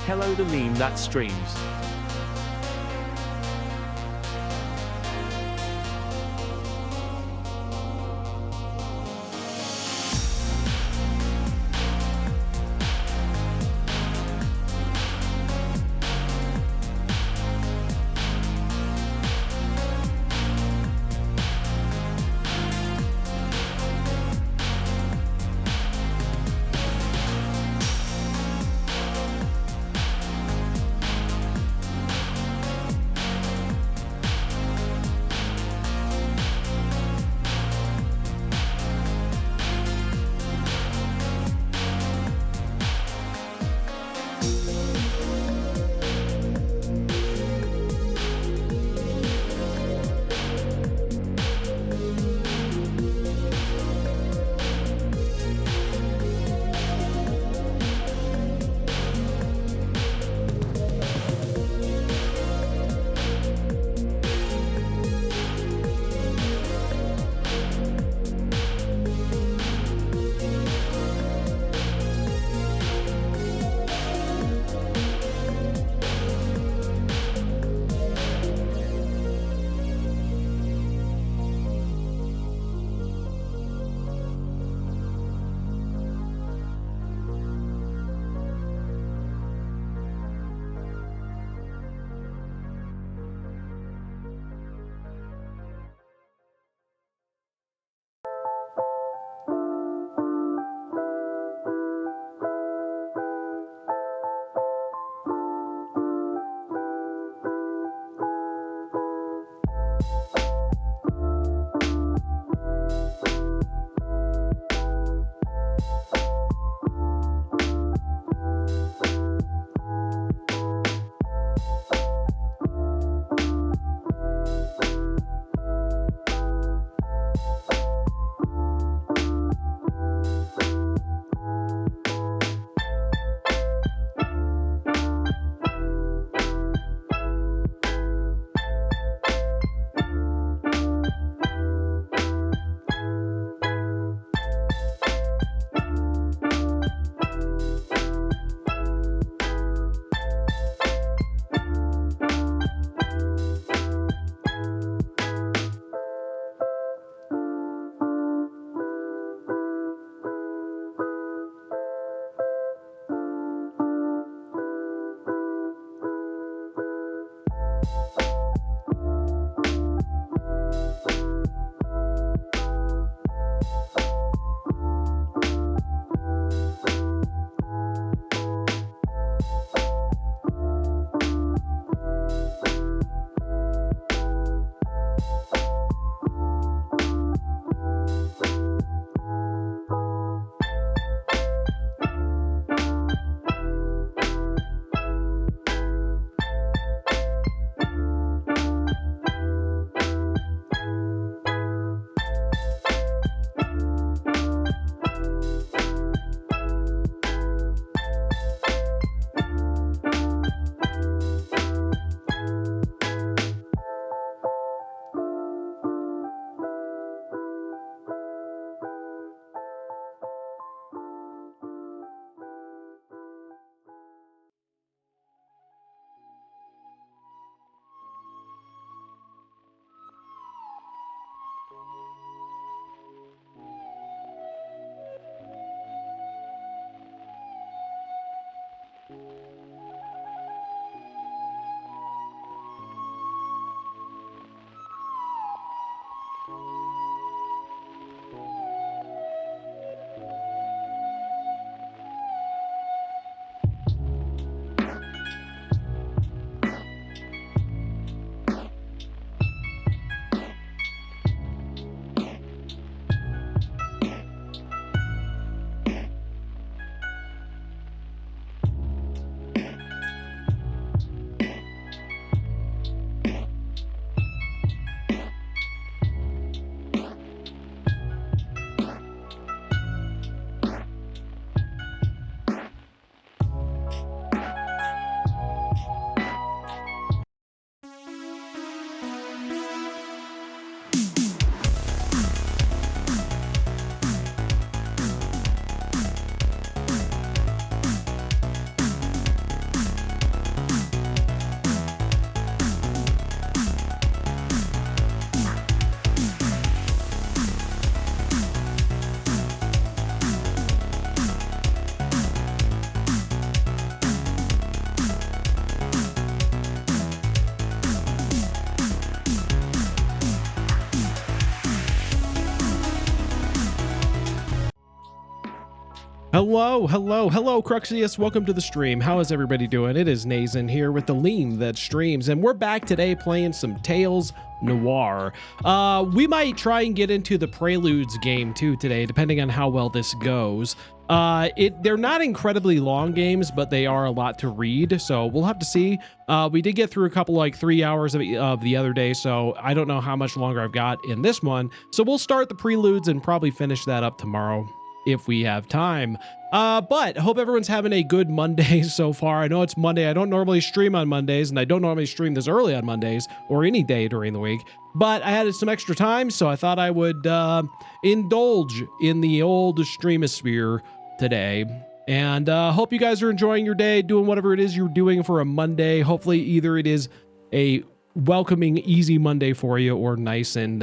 Hello, the LeemThatStreams. Hello, Cruxius. Welcome to the stream. How is everybody doing? It is Nazin here with the LeemThatStreams, and we're back today playing some Tales Noir. We might try and get into the Preludes game too today, depending on how well this goes. They're not incredibly long games, but they are a lot to read, so we'll have to see. We did get through a couple, like 3 hours of the other day, so I don't know how much longer I've got in this one. So we'll start the Preludes and probably finish that up tomorrow if we have time. But I hope everyone's having a good Monday so far. I know it's Monday. I don't normally stream on Mondays, and I don't normally stream this early on Mondays or any day during the week, but I had some extra time, so I thought I would indulge in the old streamosphere today. And hope you guys are enjoying your day, doing whatever it is you're doing for a Monday. Hopefully either it is a welcoming, easy Monday for you, or nice and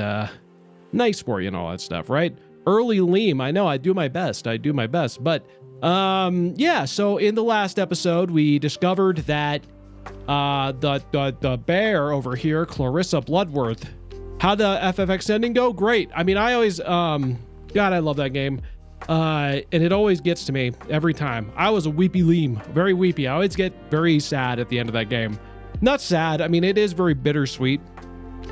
nice for you and all that stuff, right? Early Leem, I know, I do my best, but yeah, so in the last episode, we discovered that the bear over here, Clarissa Bloodworth, how'd the FFX ending go? Great. I mean, I always, God, I love that game, and it always gets to me every time. I was a weepy Leem, very weepy. I always get very sad at the end of that game. Not sad, I mean, it is very bittersweet,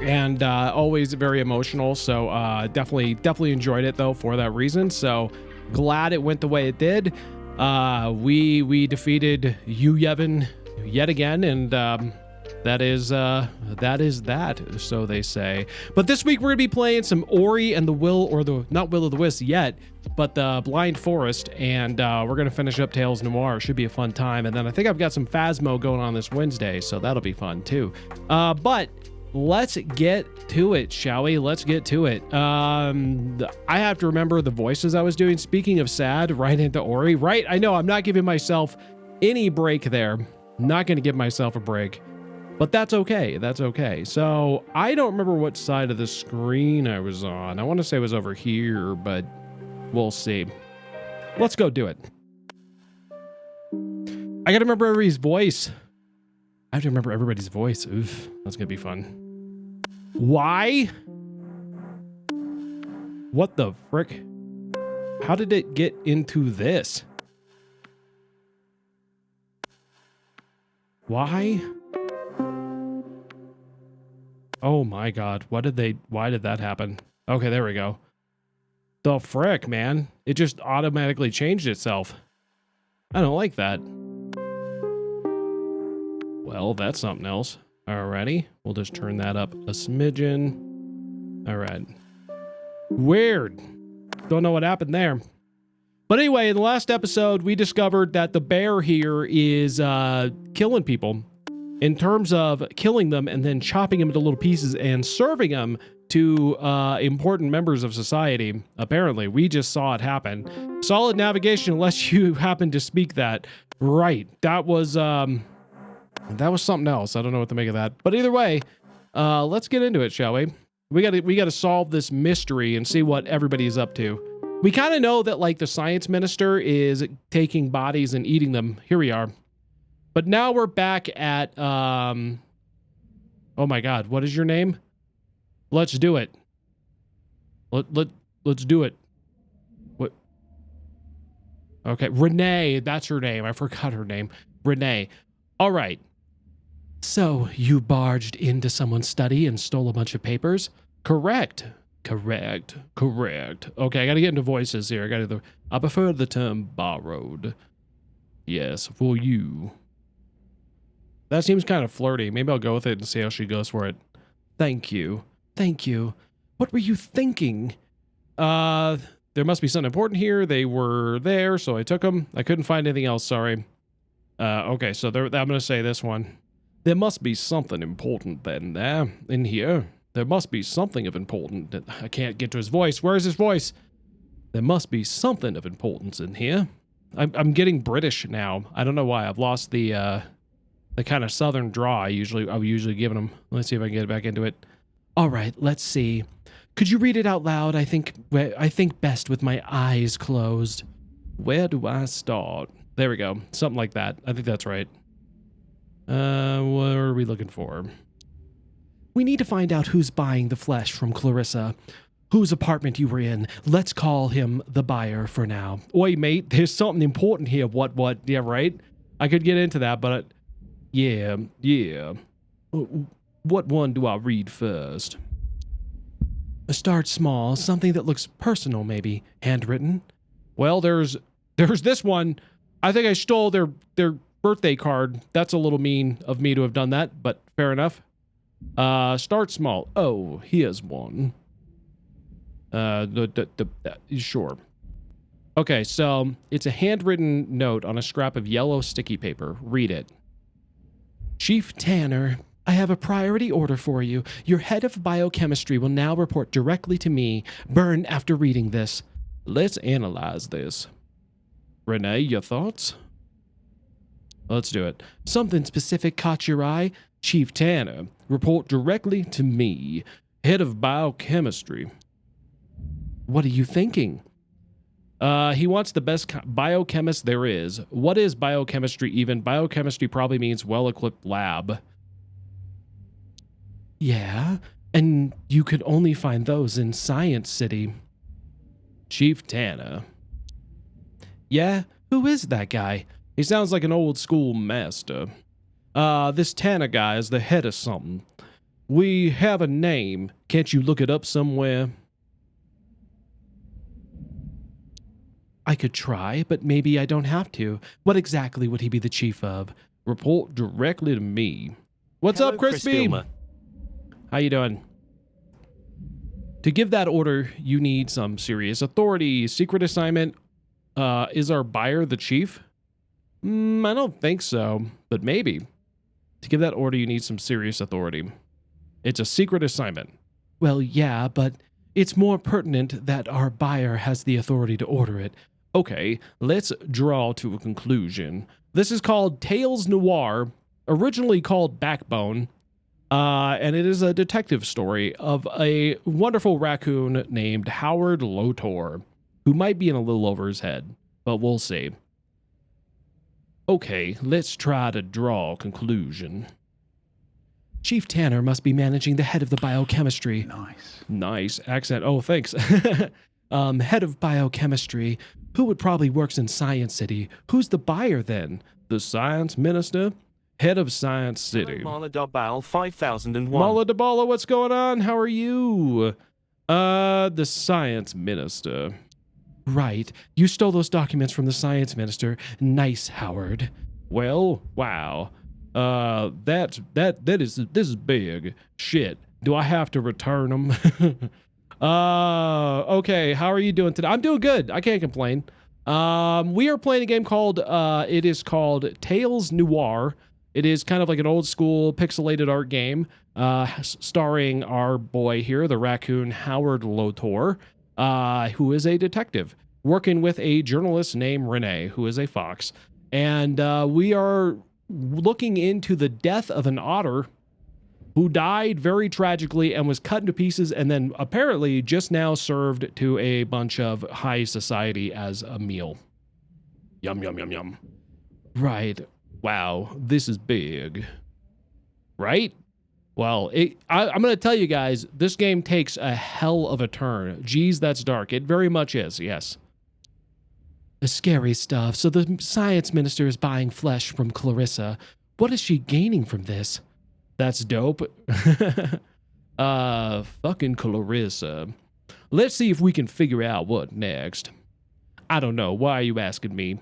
and always very emotional, so definitely enjoyed it though for that reason. So glad it went the way it did. We defeated Yevon yet again, and that is that, so they say. But this week we're gonna be playing some Ori and the not Will of the Wisp yet, but the Blind Forest, and we're gonna finish up Tales Noir. Should be a fun time. And then I think I've got some Phasmo going on this Wednesday, so that'll be fun too. But let's get to it, shall we? Let's get to it. I have to remember the voices I was doing. Speaking of sad, right into Ori, right? I know I'm not giving myself any break there. Not going to give myself a break, but that's okay. That's okay. So I don't remember what side of the screen I was on. I want to say it was over here, but we'll see. Let's go do it. I got to remember everybody's voice. I have to remember everybody's voice. Oof, that's going to be fun. Why? What the frick? How did it get into this? Why? Oh my God. Why did that happen? Okay, there we go. The frick, man. It just automatically changed itself. I don't like that. Well, that's something else. Alrighty, we'll just turn that up a smidgen. All right. Weird. Don't know what happened there. But anyway, in the last episode, we discovered that the bear here is killing people, in terms of killing them and then chopping them into little pieces and serving them to important members of society. Apparently, we just saw it happen. Solid navigation, unless you happen to speak that. Right, that was something else. I don't know what to make of that. But either way, let's get into it, shall we? We gotta solve this mystery and see what everybody's up to. We kind of know that, like, the science minister is taking bodies and eating them. Here we are. But now we're back at, oh my God, what is your name? Let's do it. Let's do it. What? Okay, Renee, that's her name. I forgot her name. Renee. All right. So, you barged into someone's study and stole a bunch of papers? Correct. Okay, I gotta get into voices here. I prefer the term borrowed. Yes, for you. That seems kind of flirty. Maybe I'll go with it and see how she goes for it. Thank you. What were you thinking? There must be something important here. They were there, so I took them. I couldn't find anything else, sorry. Okay, so I'm gonna say this one. There must be something important then there, in here. There must be something of importance. I can't get to his voice. Where is his voice? There must be something of importance in here. I'm getting British now. I don't know why. I've lost the kind of southern draw I was usually giving him. Let's see if I can get back into it. All right, let's see. Could you read it out loud? I think best with my eyes closed. Where do I start? There we go. Something like that. I think that's right. What are we looking for? We need to find out who's buying the flesh from Clarissa. whose apartment you were in. Let's call him the buyer for now. Oi, mate, there's something important here. What? Yeah, right? I could get into that, but yeah. What one do I read first? Start small, something that looks personal, maybe. Handwritten. Well, there's this one. I think I stole their birthday card. That's a little mean of me to have done that, but fair enough. Start small. Oh, here's one. Sure. Okay, so it's a handwritten note on a scrap of yellow sticky paper. Read it. Chief Tanner, I have a priority order for you. Your head of biochemistry will now report directly to me. Burn after reading this. Let's analyze this. Renee, your thoughts? Let's do it. Something specific caught your eye? Chief Tanner, report directly to me. Head of biochemistry. What are you thinking? He wants the best biochemist there is. What is biochemistry even? Biochemistry probably means well-equipped lab. Yeah, and you could only find those in Science City. Chief Tanner. Yeah, who is that guy? He sounds like an old school master. This Tanner guy is the head of something. We have a name. Can't you look it up somewhere? I could try, but maybe I don't have to. What exactly would he be the chief of? Report directly to me. What's Hello, up, Crispy? How you doing? To give that order, you need some serious authority. Secret assignment. Is our buyer the chief? I don't think so, but maybe. To give that order, you need some serious authority. It's a secret assignment. Well, yeah, but it's more pertinent that our buyer has the authority to order it. Okay, let's draw to a conclusion. This is called Tales Noir, originally called Backbone, and it is a detective story of a wonderful raccoon named Howard Lotor, who might be in a little over his head, but we'll see. Okay, let's try to draw a conclusion. Chief Tanner must be managing the head of the biochemistry. Nice accent. Oh, thanks. Head of biochemistry. Who would probably works in Science City? Who's the buyer then? The science minister? Head of Science City. Mala Dabal 5001. Mala Dabala, what's going on? How are you? The science minister. Right. You stole those documents from the science minister. Nice, Howard. Well, wow. This is big. Shit. Do I have to return them? Okay. How are you doing today? I'm doing good. I can't complain. We are playing a game called, it is called Tales Noir. It is kind of like an old school pixelated art game, starring our boy here, the raccoon Howard Lotor, who is a detective, working with a journalist named Renee, who is a fox. And we are looking into the death of an otter who died very tragically and was cut into pieces and then apparently just now served to a bunch of high society as a meal. Yum, yum, yum, yum. Right. Wow, this is big. Right? Well, I'm going to tell you guys, this game takes a hell of a turn. Geez, that's dark. It very much is, yes. The scary stuff. So the science minister is buying flesh from Clarissa. What is she gaining from this? That's dope. Fucking Clarissa. Let's see if we can figure out what next. I don't know. Why are you asking me?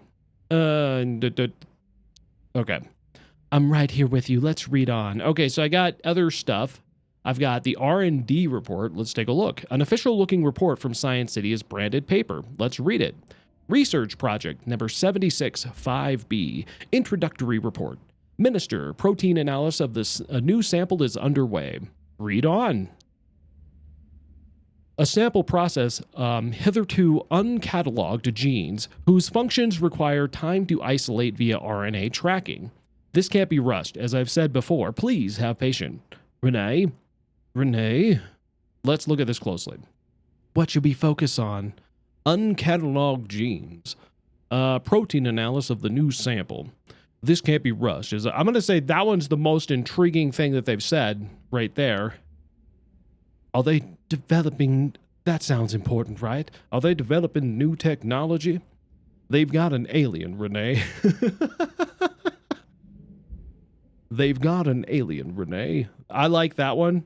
Okay. I'm right here with you. Let's read on. Okay, so I got other stuff. I've got the R&D report. Let's take a look. An official-looking report from Science City is branded paper. Let's read it. Research project number 76-5B. Introductory report. Minister, protein analysis of this new sample is underway. Read on. A sample process hitherto uncatalogued genes whose functions require time to isolate via RNA tracking. This can't be rushed. As I've said before, please have patience. Renee? Let's look at this closely. What should we focus on? Uncatalogued genes. Protein analysis of the new sample. This can't be rushed. I'm going to say that one's the most intriguing thing that they've said right there. Are they developing That sounds important, right? Are they developing new technology? They've got an alien, Renee. They've got an alien, Renee. I like that one.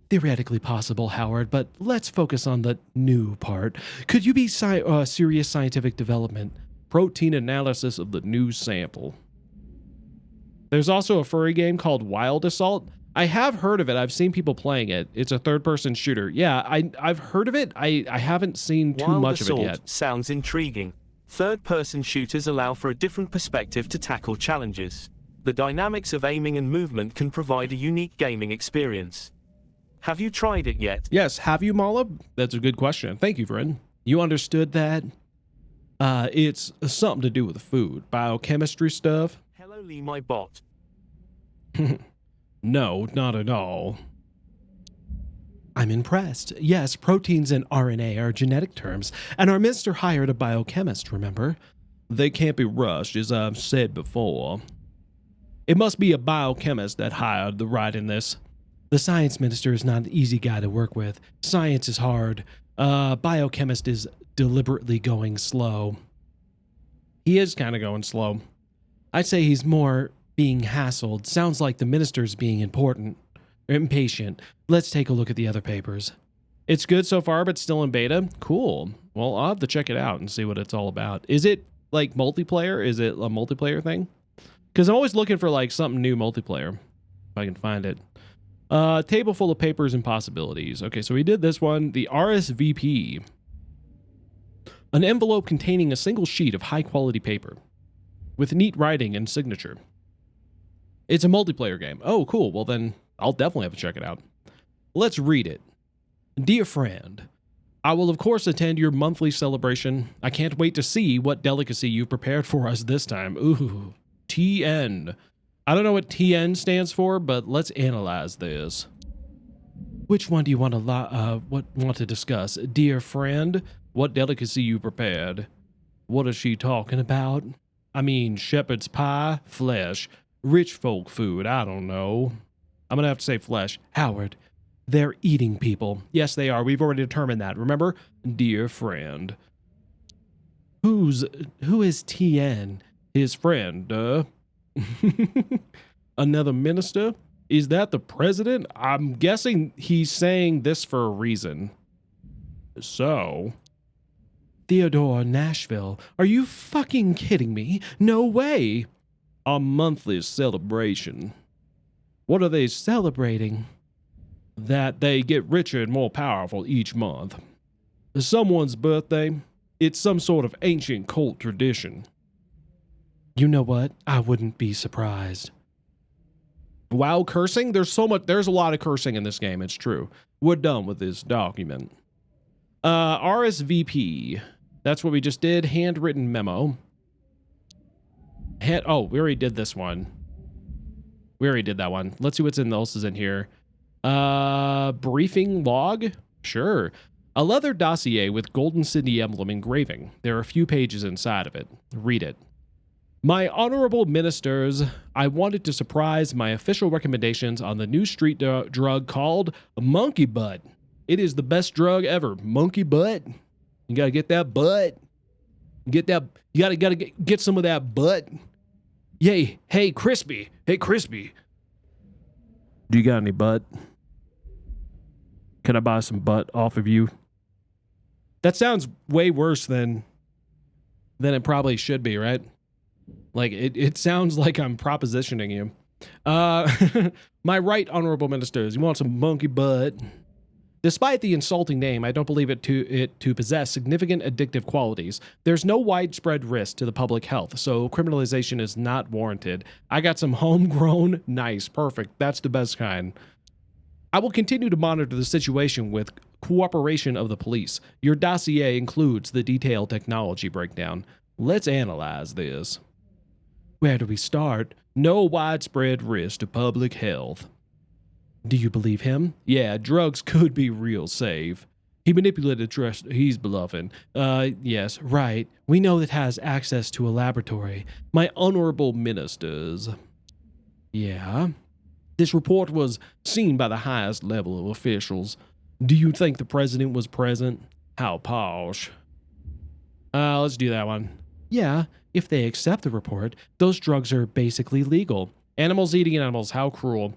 Theoretically possible, Howard, but let's focus on the new part. Could you be serious scientific development? Protein analysis of the new sample. There's also a furry game called Wild Assault. I have heard of it. I've seen people playing it. It's a third-person shooter. Yeah, I've heard of it. I haven't seen too much of it yet. Sounds intriguing. Third-person shooters allow for a different perspective to tackle challenges. The dynamics of aiming and movement can provide a unique gaming experience. Have you tried it yet? Yes, have you, Mala? That's a good question. Thank you, friend. You understood that? It's something to do with the food. Biochemistry stuff? Hello, Lee, my bot. No, not at all. I'm impressed. Yes, proteins and RNA are genetic terms, and our minister hired a biochemist, remember? They can't be rushed, as I've said before. It must be a biochemist that hired the right in this. The science minister is not an easy guy to work with. Science is hard. Biochemist is deliberately going slow. He is kind of going slow. I'd say he's more being hassled. Sounds like the minister's being impatient. Let's take a look at the other papers. It's good so far, but still in beta? Cool. Well, I'll have to check it out and see what it's all about. Is it like multiplayer? Is it a multiplayer thing? Because I'm always looking for like something new multiplayer, if I can find it. Table full of papers and possibilities. Okay, so we did this one. The RSVP. An envelope containing a single sheet of high-quality paper with neat writing and signature. It's a multiplayer game. Oh, cool. Well, then I'll definitely have to check it out. Let's read it. Dear friend, I will of course attend your monthly celebration. I can't wait to see what delicacy you've prepared for us this time. Ooh, TN. I don't know what TN stands for, but let's analyze this. Which one do you want to discuss? Dear friend, what delicacy you prepared? What is she talking about? I mean, shepherd's pie, flesh, rich folk food, I don't know. I'm gonna have to say flesh. Howard, they're eating people. Yes, they are. We've already determined that. Remember? Dear friend. Who is TN? His friend, Another minister? Is that the president? I'm guessing he's saying this for a reason. So, Theodore, Nashville. Are you fucking kidding me? No way. A monthly celebration. What are they celebrating? That they get richer and more powerful each month. Someone's birthday? It's some sort of ancient cult tradition. You know what? I wouldn't be surprised. Wow, cursing? There's a lot of cursing in this game, it's true. We're done with this document. RSVP. That's what we just did. Handwritten memo. Oh, we already did this one. We already did that one. Let's see what's else is in here. Briefing log? Sure. A leather dossier with Golden City emblem engraving. There are a few pages inside of it. Read it. My honorable ministers, I wanted to surprise my official recommendations on the new street drug called monkey butt. It is the best drug ever. Monkey butt. You gotta get that butt. Get that. You gotta get some of that butt. Yay! Hey, Crispy. Hey, Crispy. Do you got any butt? Can I buy some butt off of you? That sounds way worse than it probably should be, right? Like, it sounds like I'm propositioning you. My right honorable ministers, you want some monkey butt? Despite the insulting name, I don't believe it to possess significant addictive qualities. There's no widespread risk to the public health, so criminalization is not warranted. I got some homegrown, nice, perfect. That's the best kind. I will continue to monitor the situation with cooperation of the police. Your dossier includes the detailed technology breakdown. Let's analyze this. Where do we start? No widespread risk to public health. Do you believe him? Yeah, drugs could be real safe. He manipulated trust. He's bluffing. Yes, right. We know that has access to a laboratory. My honorable ministers. Yeah. This report was seen by the highest level of officials. Do you think the president was present? How posh. Let's do that one. Yeah, if they accept the report, those drugs are basically legal. Animals eating animals, how cruel.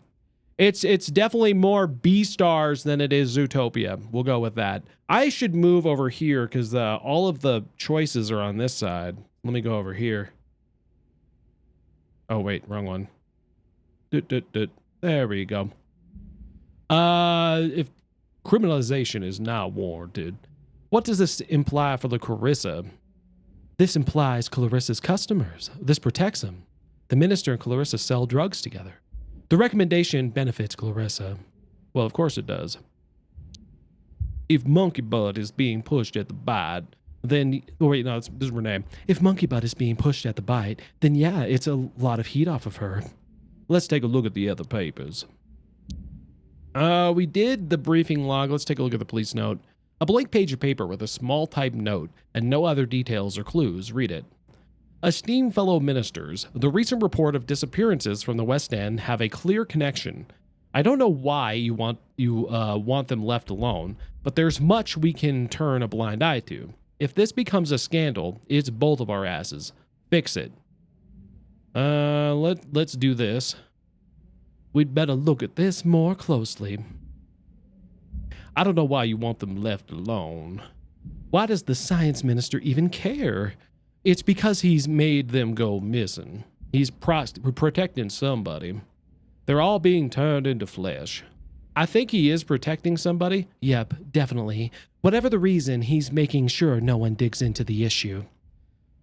It's definitely more B-stars than it is Zootopia. We'll go with that. I should move over here because all of the choices are on this side. Let me go over here. Oh, wait, wrong one. There we go. If criminalization is not warranted, what does this imply for the Clarissa? This implies Clarissa's customers. This protects them. The minister and Clarissa sell drugs together. The recommendation benefits Clarissa. Well, of course it does. If Monkey Butt is being pushed at the bite, then... Oh, wait, no, this is Renee. If Monkey Butt is being pushed at the bite, then yeah, it's a lot of heat off of her. Let's take a look at the other papers. We did the briefing log. Let's take a look at the police note. A blank page of paper with a small typed note and no other details or clues. Read it. Esteemed fellow ministers, the recent report of disappearances from the West End have a clear connection. I don't know why you want them left alone, but there's much we can turn a blind eye to. If this becomes a scandal, it's both of our asses. Fix it. Let's do this. We'd better look at this more closely. I don't know why you want them left alone. Why does the science minister even care? It's because he's made them go missing. He's protecting somebody. They're all being turned into flesh. I think he is protecting somebody. Yep, definitely. Whatever the reason, he's making sure no one digs into the issue.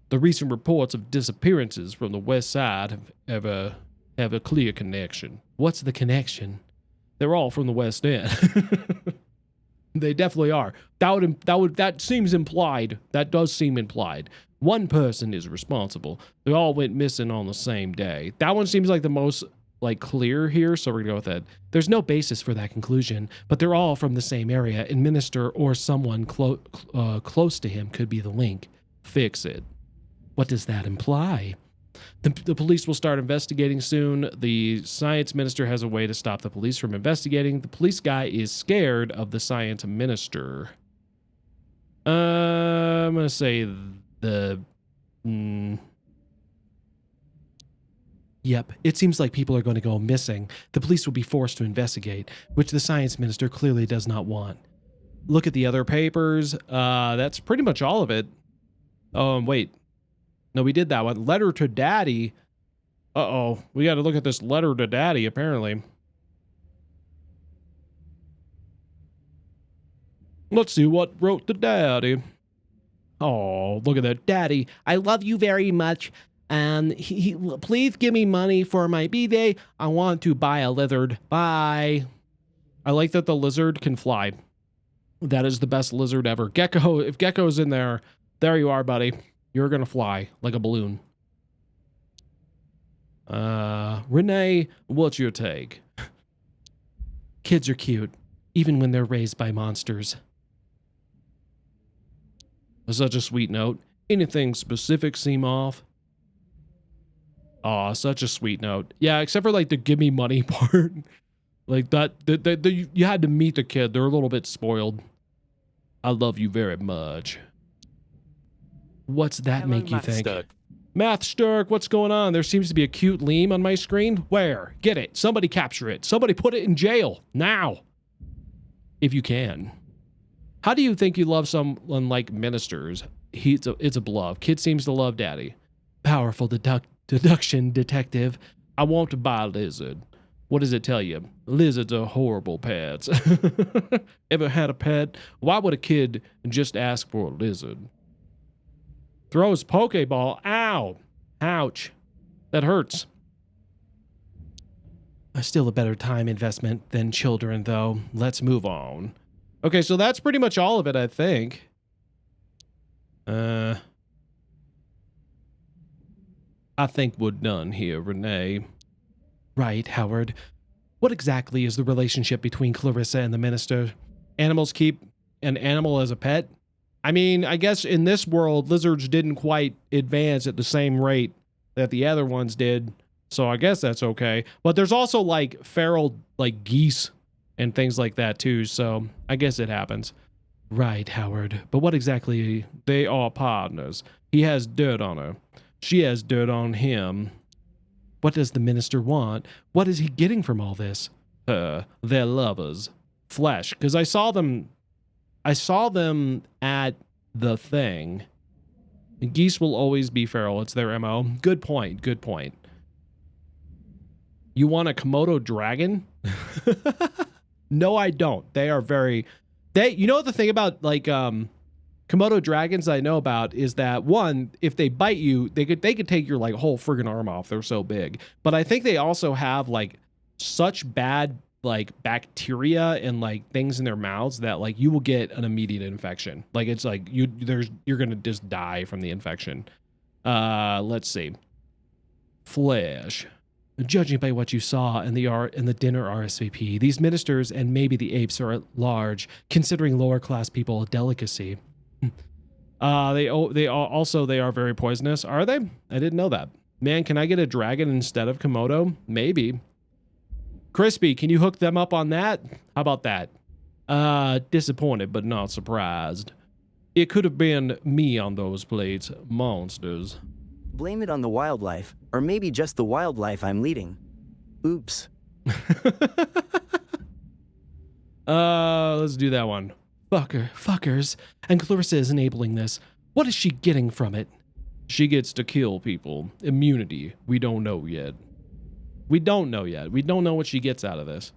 The recent reports of disappearances from the west side have a clear connection. What's the connection? They're all from the West End. They definitely are. That seems implied. That does seem implied. One person is responsible. They all went missing on the same day. That one seems like the most clear here, so we're gonna go with that. There's no basis for that conclusion, but they're all from the same area, and minister or someone close to him could be the link. Fix it. What does that imply? The police will start investigating soon. The science minister has a way to stop the police from investigating. The police guy is scared of the science minister. I'm gonna say the... Yep, it seems like people are going to go missing. The police will be forced to investigate, which the science minister clearly does not want. Look at the other papers. That's pretty much all of it. Oh, wait. No, we did that one. Letter to Daddy. Uh-oh. We got to look at this letter to Daddy, apparently. Let's see what wrote to Daddy. Oh, look at that. Daddy, I love you very much. And please give me money for my B-Day. I want to buy a lizard. Bye. I like that the lizard can fly. That is the best lizard ever. Gecko, if Gecko's in there, there you are, buddy. You're gonna fly like a balloon. Renee, what's your take? Kids are cute, even when they're raised by monsters. Such a sweet note. Anything specific seem off? Aw, such a sweet note. Yeah, except for the give me money part. Like that, you had to meet the kid. They're a little bit spoiled. I love you very much. What's that Hello, make you think? Mathsturk. Mathsturk, what's going on? There seems to be a cute Leem on my screen. Where? Get it. Somebody capture it. Somebody put it in jail. Now. If you can. How do you think you love someone like ministers? It's a bluff. Kid seems to love Daddy. Powerful deduction, detective. I want to buy a lizard. What does it tell you? Lizards are horrible pets. Ever had a pet? Why would a kid just ask for a lizard? Throws Pokeball. Ow. Ouch. That hurts. Still a better time investment than children, though. Let's move on. Okay, so that's pretty much all of it, I think. I think we're done here, Renee. Right, Howard. What exactly is the relationship between Clarissa and the minister? Animals keep an animal as a pet? I mean, I guess in this world, lizards didn't quite advance at the same rate that the other ones did. So I guess that's okay. But there's also feral, geese and things like that too, so I guess it happens. Right, Howard, but what exactly? They are partners. He has dirt on her. She has dirt on him. What does the minister want? What is he getting from all this? They're lovers. Flesh, because I saw them at the thing. Geese will always be feral. It's their MO. Good point. Good point. You want a Komodo dragon? No, I don't. They are very... You know the thing about, like, Komodo dragons I know about is that, one, if they bite you, they could take your, like, whole friggin' arm off. They're so big. But I think they also have, like, such bad, like, bacteria and, like, things in their mouths that, like, you will get an immediate infection. Like, it's like you're gonna just die from the infection. Let's see. Flesh. Judging by what you saw in the dinner RSVP, these ministers and maybe the apes are at large, considering lower class people a delicacy. They are very poisonous. Are they? I didn't know that. Man, can I get a dragon instead of Komodo? Maybe. Crispy, can you hook them up on that? How about that? Disappointed, but not surprised. It could have been me on those plates. Monsters. Blame it on the wildlife, or maybe just the wildlife I'm leading. Oops. Let's do that one. Fuckers. And Clarissa is enabling this. What is she getting from it? She gets to kill people. Immunity. We don't know yet. We don't know what she gets out of this.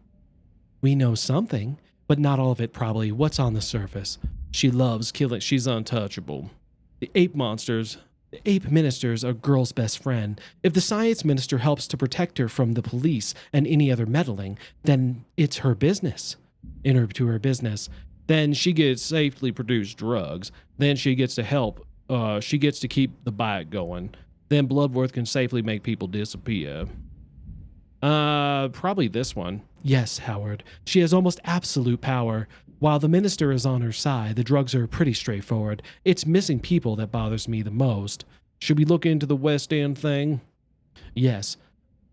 We know something, but not all of it probably. What's on the surface? She loves killing. She's untouchable. The ape monsters... The ape ministers are girl's best friend. If the science minister helps to protect her from the police and any other meddling, then it's her business. To her business. Then she gets safely produced drugs. Then she gets to help. She gets to keep the bike going. Then Bloodworth can safely make people disappear. Probably this one. Yes, Howard. She has almost absolute power. While the minister is on her side, the drugs are pretty straightforward. It's missing people that bothers me the most. Should we look into the West End thing? Yes.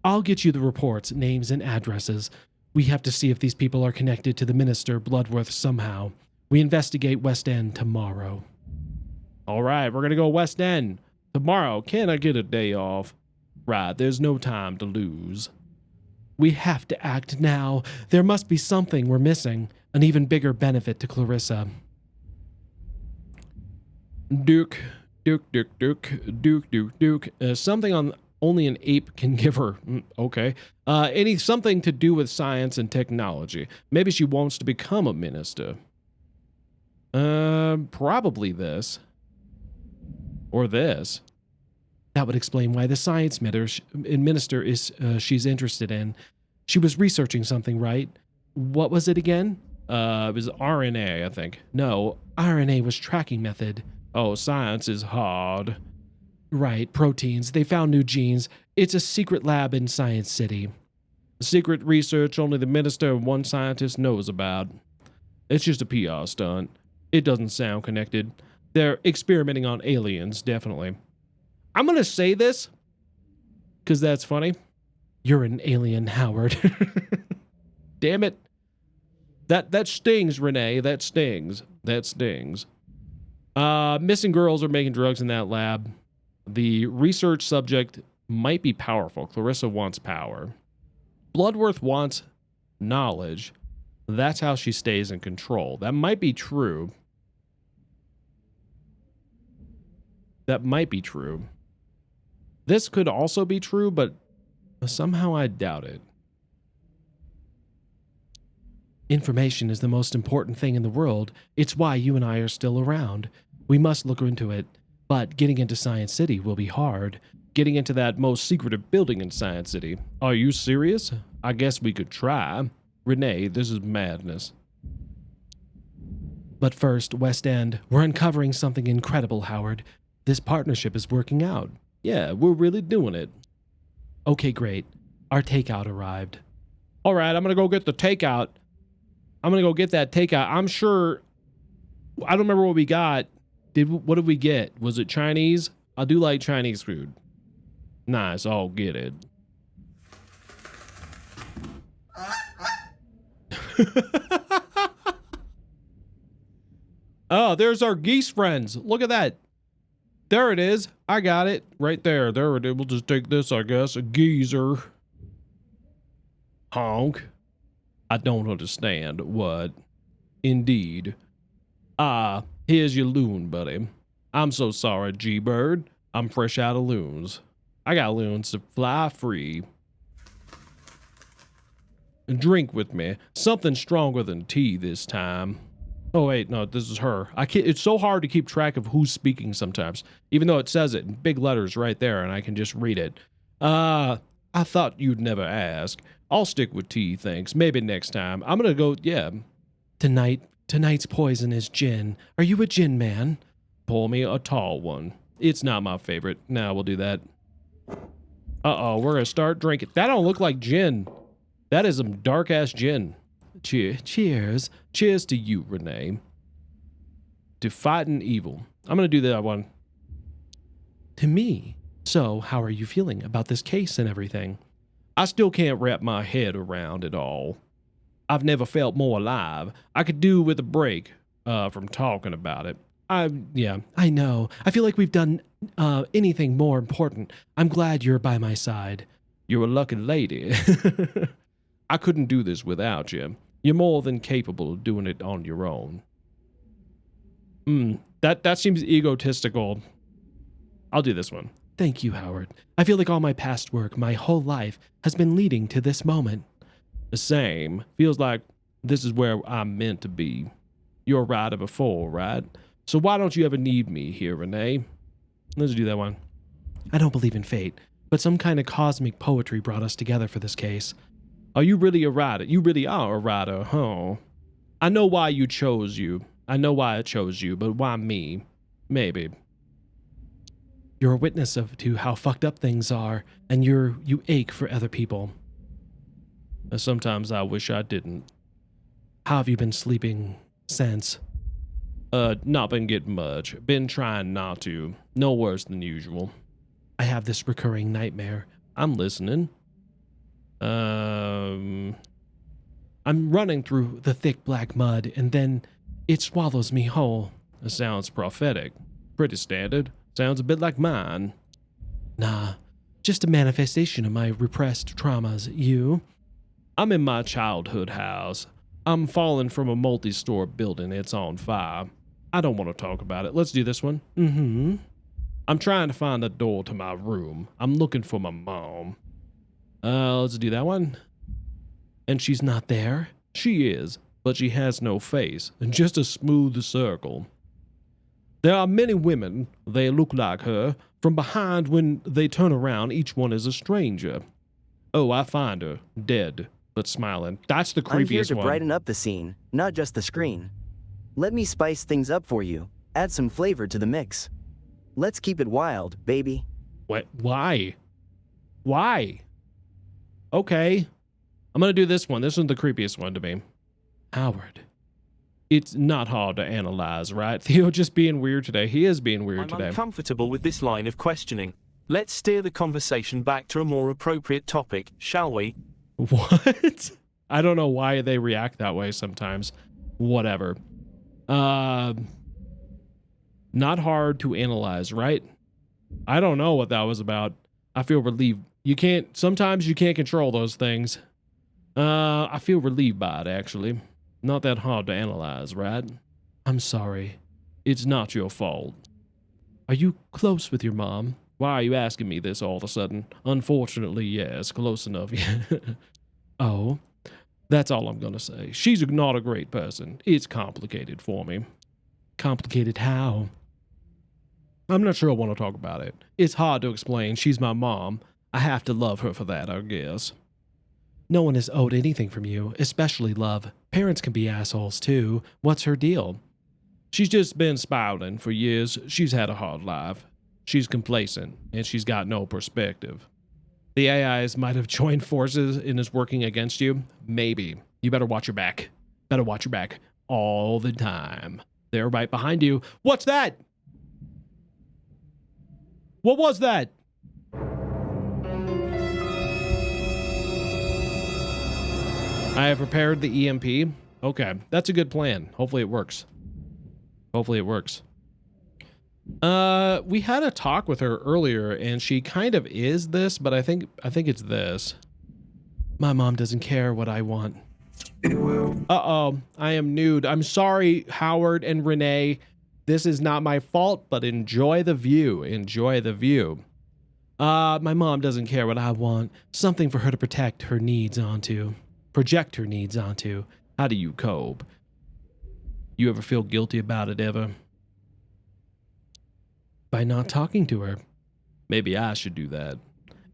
I'll get you the reports, names, and addresses. We have to see if these people are connected to the minister, Bloodworth, somehow. We investigate West End tomorrow. All right, we're going to go West End tomorrow. Can I get a day off? Right, there's no time to lose. We have to act now. There must be something we're missing. An even bigger benefit to Clarissa. Duke. Something only an ape can give her. Okay. Something to do with science and technology. Maybe she wants to become a minister. Probably this. Or this. That would explain why the science minister is she's interested in. She was researching something, right? What was it again? It was RNA, I think. No, RNA was tracking method. Oh, science is hard. Right, proteins. They found new genes. It's a secret lab in Science City. Secret research only the minister and one scientist knows about. It's just a PR stunt. It doesn't sound connected. They're experimenting on aliens, definitely. I'm going to say this because that's funny. You're an alien, Howard. Damn it. That stings, Renee. That stings. Missing girls are making drugs in that lab. The research subject might be powerful. Clarissa wants power. Bloodworth wants knowledge. That's how she stays in control. That might be true. This could also be true, but somehow I doubt it. Information is the most important thing in the world. It's why you and I are still around. We must look into it. But getting into Science City will be hard. Getting into that most secretive building in Science City. Are you serious? I guess we could try. Renee, this is madness. But first, West End. We're uncovering something incredible, Howard. This partnership is working out. Yeah, we're really doing it. Okay, great. Our takeout arrived. All right, I'm going to go get the takeout. I'm going to go get that takeout. I'm sure... I don't remember what we got. What did we get? Was it Chinese? I do like Chinese food. Nice, I'll get it. Oh, there's our geese friends. Look at that. There it is. I got it right there. There it is. We'll just take this, I guess. A geezer. Honk. I don't understand what. Indeed. Here's your loon, buddy. I'm so sorry, G-Bird. I'm fresh out of loons. I got loons to fly free. Drink with me. Something stronger than tea this time. Oh, wait, no, this is her. It's so hard to keep track of who's speaking sometimes, even though it says it in big letters right there and I can just read it. I thought you'd never ask. I'll stick with tea, thanks. Maybe next time. I'm gonna go, yeah. Tonight's poison is gin. Are you a gin man? Pour me a tall one. It's not my favorite. Nah, we'll do that. Uh-oh, we're gonna start drinking. That don't look like gin. That is some dark-ass gin. Cheers. Cheers to you, Renee. To fighting evil. I'm gonna do that one. To me. So, how are you feeling about this case and everything? I still can't wrap my head around it all. I've never felt more alive. I could do with a break from talking about it. Yeah, I know. I feel like we've done anything more important. I'm glad you're by my side. You're a lucky lady. I couldn't do this without you. You're more than capable of doing it on your own. That seems egotistical. I'll do this one. Thank you, Howard. I feel like all my past work, my whole life, has been leading to this moment. The same. Feels like this is where I'm meant to be. You're a writer before, right? So why don't you ever need me here, Renee? Let's do that one. I don't believe in fate, but some kind of cosmic poetry brought us together for this case. Are you really a writer? You really are a writer, huh? I know why you chose you. I know why I chose you, but why me? Maybe. You're a witness to how fucked up things are, and you ache for other people. Sometimes I wish I didn't. How have you been sleeping since? Not been getting much. Been trying not to. No worse than usual. I have this recurring nightmare. I'm listening. I'm running through the thick black mud, and then it swallows me whole. It sounds prophetic. Pretty standard. Sounds a bit like mine. Nah, just a manifestation of my repressed traumas. You? I'm in my childhood house. I'm falling from a multi-story building. It's on fire. I don't want to talk about it. Let's do this one. I'm trying to find the door to my room. I'm looking for my mom. Let's do that one. And she's not there? She is, but she has no face, just a smooth circle. There are many women. They look like her. From behind, when they turn around, each one is a stranger. Oh, I find her. Dead, but smiling. That's the creepiest one. I'm here to brighten up the scene, not just the screen. Let me spice things up for you. Add some flavor to the mix. Let's keep it wild, baby. What? Why? Why? Okay. I'm gonna do this one. This one's the creepiest one to me. Howard. It's not hard to analyze, right? Theo just being weird today. He is being weird today. I'm uncomfortable with this line of questioning. Let's steer the conversation back to a more appropriate topic, shall we? What? I don't know why they react that way sometimes. Whatever. Not hard to analyze, right? I don't know what that was about. I feel relieved. Sometimes you can't control those things. I feel relieved by it, actually. Not that hard to analyze, right? I'm sorry. It's not your fault. Are you close with your mom? Why are you asking me this all of a sudden? Unfortunately, yes, close enough. Oh, that's all I'm gonna say. She's not a great person. It's complicated for me. Complicated how? I'm not sure I want to talk about it. It's hard to explain. She's my mom. I have to love her for that, I guess. No one is owed anything from you, especially love. Parents can be assholes too. What's her deal? She's just been spiraling for years. She's had a hard life. She's complacent, and she's got no perspective. The AIs might have joined forces and is working against you. Maybe. You better watch your back. Better watch your back all the time. They're right behind you. What's that? What was that? I have prepared the EMP. Okay, that's a good plan. Hopefully it works. Hopefully it works. We had a talk with her earlier, and she kind of is this, but I think it's this. My mom doesn't care what I want. Uh-oh, I am nude. I'm sorry, Howard and Renee. This is not my fault, but enjoy the view. Enjoy the view. My mom doesn't care what I want. Something for her to protect her needs onto. Project her needs onto. How do you cope? You ever feel guilty about it ever? By not talking to her. Maybe I should do that.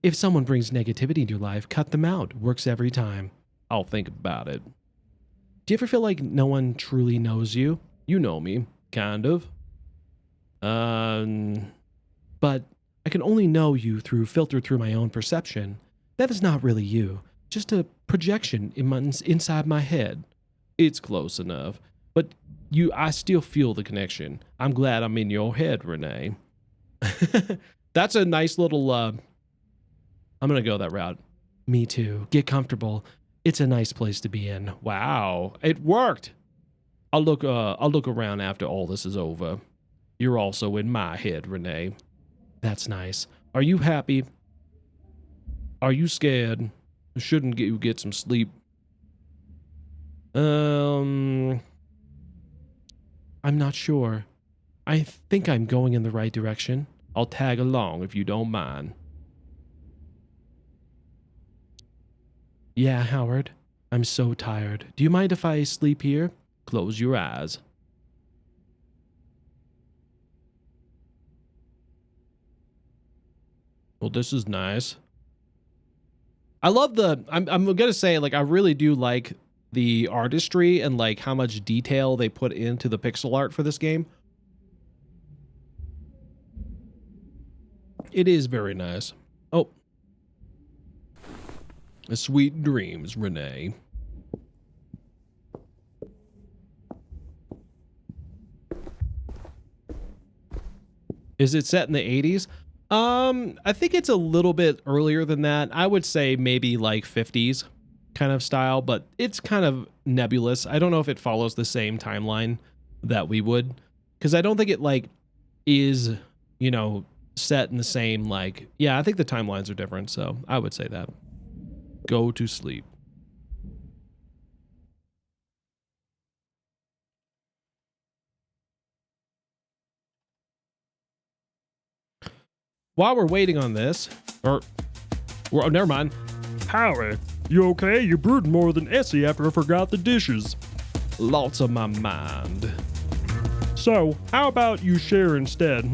If someone brings negativity into your life, cut them out. Works every time. I'll think about it. Do you ever feel like no one truly knows you? You know me, kind of. But I can only know you filtered through my own perception. That is not really you. Just a projection inside my head. It's close enough. But I still feel the connection. I'm glad I'm in your head, Renee. That's a nice little, I'm gonna go that route. Me too. Get comfortable. It's a nice place to be in. Wow, it worked. I'll look around after all this is over. You're also in my head, Renee. That's nice. Are you happy? Are you scared? Shouldn't you get some sleep? I'm not sure. I think I'm going in the right direction. I'll tag along if you don't mind. Yeah, Howard. I'm so tired. Do you mind if I sleep here? Close your eyes. Well, this is nice. I love I'm gonna say, like, I really do like the artistry and like how much detail they put into the pixel art for this game. It is very nice. Oh. Sweet dreams, Renee. Is it set in the 80s? I think it's a little bit earlier than that. I would say maybe like 50s kind of style, but it's kind of nebulous. I don't know if it follows the same timeline that we would, because I don't think it like is, you know, set in the same, like, yeah, I think the timelines are different, so I would say that. Go to sleep. While we're waiting on this, oh, never mind. Howard, you okay? You brewed more than Essie after I forgot the dishes. Lots on my mind. So, how about you share instead,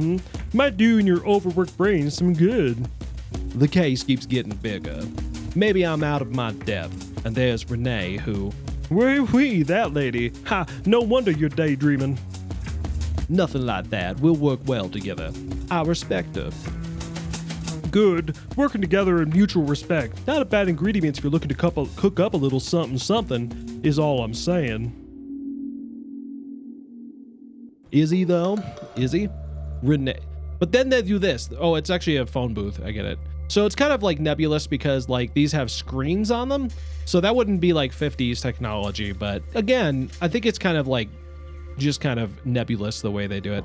Might do in your overworked brain some good. The case keeps getting bigger. Maybe I'm out of my depth, and there's Renee who... Wee, that lady. Ha, no wonder you're daydreaming. Nothing like that. We'll work well together. I respect her. Good. Working together in mutual respect. Not a bad ingredient if you're looking to cook up a little something, is all I'm saying. Is he, though? Is he? Renee. But then they do this. Oh, it's actually a phone booth. I get it. So it's kind of like nebulous because like these have screens on them. So that wouldn't be like 50s technology. But again, I think it's kind of like just kind of nebulous the way they do it.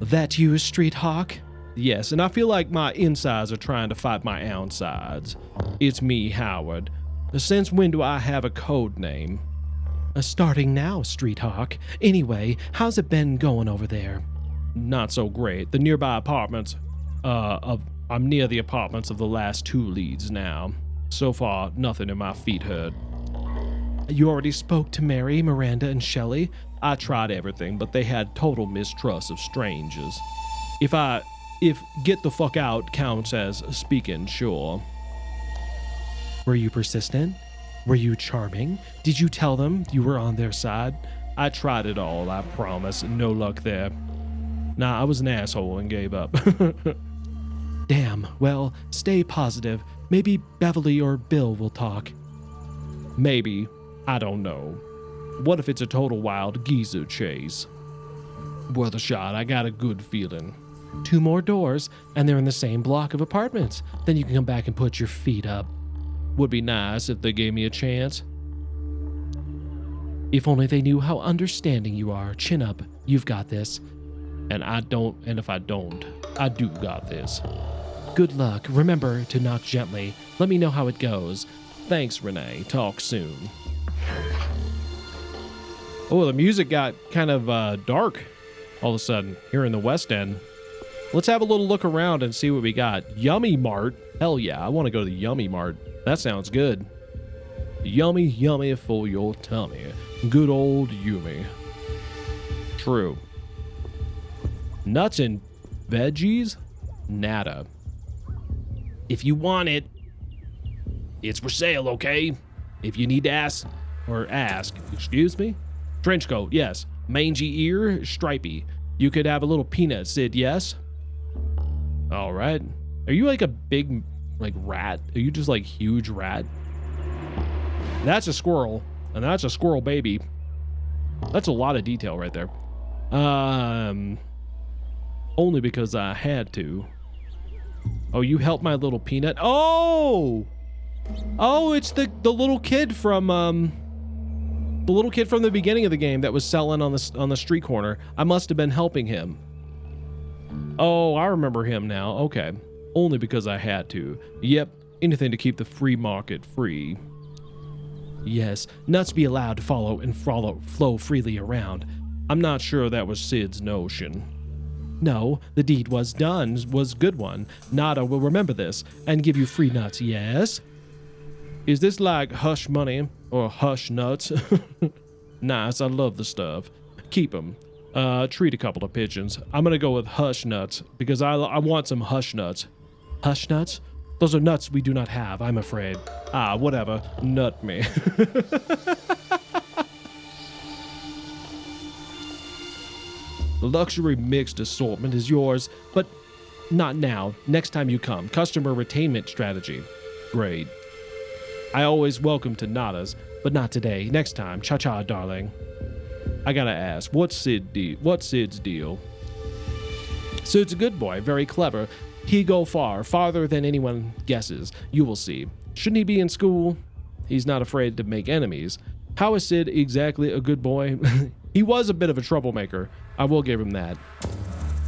That you, Street Hawk? Yes, and I feel like my insides are trying to fight my outsides. It's me, Howard. Since when do I have a code name? Starting now, Street Hawk. Anyway, how's it been going over there? Not so great. The nearby apartments, I'm near the apartments of the last 2 leads now. So far, nothing in my feet hurt. You already spoke to Mary, Miranda, and Shelley? I tried everything, but they had total mistrust of strangers. If get the fuck out counts as speaking, sure. Were you persistent? Were you charming? Did you tell them you were on their side? I tried it all, I promise. No luck there. Nah, I was an asshole and gave up. Damn, well, stay positive. Maybe Beverly or Bill will talk. Maybe. I don't know. What if it's a total wild geezer chase? Worth a shot, I got a good feeling. 2 more doors, and they're in the same block of apartments. Then you can come back and put your feet up. Would be nice if they gave me a chance. If only they knew how understanding you are. Chin up. You've got this. And if I don't, I do got this. Good luck. Remember to knock gently. Let me know how it goes. Thanks, Renee. Talk soon. Oh, the music got kind of dark all of a sudden here in the West End. Let's have a little look around and see what we got. Yummy Mart. Hell yeah, I want to go to the Yummy Mart. That sounds good. Yummy, yummy for your tummy. Good old Yummy. True. Nuts and veggies? Nada. If you want it, it's for sale, okay? If you need to ask, excuse me? Trench coat, yes. Mangy ear, stripey. You could have a little peanut, Sid, yes? All right. Are you like a big, like, rat? Are you just like huge rat? That's a squirrel, and that's a squirrel baby. That's a lot of detail right there. Only because I had to. Oh, you helped my little peanut? Oh! Oh, it's the little kid from the beginning of the game that was selling on the street corner. I must have been helping him. Oh, I remember him now. Okay. Only because I had to. Yep, anything to keep the free market free. Yes, nuts be allowed to follow and flow freely around. I'm not sure that was Sid's notion. No, the deed was done, was a good one. Nada will remember this and give you free nuts, yes? Is this like hush money or hush nuts? Nice, I love the stuff. Keep them. Treat a couple of pigeons. I'm gonna go with hush nuts because I want some hush nuts. Hush nuts? Those are nuts we do not have, I'm afraid. Ah, whatever. Nut me. The luxury mixed assortment is yours, but not now. Next time you come. Customer retainment strategy. Great. I always welcome to nadas, but not today. Next time. Cha-cha, darling. I gotta ask, what's Sid's deal? Sid's a good boy, very clever. He go far, farther than anyone guesses. You will see. Shouldn't he be in school? He's not afraid to make enemies. How is Sid exactly a good boy? He was a bit of a troublemaker. I will give him that.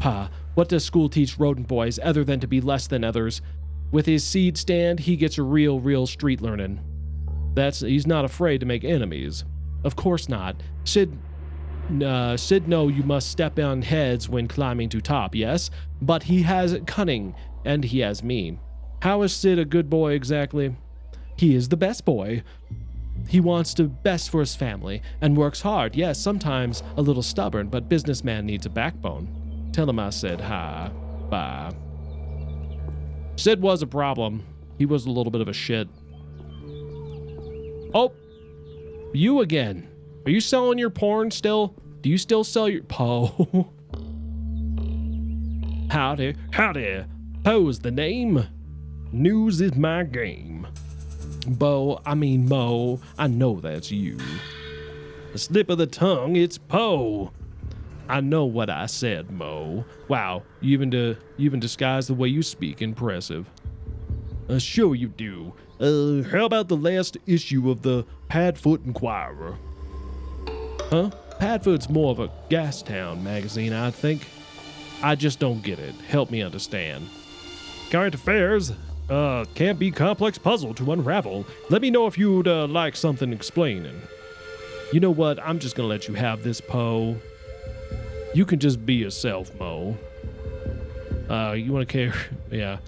Ha, what does school teach rodent boys other than to be less than others? With his seed stand, he gets a real street learning. He's not afraid to make enemies. Of course not. Sid know you must step on heads when climbing to top, yes? But he has cunning, and he has me. How is Sid a good boy exactly? He is the best boy. He wants the best for his family, and works hard. Yes, sometimes a little stubborn, but businessman needs a backbone. Tell him I said hi. Bye. Sid was a problem. He was a little bit of a shit. Oh, you again. Are you selling your porn still? Do you still sell your Poe? Howdy. Poe's the name. News is my game. Mo, I know that's you. A slip of the tongue, it's Poe. I know what I said, Mo. Wow, you even disguise the way you speak. Impressive. Sure you do. How about the last issue of the Padfoot Inquirer? Huh? Padfoot's more of a Gastown magazine, I think. I just don't get it. Help me understand. Current affairs? Can't be complex puzzle to unravel. Let me know if you'd like something explaining. You know what? I'm just gonna let you have this, Poe. You can just be yourself, Mo. You wanna care? Yeah.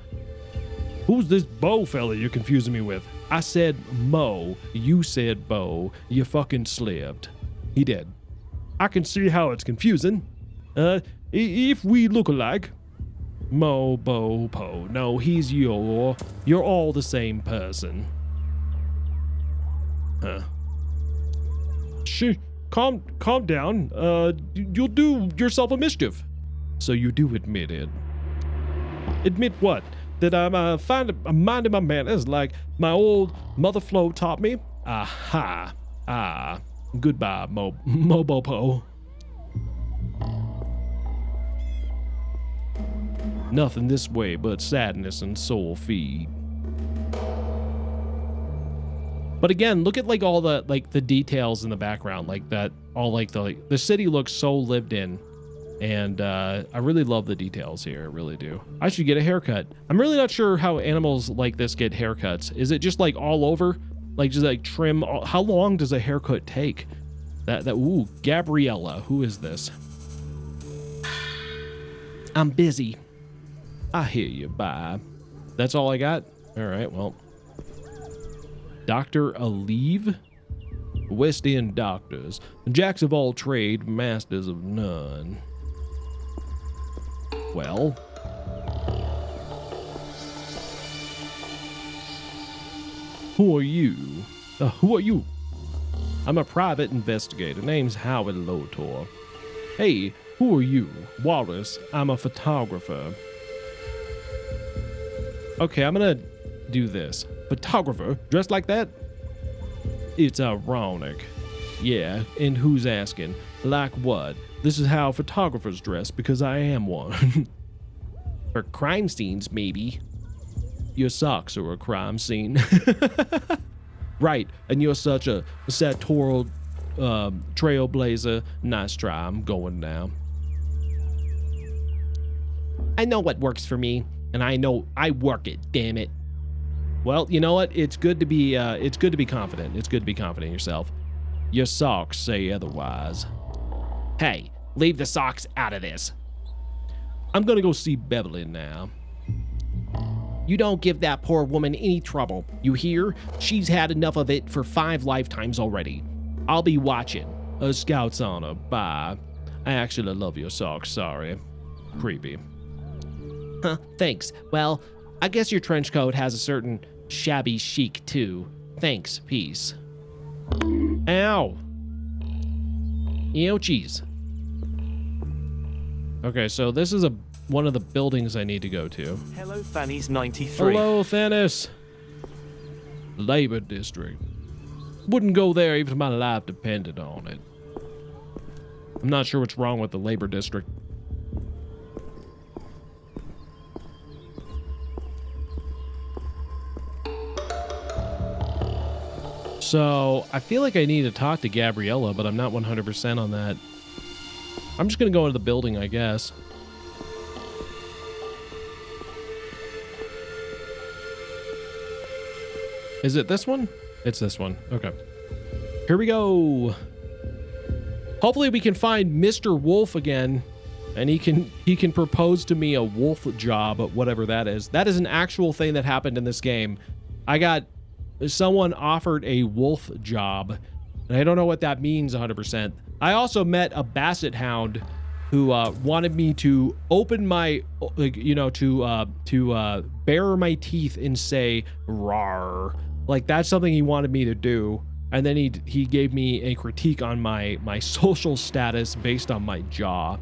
Who's this Bo fella you're confusing me with? I said Mo. You said Bo. You fucking slipped. He did. I can see how it's confusing. If we look alike. Mo, Bo, Po. No, he's you're all the same person. Huh. Calm down. You'll do yourself a mischief. So you do admit it. Admit what? That I'm minding my manners like my old mother Flo taught me? Aha. Ah. Goodbye, Mobopo. Nothing this way but sadness and soul feed. But again, look at like all the the details in the background, like that, all like the city looks so lived in. And I really love the details here. I really do. I should get a haircut. I'm really not sure how animals like this get haircuts. Is it just like all over? Like just like trim? How long does a haircut take? Ooh, Gabriella. Who is this? I'm busy. I hear you. Bye. That's all I got? All right, well. Dr. Aleve? West End doctors. Jacks of all trade, masters of none. Well. Who are you? Who are you? I'm a private investigator. Name's Howard Lotor. Hey, who are you? Wallace. I'm a photographer. Okay, I'm gonna do this. Photographer? Dressed like that? It's ironic. Yeah, and who's asking? Like what? This is how photographers dress because I am one. For crime scenes, maybe. Your socks are a crime scene. Right, and you're such a sartorial trailblazer. Nice try, I'm going now. I know what works for me, and I know I work it, damn it. Well, you know what? It's good to be confident. It's good to be confident in yourself. Your socks say otherwise. Hey, leave the socks out of this. I'm gonna go see Beverly now. You don't give that poor woman any trouble. You hear? She's had enough of it for 5 lifetimes already. I'll be watching. A scout's honor. Bye. I actually love your socks. Sorry. Creepy. Huh, thanks. Well, I guess your trench coat has a certain shabby chic too. Thanks. Peace. Ow. Ouchies. Okay, so this is one of the buildings I need to go to. Hello, Fanny's 93. Hello, Thanos. Labor District. Wouldn't go there even if my life depended on it. I'm not sure what's wrong with the Labor District. So, I feel like I need to talk to Gabriella, but I'm not 100% on that. I'm just gonna go into the building, I guess. Is it this one? It's this one. Okay. Here we go. Hopefully we can find Mr. Wolf again, and he can propose to me a wolf job, whatever that is. That is an actual thing that happened in this game. Someone offered a wolf job, and I don't know what that means 100%. I also met a basset hound who wanted me to open my, to bare my teeth and say "rawr." Like that's something he wanted me to do, and then he gave me a critique on my social status based on my jaw.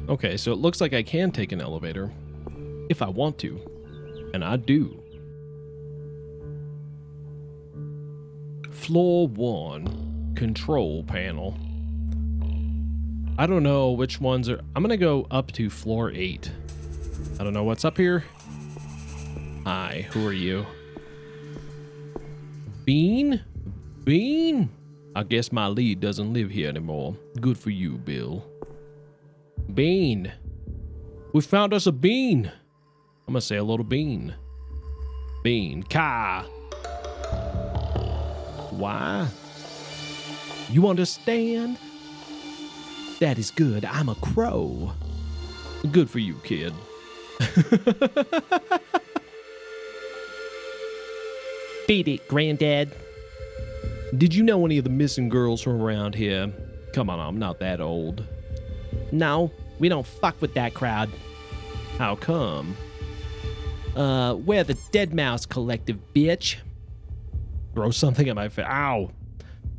Okay, so it looks like I can take an elevator if I want to, and I do. Floor 1, control panel. I don't know which ones are. I'm gonna go up to floor 8. I don't know what's up here. Hi, who are you? Bean? Bean? I guess my lead doesn't live here anymore. Good for you, Bill. Bean. We found us a bean. I'm gonna say a little bean. Bean. Ka. Why? You understand? That is good. I'm a crow. Good for you, kid. Beat it, Granddad. Did you know any of the missing girls from around here? Come on, I'm not that old. No, we don't fuck with that crowd. How come? We're the Dead Mouse Collective, bitch. Throw something at my face. Ow.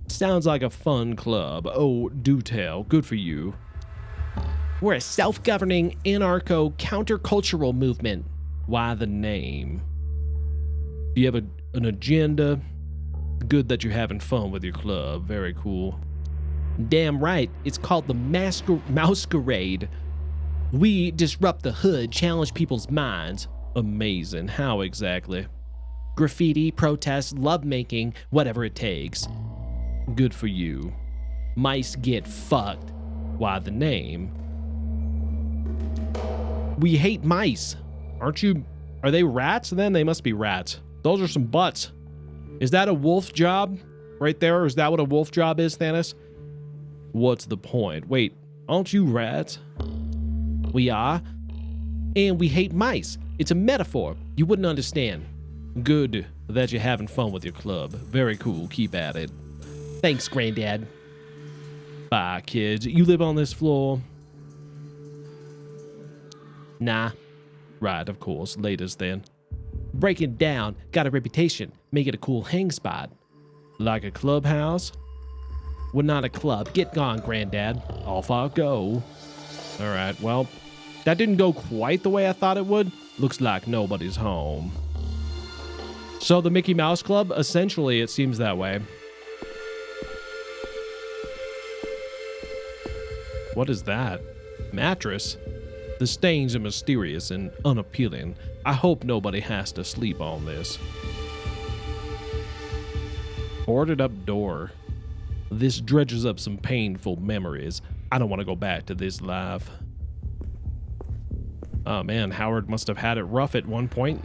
Sounds like a fun club. Oh, do tell. Good for you. We're a self-governing, anarcho, countercultural movement. Why the name? Do you have an agenda? Good that you're having fun with your club. Very cool. Damn right, it's called the Masquerade. We disrupt the hood, challenge people's minds. Amazing. How exactly? Graffiti, protests, lovemaking, whatever it takes. Good for you. Mice get fucked. Why the name? We hate mice. Aren't you? Are they rats then? They must be rats. Those are some butts. Is that a wolf job right there? Or is that what a wolf job is, Thanos? What's the point? Wait, aren't you rats? We are. And we hate mice. It's a metaphor. You wouldn't understand. Good that you're having fun with your club. Very cool. Keep at it. Thanks, Granddad. Bye, kids. You live on this floor? Nah. Right, of course. Latest then. Break it down. Got a reputation. Make it a cool hang spot. Like a clubhouse? We're not a club. Get gone, Granddad. Off I go. Alright, well, that didn't go quite the way I thought it would. Looks like nobody's home. So the Mickey Mouse Club? Essentially, it seems that way. What is that? Mattress? The stains are mysterious and unappealing. I hope nobody has to sleep on this. Boarded up door. This dredges up some painful memories. I don't want to go back to this life. Oh man, Howard must have had it rough at one point.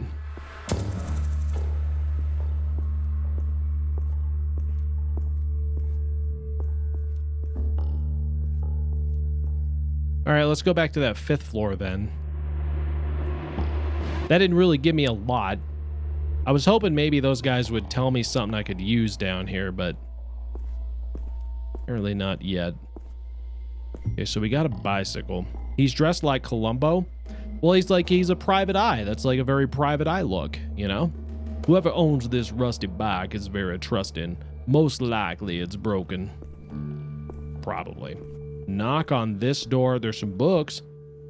All right, let's go back to that 5th floor then. That didn't really give me a lot. I was hoping maybe those guys would tell me something I could use down here, but apparently not yet. Okay, so we got a bicycle. He's dressed like Columbo. Well, he's a private eye. That's like a very private eye look, you know? Whoever owns this rusty bike is very trusting. Most likely it's broken. Probably. Knock on this door. There's some books.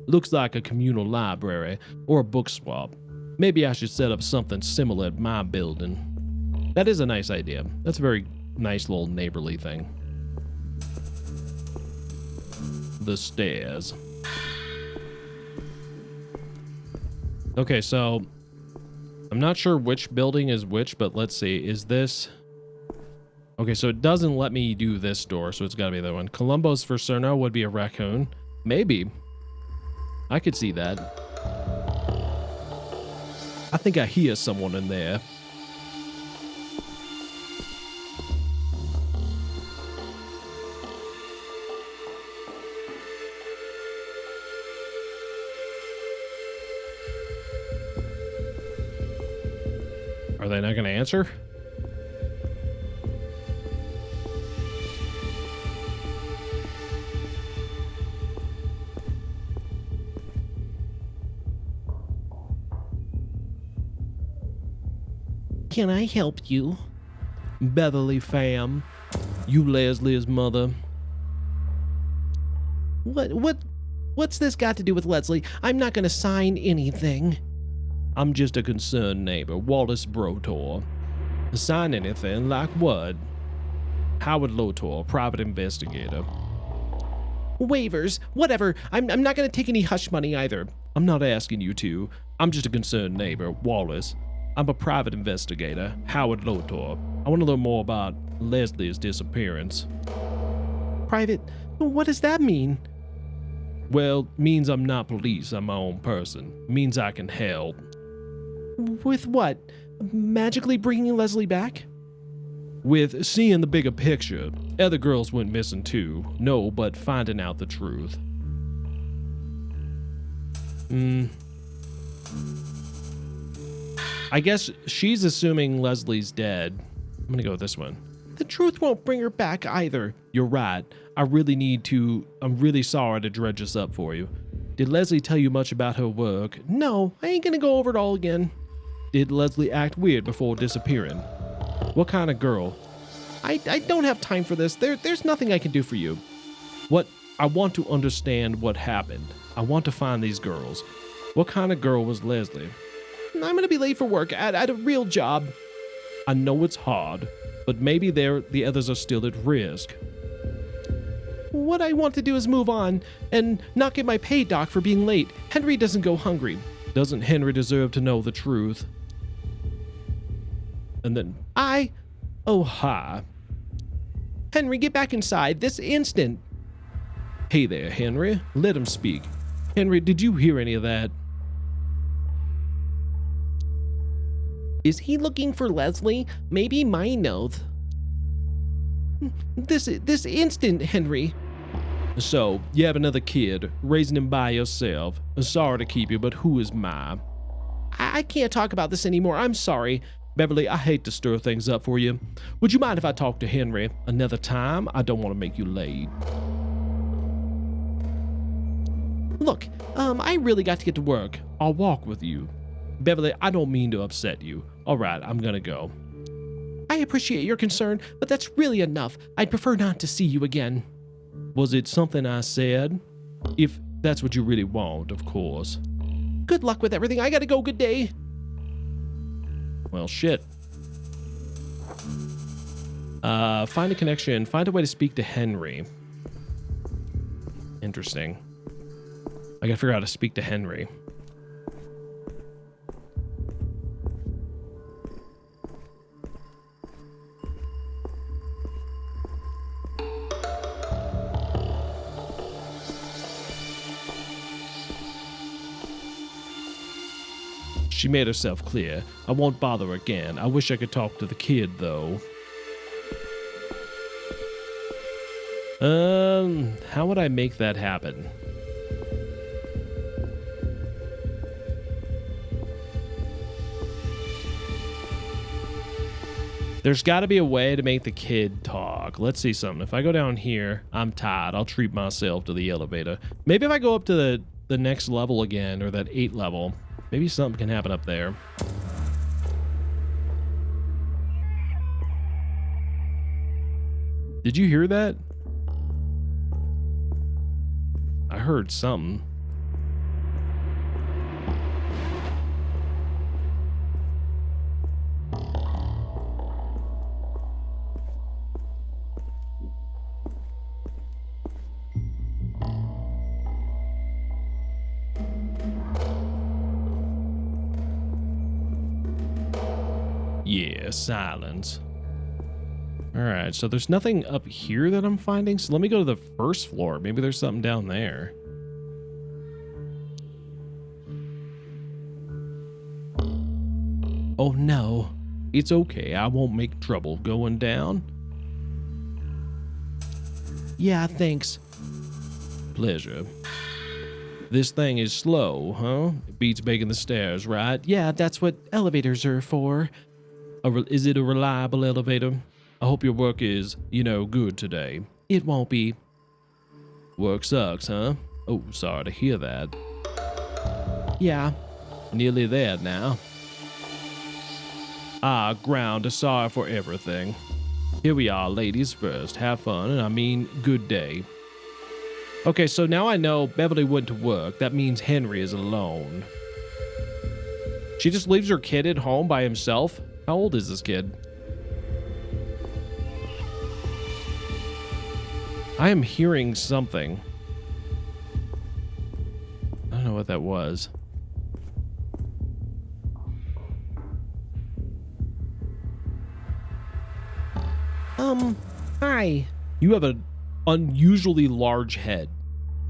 Looks like a communal library or a book swap. Maybe I should set up something similar at my building. That is a nice idea. That's a very nice little neighborly thing. The stairs. Okay, so I'm not sure which building is which, but let's see. Is this... Okay, so it doesn't let me do this door, so it's got to be the one. Columbo's for Cerno would be a raccoon. Maybe. I could see that. I think I hear someone in there. Are they not going to answer? Can I help you? Beverly fam. You Leslie's mother. What's this got to do with Leslie? I'm not gonna sign anything. I'm just a concerned neighbor, Wallace Brotor. Sign anything? Like what? Howard Lotor, private investigator. Waivers, whatever. I'm not gonna take any hush money either. I'm not asking you to. I'm just a concerned neighbor, Wallace. I'm a private investigator, Howard Lotor. I want to learn more about Leslie's disappearance. Private? What does that mean? Well, means I'm not police, I'm my own person. Means I can help. With what? Magically bringing Leslie back? With seeing the bigger picture. Other girls went missing too. No, but finding out the truth. I guess she's assuming Leslie's dead. I'm gonna go with this one. The truth won't bring her back either. You're right. I'm really sorry to dredge this up for you. Did Leslie tell you much about her work? No, I ain't gonna go over it all again. Did Leslie act weird before disappearing? What kind of girl? I don't have time for this. There's nothing I can do for you. I want to understand what happened. I want to find these girls. What kind of girl was Leslie? I'm gonna be late for work at a real job. I know it's hard, but maybe the others are still at risk. What I want to do is move on and not get my pay docked for being late. Henry doesn't go hungry. Doesn't Henry deserve to know the truth? And then oh hi. Henry, get back inside this instant. Hey there, Henry. Let him speak. Henry, did you hear any of that? Is he looking for Leslie? Maybe my note. This instant, Henry. So, you have another kid, raising him by yourself. Sorry to keep you, but who is mine? I can't talk about this anymore. I'm sorry. Beverly, I hate to stir things up for you. Would you mind if I talk to Henry another time? I don't want to make you late. Look, I really got to get to work. I'll walk with you. Beverly, I don't mean to upset you. All right, I'm gonna go. I appreciate your concern, but that's really enough. I'd prefer not to see you again. Was it something I said? If that's what you really want, of course. Good luck with everything. I gotta go. Good day. Well, shit. Find a connection. Find a way to speak to Henry. Interesting. I gotta figure out how to speak to Henry. She made herself clear. I won't bother again. I wish I could talk to the kid, though. How would I make that happen? There's got to be a way to make the kid talk. Let's see something. If I go down here, I'm tired. I'll treat myself to the elevator. Maybe if I go up to the next level again, or that 8 level, maybe something can happen up there. Did you hear that? I heard something. Yeah, silence. Alright, so there's nothing up here that I'm finding, so let me go to the first floor. Maybe there's something down there. Oh no, it's okay, I won't make trouble going down. Yeah, thanks. Pleasure. This thing is slow, huh? It beats making the stairs, right? Yeah, that's what elevators are for. Is it a reliable elevator? I hope your work is, good today. It won't be. Work sucks, huh? Oh, sorry to hear that. Yeah. Nearly there now. Ground is sorry for everything. Here we are, ladies first. Have fun, and I mean good day. Okay, so now I know Beverly went to work. That means Henry is alone. She just leaves her kid at home by himself? How old is this kid? I am hearing something. I don't know what that was. Hi. You have an unusually large head.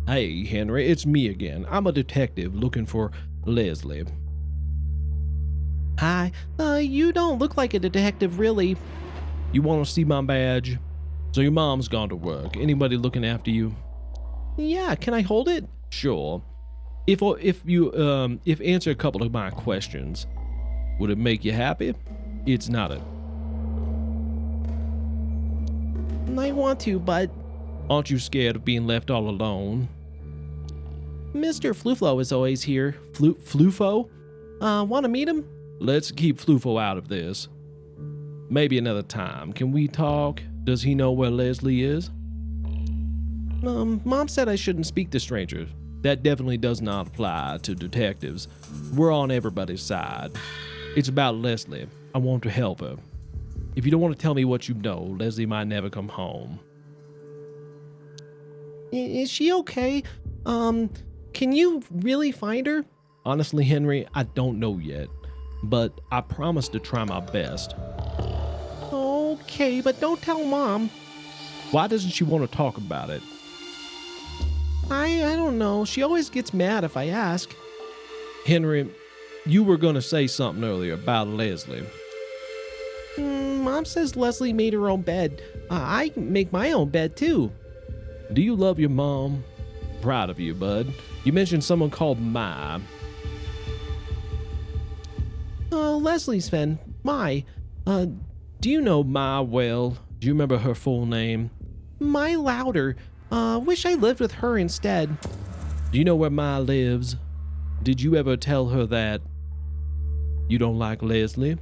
Hey, Henry, it's me again. I'm a detective looking for Leslie. Hi. You don't look like a detective, really. You want to see my badge? So your mom's gone to work. Anybody looking after you? Yeah, can I hold it? Sure. If answer a couple of my questions, would it make you happy? It's not a... I want to, but... Aren't you scared of being left all alone? Mr. Flufo is always here. Flufo? Want to meet him? Let's keep Flufo out of this. Maybe another time. Can we talk? Does he know where Leslie is? Mom said I shouldn't speak to strangers. That definitely does not apply to detectives. We're on everybody's side. It's about Leslie. I want to help her. If you don't want to tell me what you know, Leslie might never come home. Is she okay? Can you really find her? Honestly, Henry, I don't know yet, but I promise to try my best. Okay, but don't tell Mom. Why doesn't she want to talk about it? I don't know. She always gets mad if I ask. Henry, you were going to say something earlier about Leslie. Mom says Leslie made her own bed. I make my own bed too. Do you love your mom? Proud of you, bud. You mentioned someone called Ma. Leslie's friend, Mai. Do you know Ma well? Do you remember her full name? Mai Louder. Wish I lived with her instead. Do you know where Ma lives? Did you ever tell her that you don't like Leslie?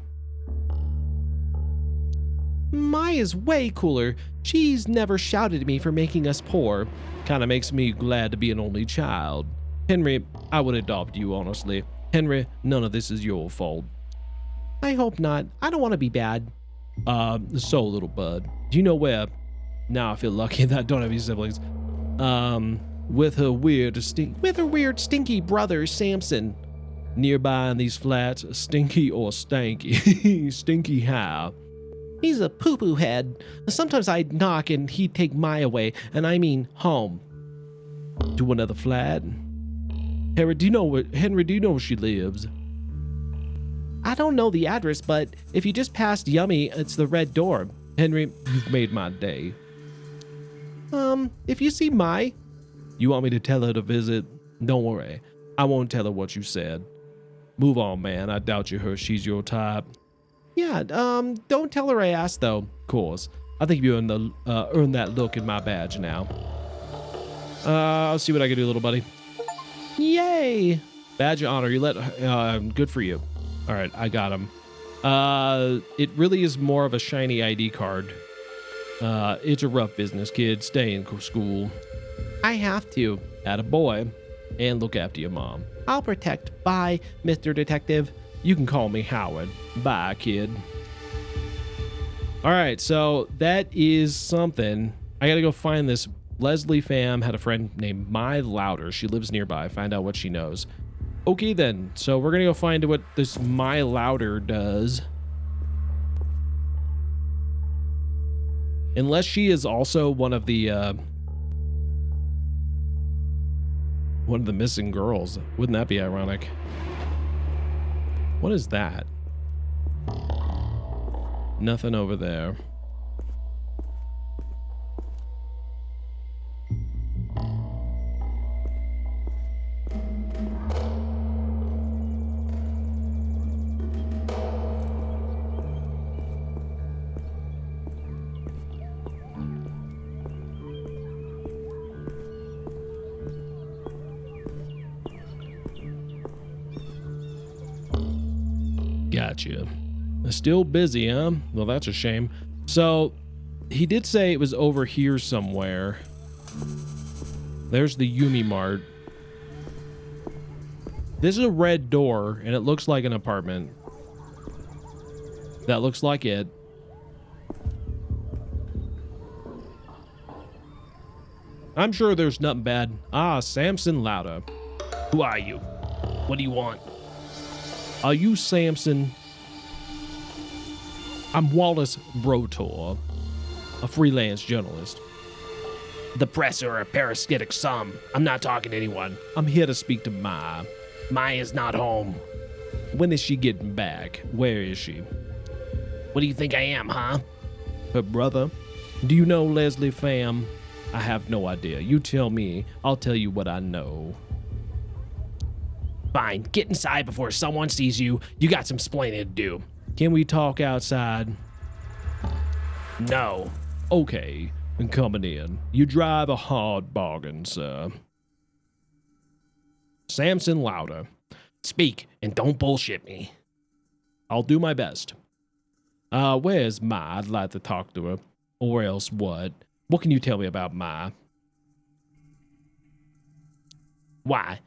Mai is way cooler. She's never shouted at me for making us poor. Kinda makes me glad to be an only child. Henry, I would adopt you, honestly. Henry, none of this is your fault. I hope not. I don't want to be bad. So little bud. Do you know where? Now I feel lucky that I don't have any siblings. With her weird stinky brother, Samson. Nearby in these flats, stinky or stanky. Stinky how? He's a poo-poo head. Sometimes I'd knock and he'd take Mai away, and I mean home. To another flat? Henry, do you know where she lives? I don't know the address, but if you just passed Yummy, it's the red door. Henry, you've made my day. If you see Mai, you want me to tell her to visit? Don't worry, I won't tell her what you said. Move on, man. I doubt you heard she's your type. Yeah, don't tell her I asked, though. Of course. I think you earned that look in my badge now. I'll see what I can do, little buddy. Yay! Badge of honor. You good for you. All right, I got him. It really is more of a shiny ID card. It's a rough business, kid. Stay in school. I have to. Attaboy. And look after your mom. I'll protect. Bye, Mr. Detective. You can call me Howard. Bye, kid. All right, so that is something. I gotta go find this. Leslie fam had a friend named Mai Louder. She lives nearby. Find out what she knows. Okay, then. So we're gonna go find what this Mai Louder does. Unless she is also one of the missing girls. Wouldn't that be ironic? What is that? Nothing over there. Gotcha. Still busy, huh? Well, that's a shame. So, he did say it was over here somewhere. There's the Yumi Mart. This is a red door, and it looks like an apartment. That looks like it. I'm sure there's nothing bad. Ah, Samson Lauda. Who are you? What do you want? Are you Samson? I'm Wallace Brotor, a freelance journalist. The press are a parasitic sum. I'm not talking to anyone. I'm here to speak to Mai. Mai is not home. When is she getting back? Where is she? What do you think I am, huh? Her brother? Do you know Leslie fam? I have no idea. You tell me. I'll tell you what I know. Fine, get inside before someone sees you. You got some splaining to do. Can we talk outside? No. Okay, I'm coming in. You drive a hard bargain, sir. Samson Lauder. Speak, and don't bullshit me. I'll do my best. Where's Mai? I'd like to talk to her. Or else what? What can you tell me about Mai? Why?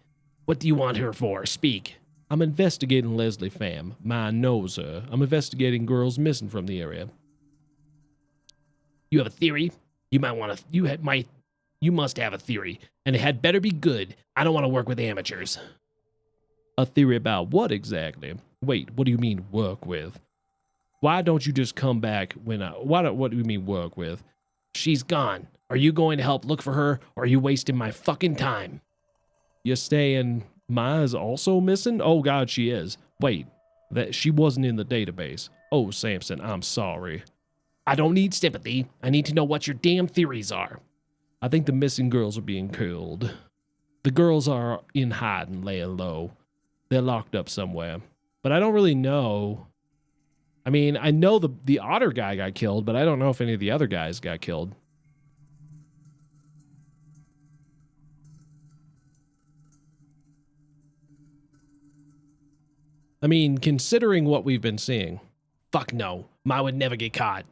What do you want her for? Speak. I'm investigating Leslie Pham. Mine knows her. I'm investigating girls missing from the area. You have a theory? You must have a theory, and it had better be good. I don't want to work with amateurs. A theory about what exactly? Wait, what do you mean work with? Why don't you just come back when what do you mean work with? She's gone. Are you going to help look for her, or are you wasting my fucking time? You're saying Maya's also missing? Oh god, she is. Wait, that she wasn't in the database. Oh, Samson, I'm sorry. I don't need sympathy. I need to know what your damn theories are. I think the missing girls are being killed. The girls are in hiding, laying low. They're locked up somewhere. But I don't really know. I mean, I know the otter guy got killed, but I don't know if any of the other guys got killed. I mean, considering what we've been seeing. Fuck no. Ma would never get caught.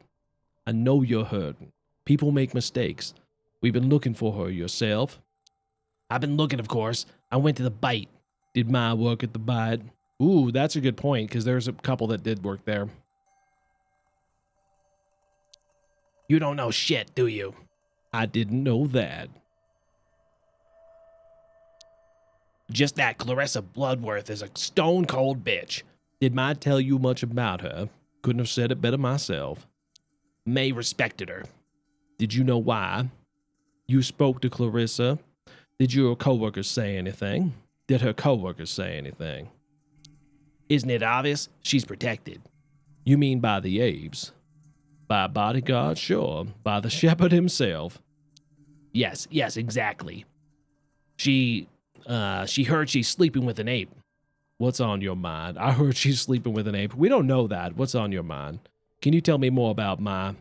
I know you're hurting. People make mistakes. We've been looking for her. Yourself? I've been looking, of course. I went to the bite. Did Ma work at the bite? Ooh, that's a good point, because there's a couple that did work there. You don't know shit, do you? I didn't know that. Just that Clarissa Bloodworth is a stone-cold bitch. Did Ma tell you much about her? Couldn't have said it better myself. May respected her. Did you know why? You spoke to Clarissa. Did your coworkers say anything? Did her coworkers say anything? Isn't it obvious? She's protected. You mean by the apes? By a bodyguard? Sure. By the shepherd himself. Yes, exactly. She heard she's sleeping with an ape. What's on your mind? I heard she's sleeping with an ape. We don't know that. What's on your mind? Can you tell me more about Ma?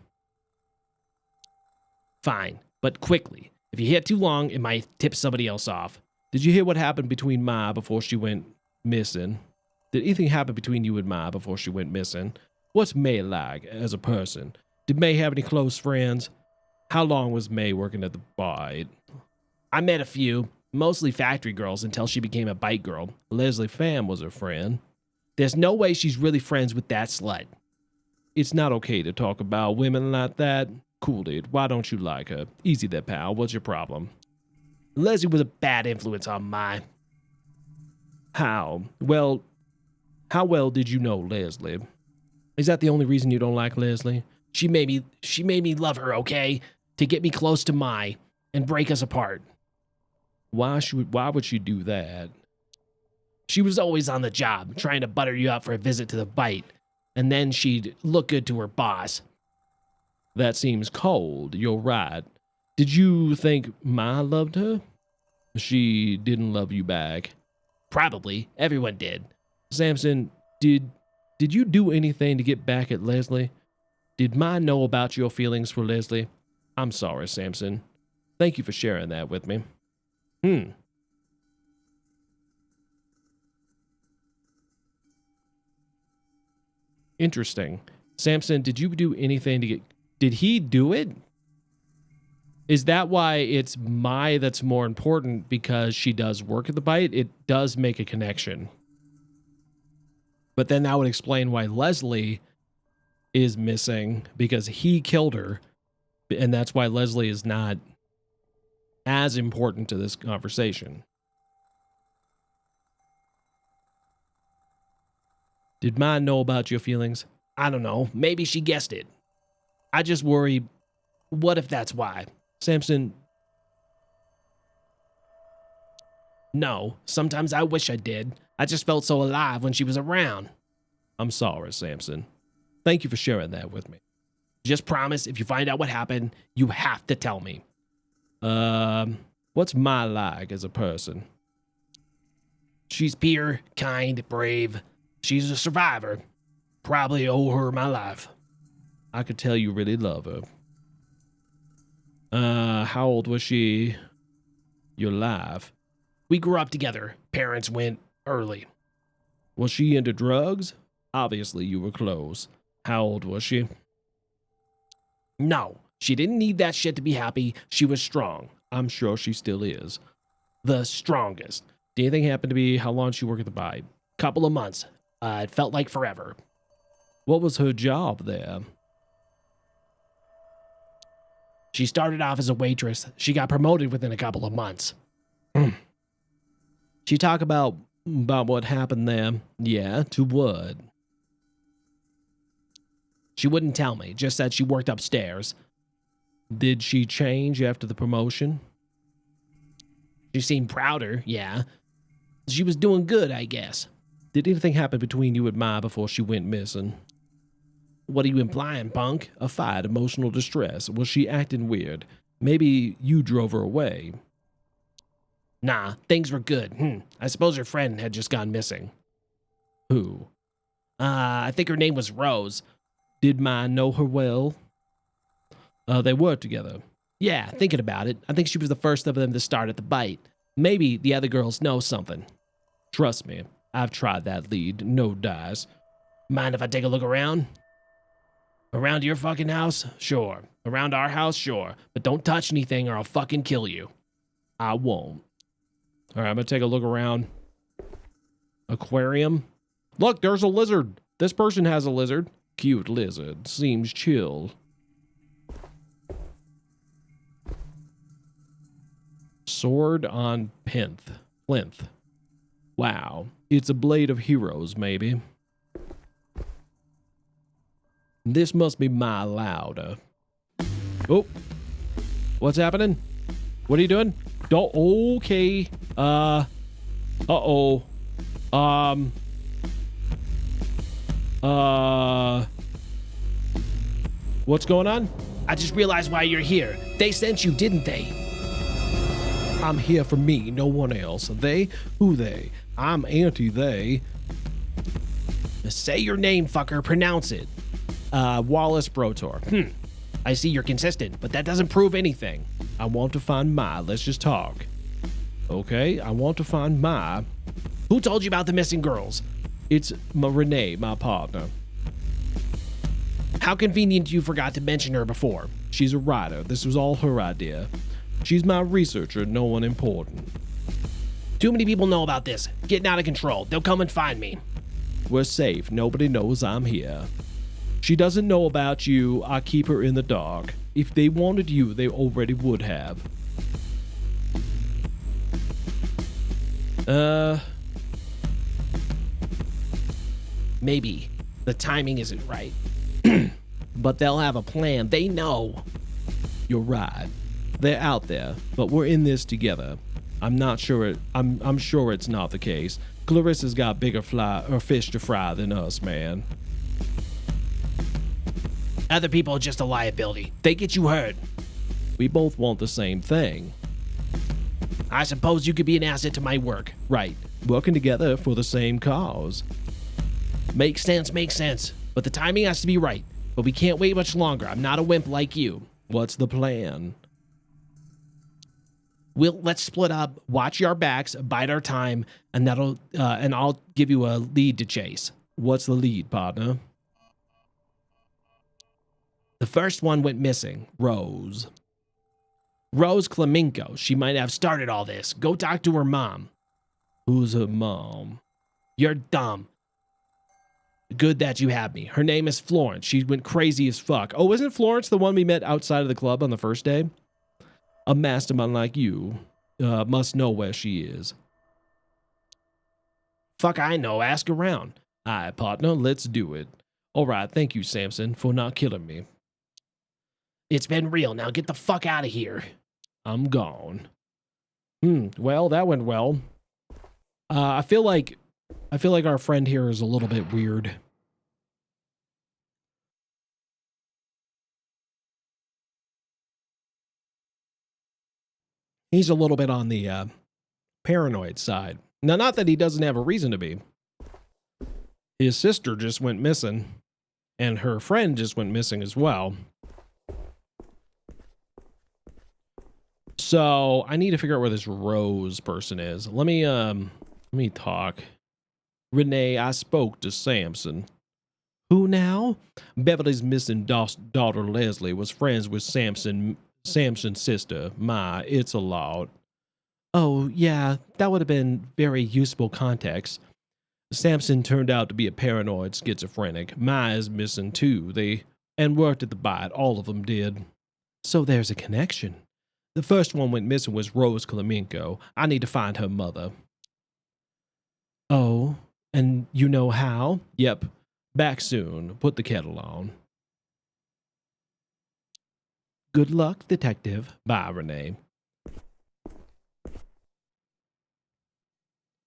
Fine, but quickly. If you hear too long, it might tip somebody else off. Did you hear what happened between Ma before she went missing? Did anything happen between you and Ma before she went missing? What's May like as a person? Did May have any close friends? How long was May working at the bite? I met a few, mostly factory girls until she became a bite girl. Leslie Pham was her friend. There's no way she's really friends with that slut. It's not okay to talk about women like that. Cool, dude. Why don't you like her? Easy there, pal. What's your problem? Leslie was a bad influence on Mai. How? Well, how well did you know Leslie? Is that the only reason you don't like Leslie? She made me love her, okay? To get me close to Mai and break us apart. Why would she do that? She was always on the job, trying to butter you up for a visit to the bite, and then she'd look good to her boss. That seems cold. You're right. Did you think Ma loved her? She didn't love you back. Probably. Everyone did. Samson, did you do anything to get back at Leslie? Did Ma know about your feelings for Leslie? I'm sorry, Samson. Thank you for sharing that with me. Interesting. Samson, did you do anything to get... Did he do it? Is that why it's Mai that's more important because she does work at the bite? It does make a connection. But then that would explain why Leslie is missing, because he killed her. And that's why Leslie is not as important to this conversation. Did Ma know about your feelings? I don't know. Maybe she guessed it. I just worry, what if that's why? Samson... No, sometimes I wish I did. I just felt so alive when she was around. I'm sorry, Samson. Thank you for sharing that with me. Just promise, if you find out what happened, you have to tell me. What's Ma like as a person? She's pure, kind, brave. She's a survivor. Probably owe her my life. I could tell you really love her. How old was she? Your life? We grew up together. Parents went early. Was she into drugs? Obviously, you were close. How old was she? No, she didn't need that shit to be happy. She was strong. I'm sure she still is. the strongest. Did anything happen to be how long she worked at the bite? Couple of months. It felt like forever. What was her job there? She started off as a waitress. She got promoted within a couple of months. She talked about what happened there. Yeah, to what? She wouldn't tell me, just said she worked upstairs. Did she change after the promotion? She seemed prouder, yeah. She was doing good, I guess. Did anything happen between you and Ma before she went missing? What are you implying, punk? A fight, emotional distress. Was she acting weird? Maybe you drove her away. Nah, things were good. I suppose her friend had just gone missing. Who? I think her name was Rose. Did Ma know her well? They worked together. Yeah, thinking about it, I think she was the first of them to start at the bite. Maybe the other girls know something. Trust me, I've tried that lead, no dice. Mind if I take a look around? Around your fucking house? Sure. Around our house? Sure. But don't touch anything or I'll fucking kill you. I won't. All right, I'm gonna take a look around. Aquarium. Look, there's a lizard. This person has a lizard. Cute lizard. Seems chill. Sword on plinth. Wow. It's a blade of heroes, maybe. This must be my louder. Oh. What's happening? What are you doing? Don't. Okay. Uh-oh. What's going on? I just realized why you're here. They sent you, didn't they? I'm here for me, no one else. They? Who they? I'm anti-they. Say your name, fucker. Pronounce it. Wallace Brotor. I see you're consistent, but that doesn't prove anything. I want to find Ma. Let's just talk. Okay, I want to find Ma. Who told you about the missing girls? It's Renee, my partner. How convenient you forgot to mention her before. She's a writer. This was all her idea. She's my researcher, no one important. Too many people know about this. Getting out of control. They'll come and find me. We're safe. Nobody knows I'm here. She doesn't know about you. I keep her in the dark. If they wanted you, they already would have. Maybe. The timing isn't right. But they'll have a plan. They know. You're right. They're out there, but we're in this together. I'm not sure I'm sure it's not the case. Clarissa's got bigger fish to fry than us, man. Other people are just a liability. They get you hurt. We both want the same thing. I suppose you could be an asset to my work. Right. Working together for the same cause. Makes sense. But the timing has to be right. But we can't wait much longer. I'm not a wimp like you. What's the plan? Let's split up, watch our backs, bide our time, and and I'll give you a lead to chase. What's the lead, partner? The first one went missing, Rose. Rose Klemenko. She might have started all this. Go talk to her mom. Who's her mom? You're dumb. Good that you have me. Her name is Florence. She went crazy as fuck. Oh, isn't Florence the one we met outside of the club on the first day? A mastermind like you must know where she is. Fuck, I know. Ask around. Alright, partner, let's do it. Alright, thank you, Samson, for not killing me. It's been real. Now get the fuck out of here. I'm gone. Well, that went well. I feel like our friend here is a little bit weird. He's a little bit on the paranoid side. Now, not that he doesn't have a reason to be. His sister just went missing, and her friend just went missing as well. So I need to figure out where this Rose person is. Let me talk. Renee, I spoke to Samson. Who now? Beverly's missing daughter Leslie was friends with Samson's sister. My, it's a lot. Oh, yeah, that would have been very useful context. Samson turned out to be a paranoid schizophrenic. Maya's missing too. And worked at the bite. All of them did. So there's a connection. The first one went missing was Rose Klemenko. I need to find her mother. Oh, and you know how? Yep. Back soon. Put the kettle on. Good luck, detective. Bye, Renee.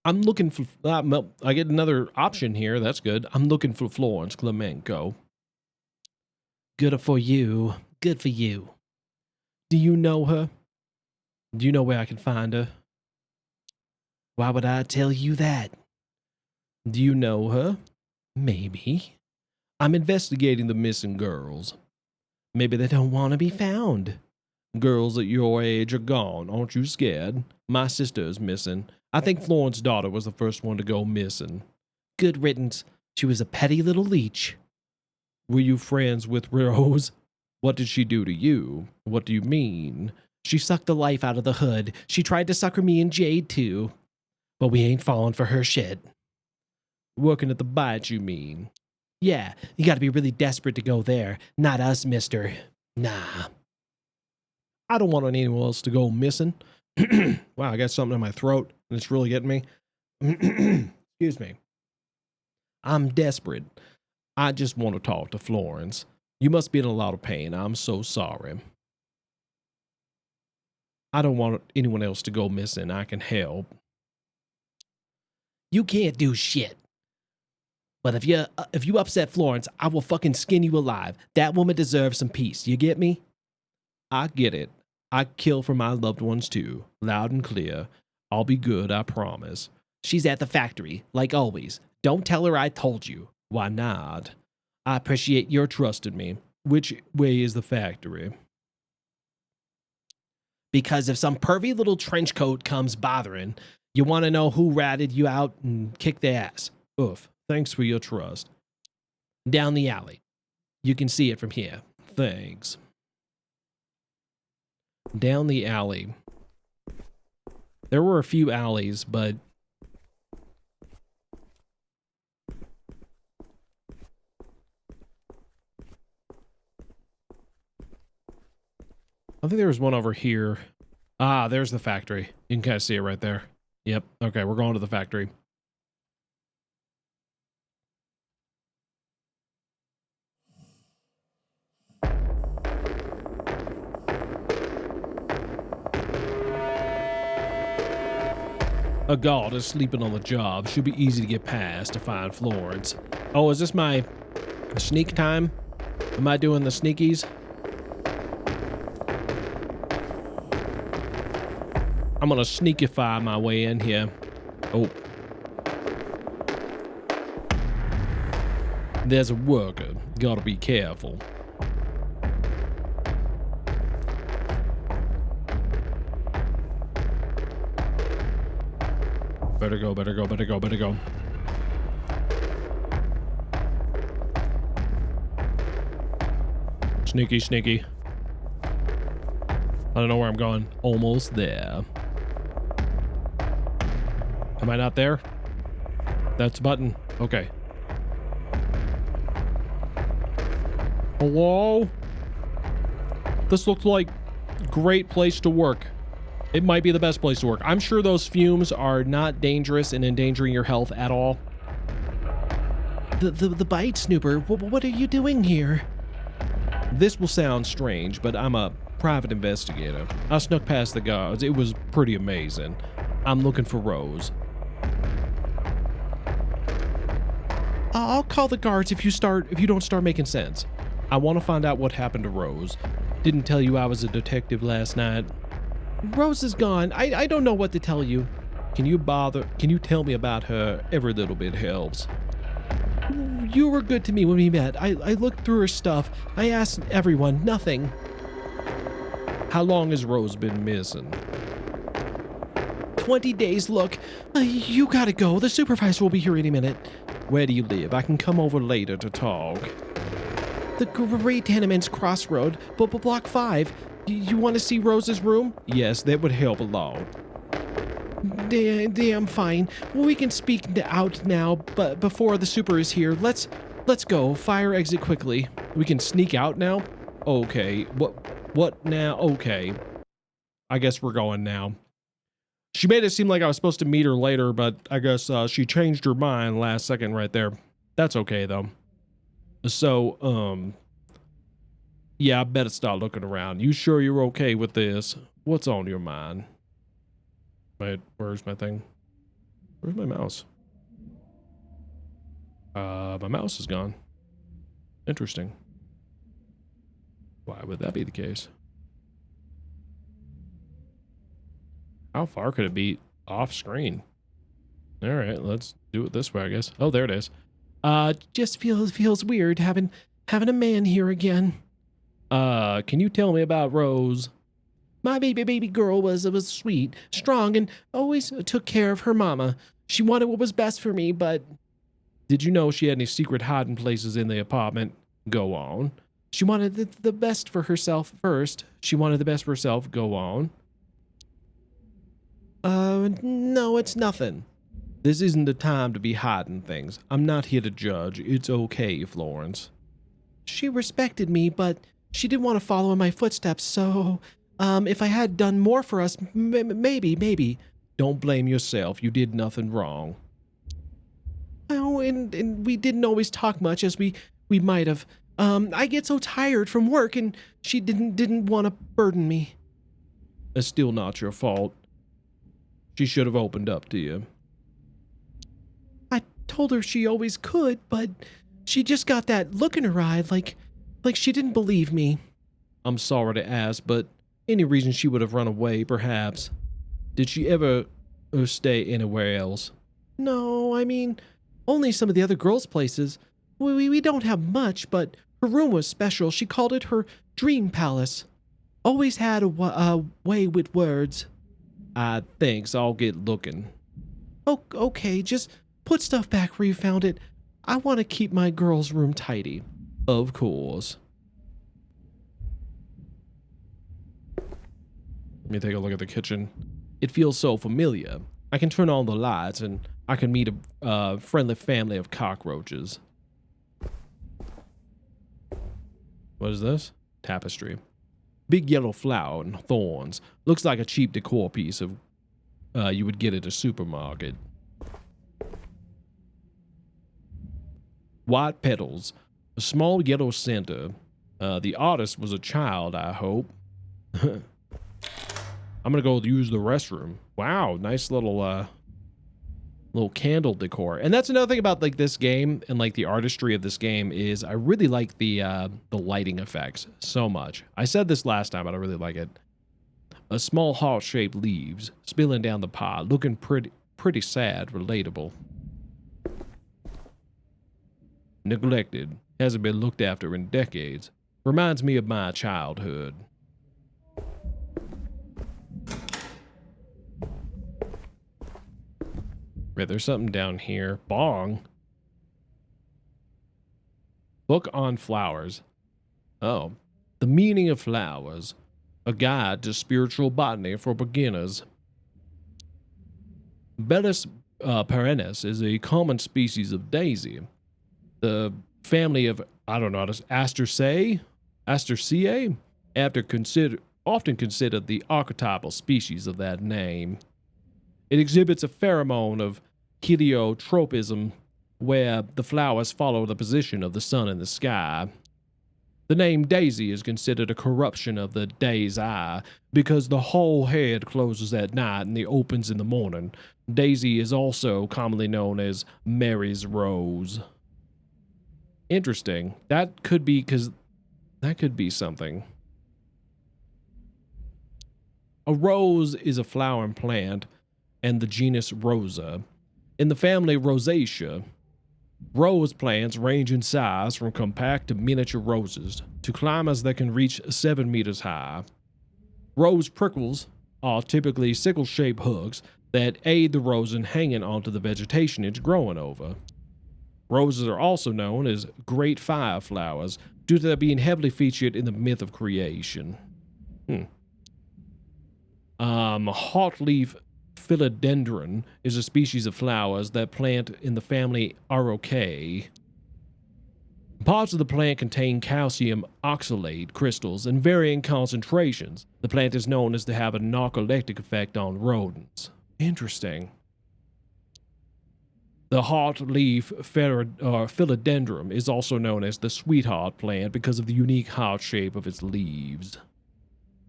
I'm looking for... I get another option here. That's good. I'm looking for Florence Klemenko. Good for you. Good for you. Do you know her? Do you know where I can find her? Why would I tell you that? Do you know her? Maybe. I'm investigating the missing girls. Maybe they don't want to be found. Girls at your age are gone. Aren't you scared? My sister's missing. I think Florence's daughter was the first one to go missing. Good riddance. She was a petty little leech. Were you friends with Rose? What did she do to you? What do you mean? She sucked the life out of the hood. She tried to sucker me and Jade too. But we ain't falling for her shit. Working at the bite, you mean? Yeah, you gotta be really desperate to go there. Not us, mister. Nah. I don't want anyone else to go missing. Wow, I got something in my throat and it's really getting me. Excuse me. I'm desperate. I just want to talk to Florence. You must be in a lot of pain. I'm so sorry. I don't want anyone else to go missing. I can help. You can't do shit. But if you upset Florence, I will fucking skin you alive. That woman deserves some peace. You get me? I get it. I kill for my loved ones too. Loud and clear. I'll be good, I promise. She's at the factory, like always. Don't tell her I told you. Why not? I appreciate your trust in me. Which way is the factory? Because if some pervy little trench coat comes bothering, you want to know who ratted you out and kicked their ass. Oof. Thanks for your trust. Down the alley. You can see it from here. Thanks. Down the alley. There were a few alleys, but... I think there was one over here. Ah, there's the factory. You can kind of see it right there. Yep. Okay, we're going to the factory. A guard is sleeping on the job. Should be easy to get past to find Florence. Oh, is this my sneak time? Am I doing the sneakies? I'm gonna sneakify my way in here. Oh. There's a worker. Gotta be careful. Better go, better go, better go, better go. Sneaky, sneaky. I don't know where I'm going. Almost there. Am I not there? That's a button. Okay. Hello? This looks like a great place to work. It might be the best place to work. I'm sure those fumes are not dangerous and endangering your health at all. The bite snooper, what are you doing here? This will sound strange, but I'm a private investigator. I snuck past the guards. It was pretty amazing. I'm looking for Rose. I'll call the guards if you don't start making sense. I want to find out what happened to Rose. Didn't tell you I was a detective last night. Rose is gone. I don't know what to tell you. Can you tell me about her? Every little bit helps. You were good to me when we met. I looked through her stuff. I asked everyone. Nothing. How long has Rose been missing? 20 days. Look, you gotta go. The supervisor will be here any minute. Where do you live? I can come over later to talk. The Great Tenements Crossroad, Block 5. You want to see Rose's room? Yes, that would help a lot. Damn fine. We can speak out now, but before the super is here, let's go. Fire exit quickly. We can sneak out now? Okay. What now? Okay. I guess we're going now. She made it seem like I was supposed to meet her later, but I guess she changed her mind last second right there. That's okay though. So, yeah, I better start looking around. You sure you're okay with this? What's on your mind? Wait, where's my thing? Where's my mouse? My mouse is gone. Interesting. Why would that be the case? How far could it be off screen? All right, let's do it this way, I guess. Oh, there it is. Just feels weird having a man here again. Can you tell me about Rose? My baby girl was sweet, strong, and always took care of her mama. She wanted what was best for me, but did you know she had any secret hiding places in the apartment? Go on. She wanted the best for herself first. She wanted the best for herself. Go on. No, it's nothing. This isn't the time to be hiding things. I'm not here to judge. It's okay, Florence. She respected me, but she didn't want to follow in my footsteps, so, if I had done more for us, maybe. Don't blame yourself. You did nothing wrong. Oh, and we didn't always talk much as we might have. I get so tired from work, and she didn't want to burden me. It's still not your fault. She should have opened up to you. I told her she always could, but she just got that look in her eye like she didn't believe me. I'm sorry to ask, but any reason she would have run away, perhaps. Did she ever stay anywhere else? No, I mean, only some of the other girls' places. We don't have much, but her room was special. She called it her dream palace. Always had a way with words. Thanks, I'll get looking. Oh, okay, just put stuff back where you found it. I want to keep my girl's room tidy. Of course. Let me take a look at the kitchen. It feels so familiar. I can turn on the lights and I can meet a friendly family of cockroaches. What is this? Tapestry. Big yellow flower and thorns. Looks like a cheap decor piece of you would get at a supermarket. White petals. A small yellow center. The artist was a child, I hope. I'm gonna go use the restroom. Wow, nice little candle decor. And that's another thing about like this game and like the artistry of this game is I really like the lighting effects so much. I said this last time, but I really like it. A small heart-shaped leaves spilling down the pot, looking pretty sad, relatable. Neglected, hasn't been looked after in decades. Reminds me of my childhood. Right, there's something down here. Bong. Book on flowers. Oh. The meaning of flowers. A guide to spiritual botany for beginners. Bellis perennis is a common species of daisy. The family of, I don't know, Asteraceae, often considered the archetypal species of that name. It exhibits a pheromone of heliotropism, where the flowers follow the position of the sun in the sky. The name daisy is considered a corruption of the day's eye, because the whole head closes at night and the opens in the morning. Daisy is also commonly known as Mary's rose. Interesting. That could be something. A rose is a flowering plant, and the genus Rosa. In the family Rosaceae, rose plants range in size from compact to miniature roses to climbers that can reach 7 meters high. Rose prickles are typically sickle-shaped hooks that aid the rose in hanging onto the vegetation it's growing over. Roses are also known as great fire flowers due to their being heavily featured in the myth of creation. Heartleaf philodendron is a species of flowers that plant in the family Arocae. Parts of the plant contain calcium oxalate crystals in varying concentrations. The plant is known as to have a narcoleptic effect on rodents. Interesting. The heart-leaf philodendron is also known as the sweetheart plant because of the unique heart shape of its leaves.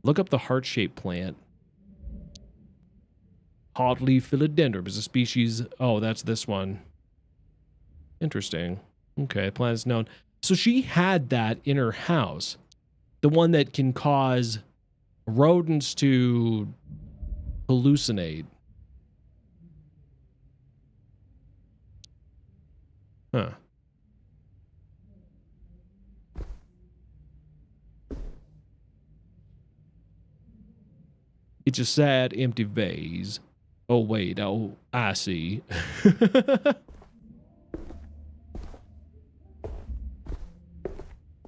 Look up the heart-shaped plant. Heart-leaf philodendron is a species... Oh, that's this one. Interesting. Okay, plant is known. So she had that in her house. The one that can cause rodents to hallucinate. Huh. It's a sad, empty vase. Oh, wait. Oh, I see.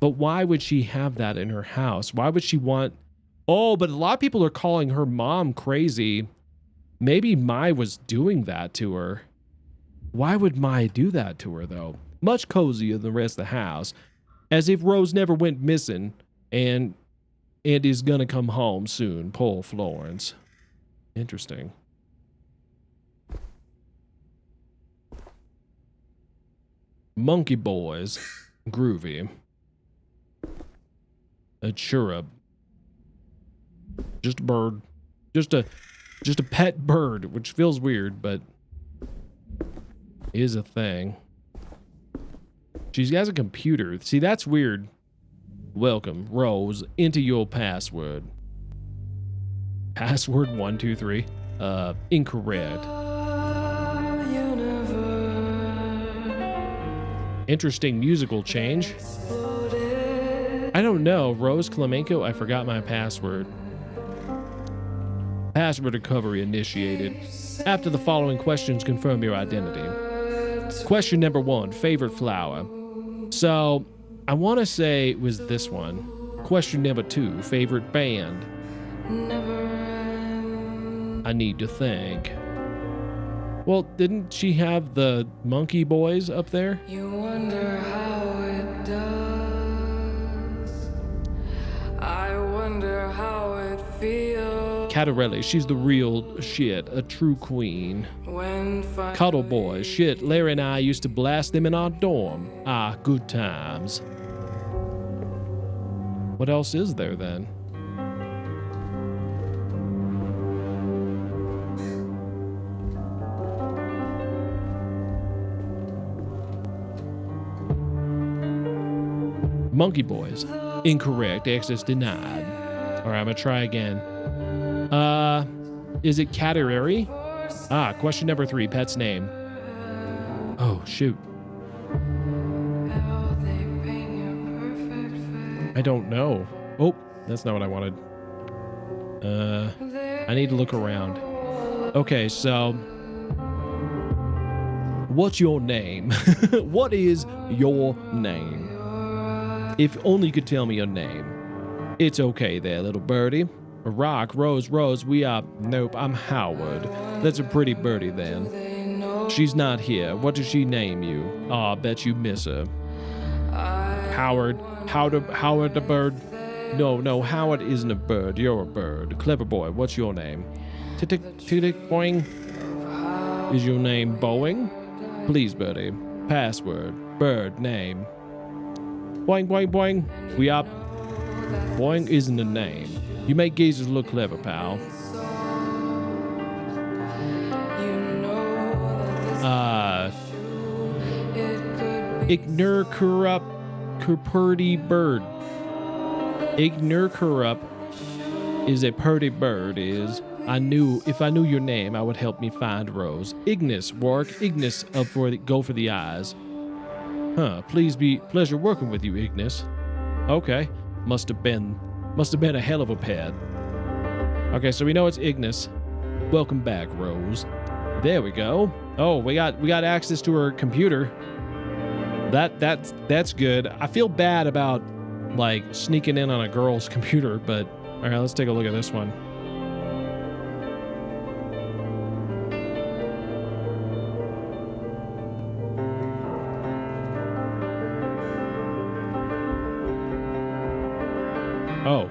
But why would she have that in her house? Why would she want... Oh, but a lot of people are calling her mom crazy. Maybe Mai was doing that to her. Why would Mai do that to her, though? Much cozier than the rest of the house. As if Rose never went missing and is gonna come home soon. Poor Florence. Interesting. Monkey boys. Groovy. A chirrup. Just a bird. Just a pet bird, which feels weird, but is a thing. She has a computer. See, that's weird. Welcome, Rose, into your password. Password 123. Incorrect. Interesting musical change. I don't know. Rose Klemenko, I forgot my password. Password recovery initiated. After the following questions, confirm your identity. Question number 1, favorite flower. So, I want to say it was this one. Question number 2, favorite band. I need to think. Well, didn't she have the Monkey Boys up there? You wonder how it does. I wonder how it feels. Catarelli, she's the real shit, a true queen. When Cuddle Boys, shit, Larry and I used to blast them in our dorm. Ah, good times. What else is there then? Monkey Boys. Incorrect. Access denied. All right, I'm gonna try again. Is it Catarelli? Ah, question number 3, pet's name. Oh, shoot. I don't know. Oh, that's not what I wanted. I need to look around. Okay, so... What's your name? What is your name? If only you could tell me your name. It's okay there, little birdie. Rock, Rose, we are... Nope, I'm Howard. That's a pretty birdie then. She's not here. What does she name you? Aw, bet you miss her. Howard the bird? No, Howard isn't a bird. You're a bird. Clever boy, what's your name? Tick, boing. Is your name Boeing? Please, birdie. Password. Bird name. Boing, boing, boing. We up. Boing isn't a name. You make geezers look clever, pal. Ignore corrupt purdy bird. Ignore corrupt is a purdy bird is. If I knew your name, I would help me find Rose. Ignis, work. Ignis go for the eyes. Huh, pleasure working with you, Ignis. Okay. Must have been a hell of a pet. Okay, so we know it's Ignis. Welcome back, Rose. There we go. Oh, we got access to her computer. That's good. I feel bad about like sneaking in on a girl's computer, but all right, let's take a look at this one. Oh.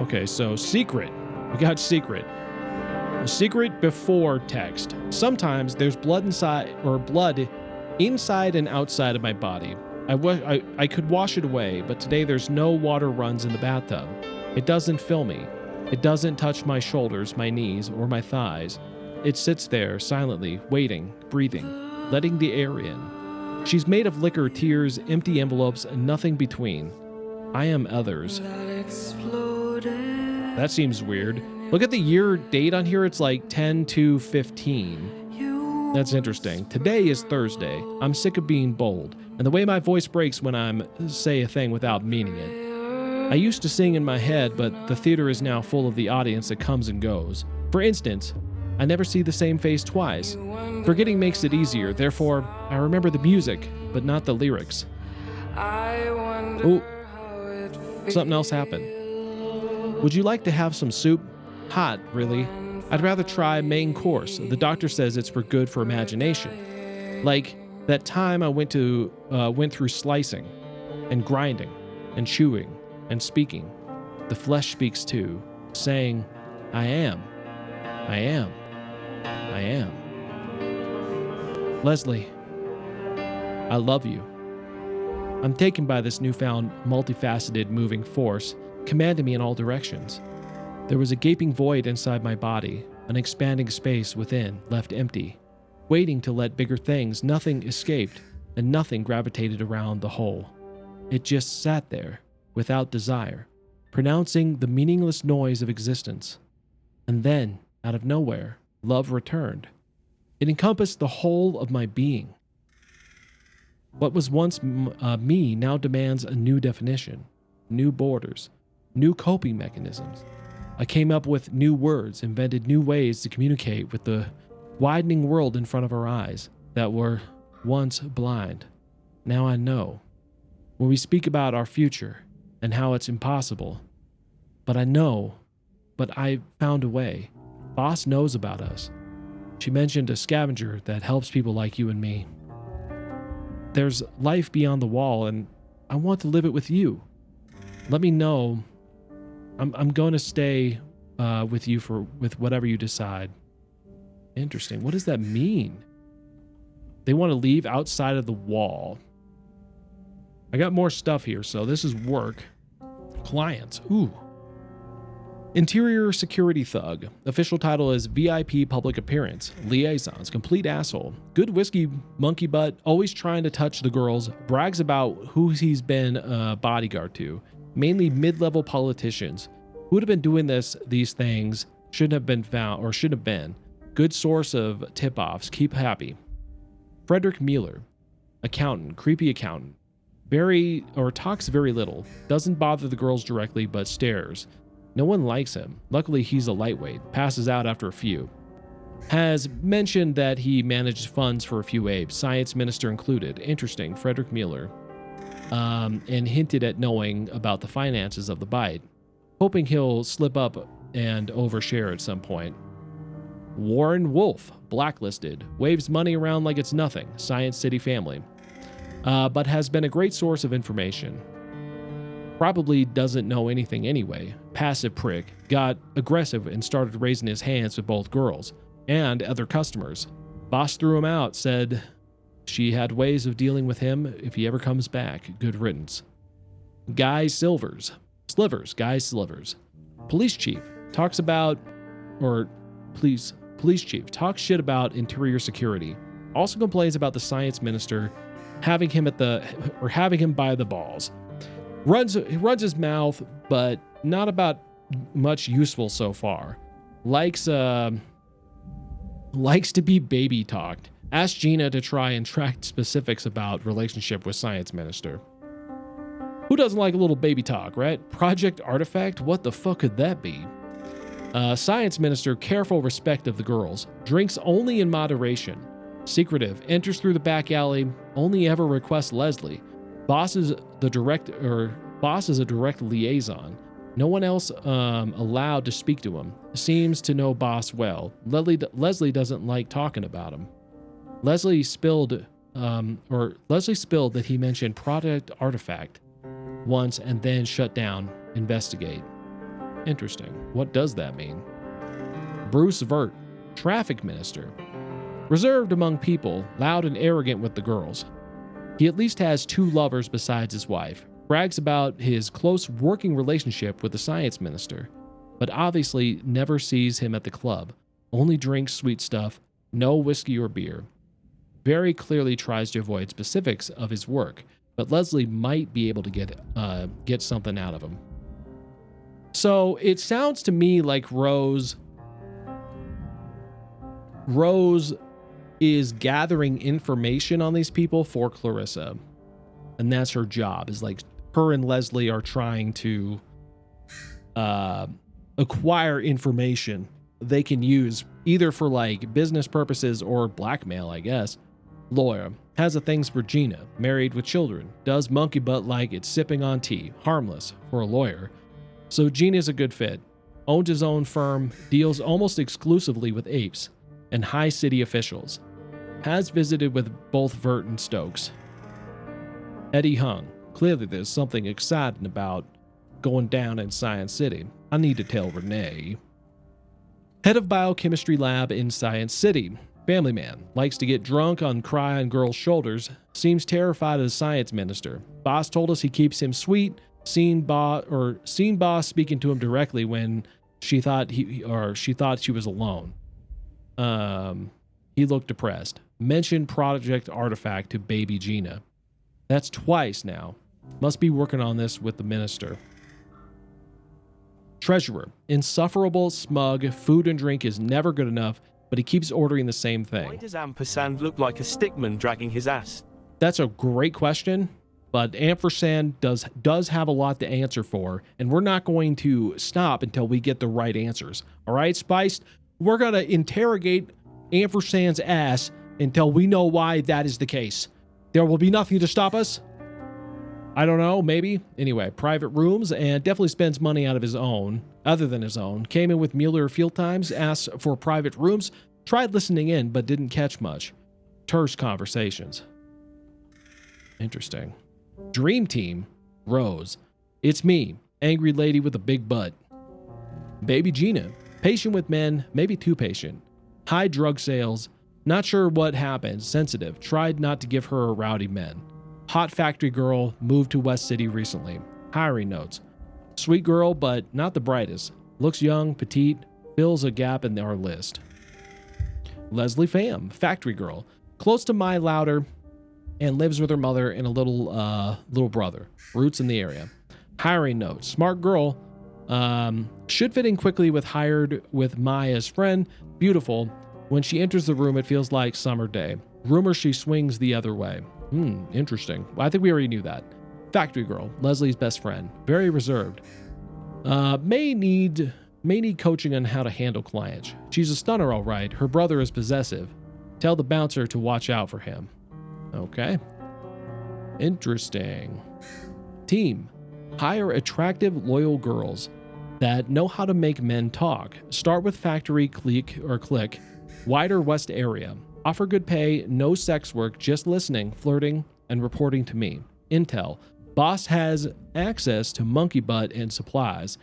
Okay, so secret. We got secret. A secret before text. Sometimes there's blood inside and outside of my body. I could wash it away, but today there's no water runs in the bathtub. It doesn't fill me. It doesn't touch my shoulders, my knees, or my thighs. It sits there silently, waiting, breathing, letting the air in. She's made of liquor, tears, empty envelopes, and nothing between. I am others. That seems weird. Look at the year date on here. It's like 10/2/15. That's interesting. Today is Thursday. I'm sick of being bold, and the way my voice breaks when I say a thing without meaning it. I used to sing in my head, but the theater is now full of the audience that comes and goes. For instance, I never see the same face twice. Forgetting makes it easier, therefore, I remember the music, but not the lyrics. Oh, something else happened. Would you like to have some soup? Hot, really. I'd rather try main course. The doctor says it's good for imagination. Like that time I went through slicing and grinding and chewing and speaking. The flesh speaks too, saying, I am. I am. I am. Leslie, I love you. I'm taken by this newfound, multifaceted moving force, commanding me in all directions. There was a gaping void inside my body, an expanding space within, left empty, waiting to let bigger things. Nothing escaped, and nothing gravitated around the hole. It just sat there, without desire, pronouncing the meaningless noise of existence. And then, out of nowhere, love returned. It encompassed the whole of my being. What was once me now demands a new definition, new borders, new coping mechanisms. I came up with new words, invented new ways to communicate with the widening world in front of our eyes that were once blind. Now I know. When we speak about our future and how it's impossible, but I found a way. Boss knows about us. She mentioned a scavenger that helps people like you and me. There's life beyond the wall, and I want to live it with you. Let me know. I'm going to stay with you with whatever you decide. Interesting. What does that mean? They want to leave outside of the wall. I got more stuff here, so this is work. Clients. Ooh. Interior security thug. Official title is VIP public appearance. Liaisons. Complete asshole. Good whiskey monkey butt. Always trying to touch the girls. Brags about who he's been a bodyguard to. Mainly mid-level politicians. Who would have been doing these things shouldn't have been found, or should have been. Good source of tip-offs. Keep happy. Frederick Mueller. Accountant. Creepy accountant. Talks very little. Doesn't bother the girls directly, but stares. No one likes him. Luckily, he's a lightweight. Passes out after a few. Has mentioned that he managed funds for a few apes, science minister included. Interesting. Frederick Mueller. And hinted at knowing about the finances of the bite. Hoping he'll slip up and overshare at some point. Warren Wolf. Blacklisted. Waves money around like it's nothing. Science City family. But has been a great source of information. Probably doesn't know anything anyway. Passive prick. Got aggressive and started raising his hands with both girls and other customers. Boss threw him out, said she had ways of dealing with him if he ever comes back. Good riddance. Guy Slivers. Guy Slivers. Police chief. Police chief. Talks shit about interior security. Also complains about the science minister having him by the balls. Runs his mouth, but not about much useful so far. Likes to be baby talked. Asked Gina to try and track specifics about relationship with science minister. Who doesn't like a little baby talk, right? Project Artifact? What the fuck could that be? Science minister, careful respect of the girls. Drinks only in moderation. Secretive. Enters through the back alley. Only ever requests Leslie. Boss is a direct liaison. No one else allowed to speak to him. Seems to know Boss well. Leslie doesn't like talking about him. Leslie spilled that he mentioned Project Artifact once and then shut down. investigate. Interesting. What does that mean? Bruce Vert, traffic minister. Reserved among people, loud and arrogant with the girls. He at least has 2 lovers besides his wife. Brags about his close working relationship with the science minister, but obviously never sees him at the club. Only drinks sweet stuff, no whiskey or beer. Very clearly tries to avoid specifics of his work, but Leslie might be able to get something out of him. So it sounds to me like Rose is gathering information on these people for Clarissa, and that's her job. Is like her and Leslie are trying to acquire information they can use either for like business purposes or blackmail, I guess. Lawyer has a things for Gina, married with children, does monkey butt like it's sipping on tea, harmless for a lawyer. So Gina's a good fit. Owns his own firm, deals almost exclusively with apes and high city officials. Has visited with both Vert and Stokes. Eddie Hung. Clearly there's something exciting about going down in Science City. I need to tell Renee. Head of biochemistry lab in Science City. Family man. Likes to get drunk and cry on girls' shoulders. Seems terrified of the science minister. Boss told us he keeps him sweet. Seen boss speaking to him directly when she thought she was alone. He looked depressed. Mentioned Project Artifact to baby Gina. That's twice now. Must be working on this with the minister. Treasurer. Insufferable, smug, food and drink is never good enough, but he keeps ordering the same Why thing. does Ampersand look like a stickman dragging his ass? That's a great question, but Ampersand does have a lot to answer for, and we're not going to stop until we get the right answers. All right, Spiced? We're going to interrogate Ampersand's ass until we know why that is the case. There will be nothing to stop us. I don't know, maybe. Anyway, private rooms, and definitely spends money out of his own, other than his own. Came in with Mueller Field Times, asked for private rooms, tried listening in, but didn't catch much. Terse conversations. Interesting. Dream Team, Rose. It's me, angry lady with a big butt. Baby Gina, patient with men, maybe too patient. High drug sales, not sure what happened, sensitive, tried not to give her a rowdy men. Hot factory girl, moved to West City recently. Hiring notes. Sweet girl, but not the brightest. Looks young, petite, fills a gap in our list. Leslie Pham, factory girl. Close to my Louder, and lives with her mother and a little brother. Roots in the area. Hiring notes. Smart girl. Should fit in quickly hired with Maya's friend. Beautiful. When she enters the room, it feels like summer day. Rumor she swings the other way. Interesting. Well, I think we already knew that. Factory girl. Leslie's best friend. Very reserved. May need coaching on how to handle clients. She's a stunner, all right. Her brother is possessive. Tell the bouncer to watch out for him. Okay. Interesting. Team. Hire attractive, loyal girls that know how to make men talk. Start with factory, clique. Wider West area. Offer good pay, no sex work, just listening, flirting, and reporting to me. Intel. Boss has access to monkey butt and supplies.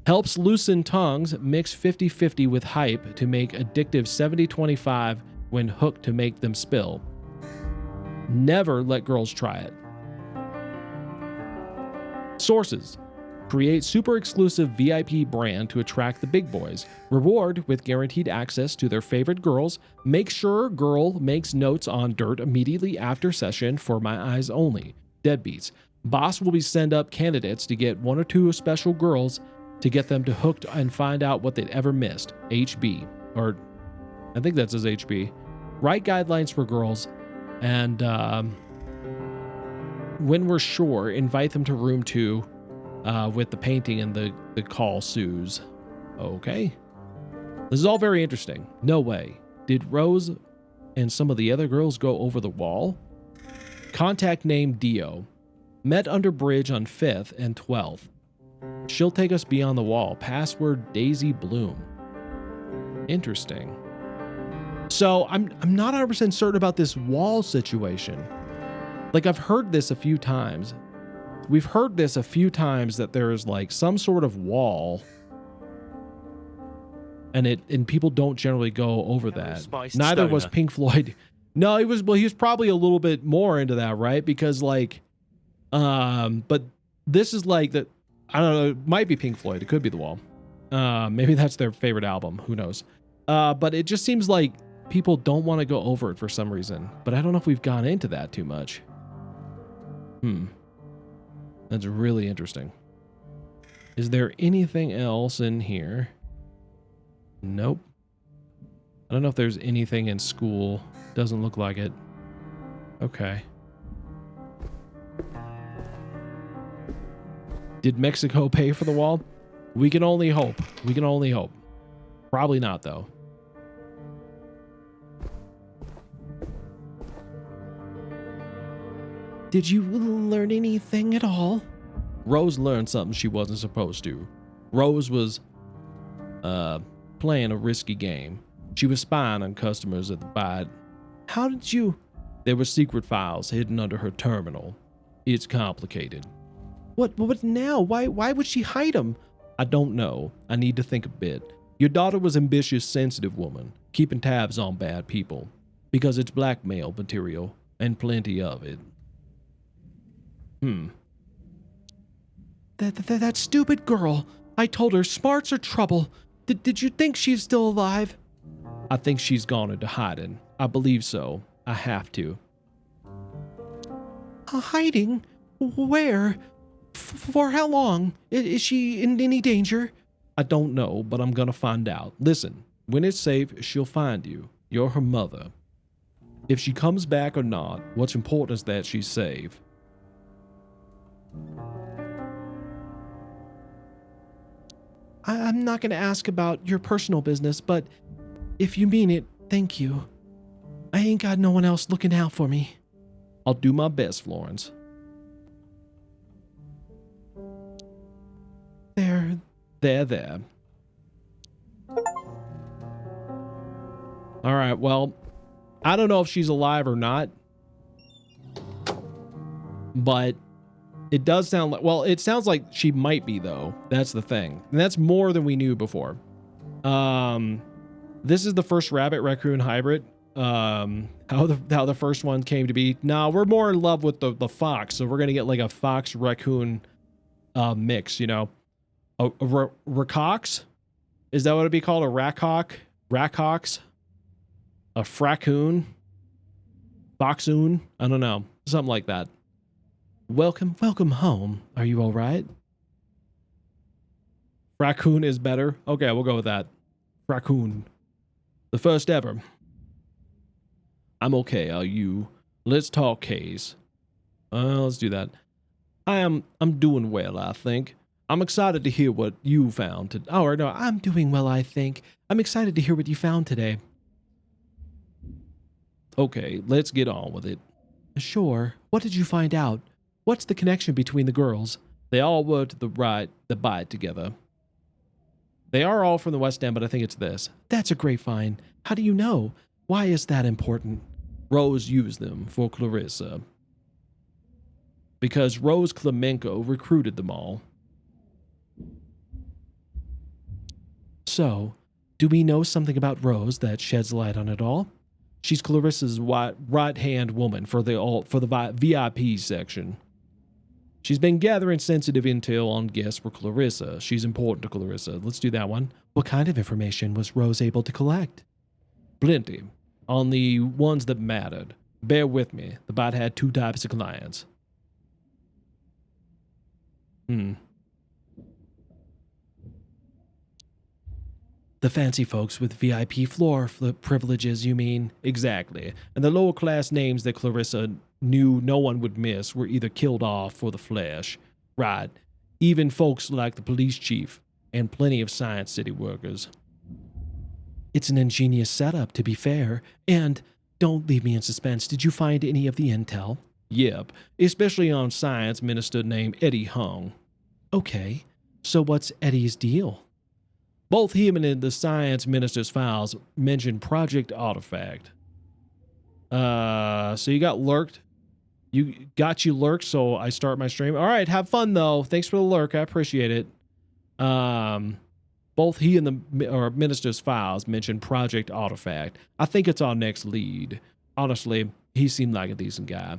Helps loosen tongues, mix 50-50 with hype to make addictive 70-25 when hooked to make them spill. Never let girls try it. Sources. Create super exclusive VIP brand to attract the big boys. Reward with guaranteed access to their favorite girls. Make sure girl makes notes on dirt immediately after session for my eyes only. Deadbeats. Boss will be send up candidates to get 1 or 2 special girls to get them to hooked and find out what they'd ever missed. HB. Or I think that says HB. Write guidelines for girls. And when we're sure, invite them to room 2 with the painting and the call Sue's. Okay. This is all very interesting. No way. Did Rose and some of the other girls go over the wall? Contact name Dio. Met under bridge on 5th and 12th. She'll take us beyond the wall. Password Daisy Bloom. Interesting. So I'm not 100% certain about this wall situation. Like, I've heard this a few times, We've heard this a few times that there's like some sort of wall, and people don't generally go over that. Neither was Pink Floyd. No, he was probably a little bit more into that, right? Because like, but this is like that. I don't know. It might be Pink Floyd. It could be The Wall. Maybe that's their favorite album. Who knows? But it just seems like people don't want to go over it for some reason. But I don't know if we've gone into that too much. That's really interesting. Is there anything else in here? Nope. I don't know if there's anything in school. Doesn't look like it. Okay. Did Mexico pay for the wall? We can only hope. We can only hope. Probably not, though. Did you learn anything at all? Rose learned something she wasn't supposed to. Rose was playing a risky game. She was spying on customers at the bite. How did you? There were secret files hidden under her terminal. It's complicated. What now? Why would she hide them? I don't know. I need to think a bit. Your daughter was ambitious, sensitive woman, keeping tabs on bad people. Because it's blackmail material, and plenty of it. That stupid girl. I told her smarts are trouble. Did you think she's still alive? I think she's gone into hiding. I believe so. I have to. Hiding? Where? For how long? Is she in any danger? I don't know, but I'm gonna find out. Listen, when it's safe, she'll find you. You're her mother. If she comes back or not, what's important is that she's safe. I'm not going to ask about your personal business, but if you mean it, thank you. I ain't got no one else looking out for me. I'll do my best, Florence. There. All right, well, I don't know if she's alive or not, but it does sound like, well, it sounds like she might be, though. That's the thing. And that's more than we knew before. This is the first rabbit raccoon hybrid. How the first one came to be. Now we're more in love with the fox, so we're gonna get like a fox raccoon mix, you know. A racox? Is that what it'd be called? A raccock? Raccox? A fraccoon? Foxoon? I don't know. Something like that. Welcome home. Are you all right? Raccoon is better. Okay, we'll go with that. Raccoon. The first ever. I'm okay. Are you? Let's talk case. Let's do that. I'm doing well, I think. I'm excited to hear what you found. I'm doing well, I think. I'm excited to hear what you found today. Okay, let's get on with it. Sure. What did you find out? What's the connection between the girls? They all worked at the bite together. They are all from the West End, but I think it's this. That's a great find. How do you know? Why is that important? Rose used them for Clarissa. Because Rose Klemenko recruited them all. So, do we know something about Rose that sheds light on it all? She's Clarissa's right-hand woman for the VIP section. She's been gathering sensitive intel on guests for Clarissa. She's important to Clarissa. Let's do that one. What kind of information was Rose able to collect? Plenty. On the ones that mattered. Bear with me. The bot had two types of clients. The fancy folks with VIP floor privileges, you mean? Exactly. And the lower class names that Clarissa knew no one would miss were either killed off for the flesh. Right. Even folks like the police chief and plenty of Science City workers. It's an ingenious setup, to be fair. And don't leave me in suspense. Did you find any of the intel? Yep. Especially on science minister named Eddie Hung. Okay. So what's Eddie's deal? Both him and the science minister's files mention Project Artifact. So you got lurked. You lurk, so I start my stream. All right, have fun though. Thanks for the lurk. I appreciate it. Both he and the minister's files mentioned Project Artifact. I think it's our next lead. Honestly, he seemed like a decent guy.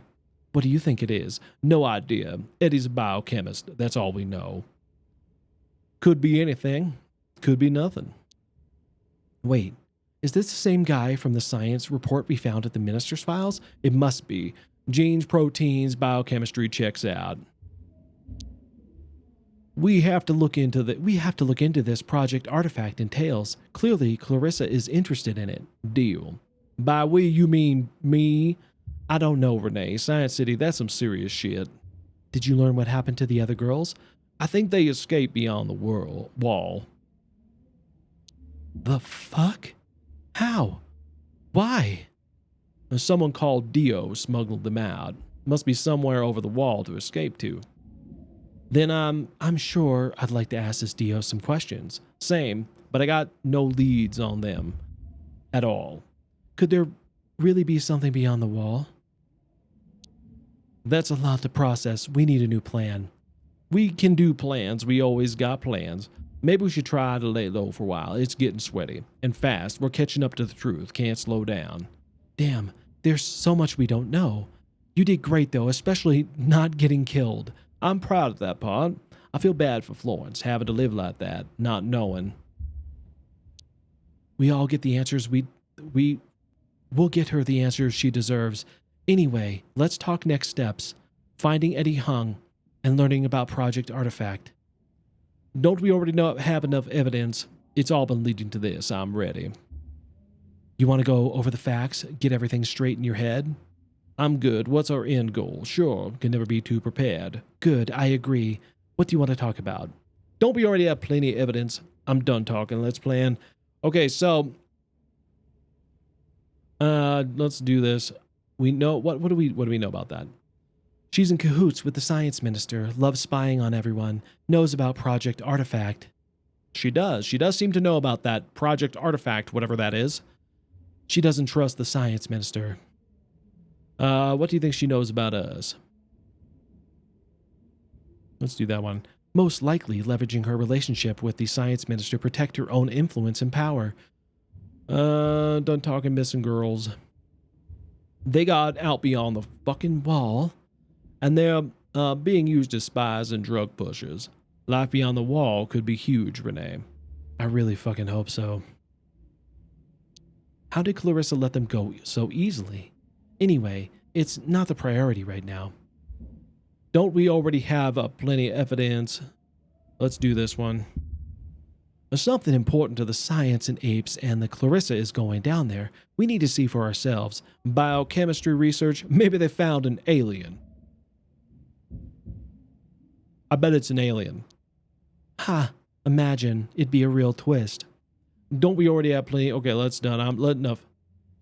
What do you think it is? No idea. Eddie's a biochemist. That's all we know. Could be anything. Could be nothing. Wait, is this the same guy from the science report we found at the minister's files? It must be. Genes, proteins, biochemistry checks out. We have to look into this Project Artifact entails. Clearly, Clarissa is interested in it. Deal. By we, you mean me? I don't know, Renee. Science City, that's some serious shit. Did you learn what happened to the other girls? I think they escaped beyond the wall. The fuck? How? Why? Someone called Dio smuggled them out. Must be somewhere over the wall to escape to. Then I'm sure I'd like to ask this Dio some questions. Same, but I got no leads on them at all. Could there really be something beyond the wall? That's a lot to process. We need a new plan. We can do plans. We always got plans. Maybe we should try to lay low for a while. It's getting sweaty and fast. We're catching up to the truth. Can't slow down. Damn, there's so much we don't know. You did great though, especially not getting killed. I'm proud of that part. I feel bad for Florence having to live like that, not knowing. We all get the answers we'll get her the answers she deserves. Anyway, let's talk next steps. Finding Eddie Hung and learning about Project Artifact. Don't we already have enough evidence? It's all been leading to this. I'm ready. You want to go over the facts? Get everything straight in your head? I'm good. What's our end goal? Sure, can never be too prepared. Good, I agree. What do you want to talk about? Don't we already have plenty of evidence? I'm done talking. Let's plan. Okay, so let's do this. We know what do we know about that? She's in cahoots with the science minister, loves spying on everyone, knows about Project Artifact. She does. She does seem to know about that Project Artifact, whatever that is. She doesn't trust the science minister. What do you think she knows about us? Let's do that one. Most likely leveraging her relationship with the science minister to protect her own influence and power. Done talking missing girls. They got out beyond the fucking wall, and they're being used as spies and drug pushers. Life beyond the wall could be huge, Renee. I really fucking hope so. How did Clarissa let them go so easily? Anyway, it's not the priority right now. Don't we already have plenty of evidence? Let's do this one. There's something important to the science and apes, and the Clarissa is going down there. We need to see for ourselves. Biochemistry research, maybe they found an alien. I bet it's an alien. Ha, imagine, it'd be a real twist. Don't we already have plenty? Okay, let's done. I'm letting enough.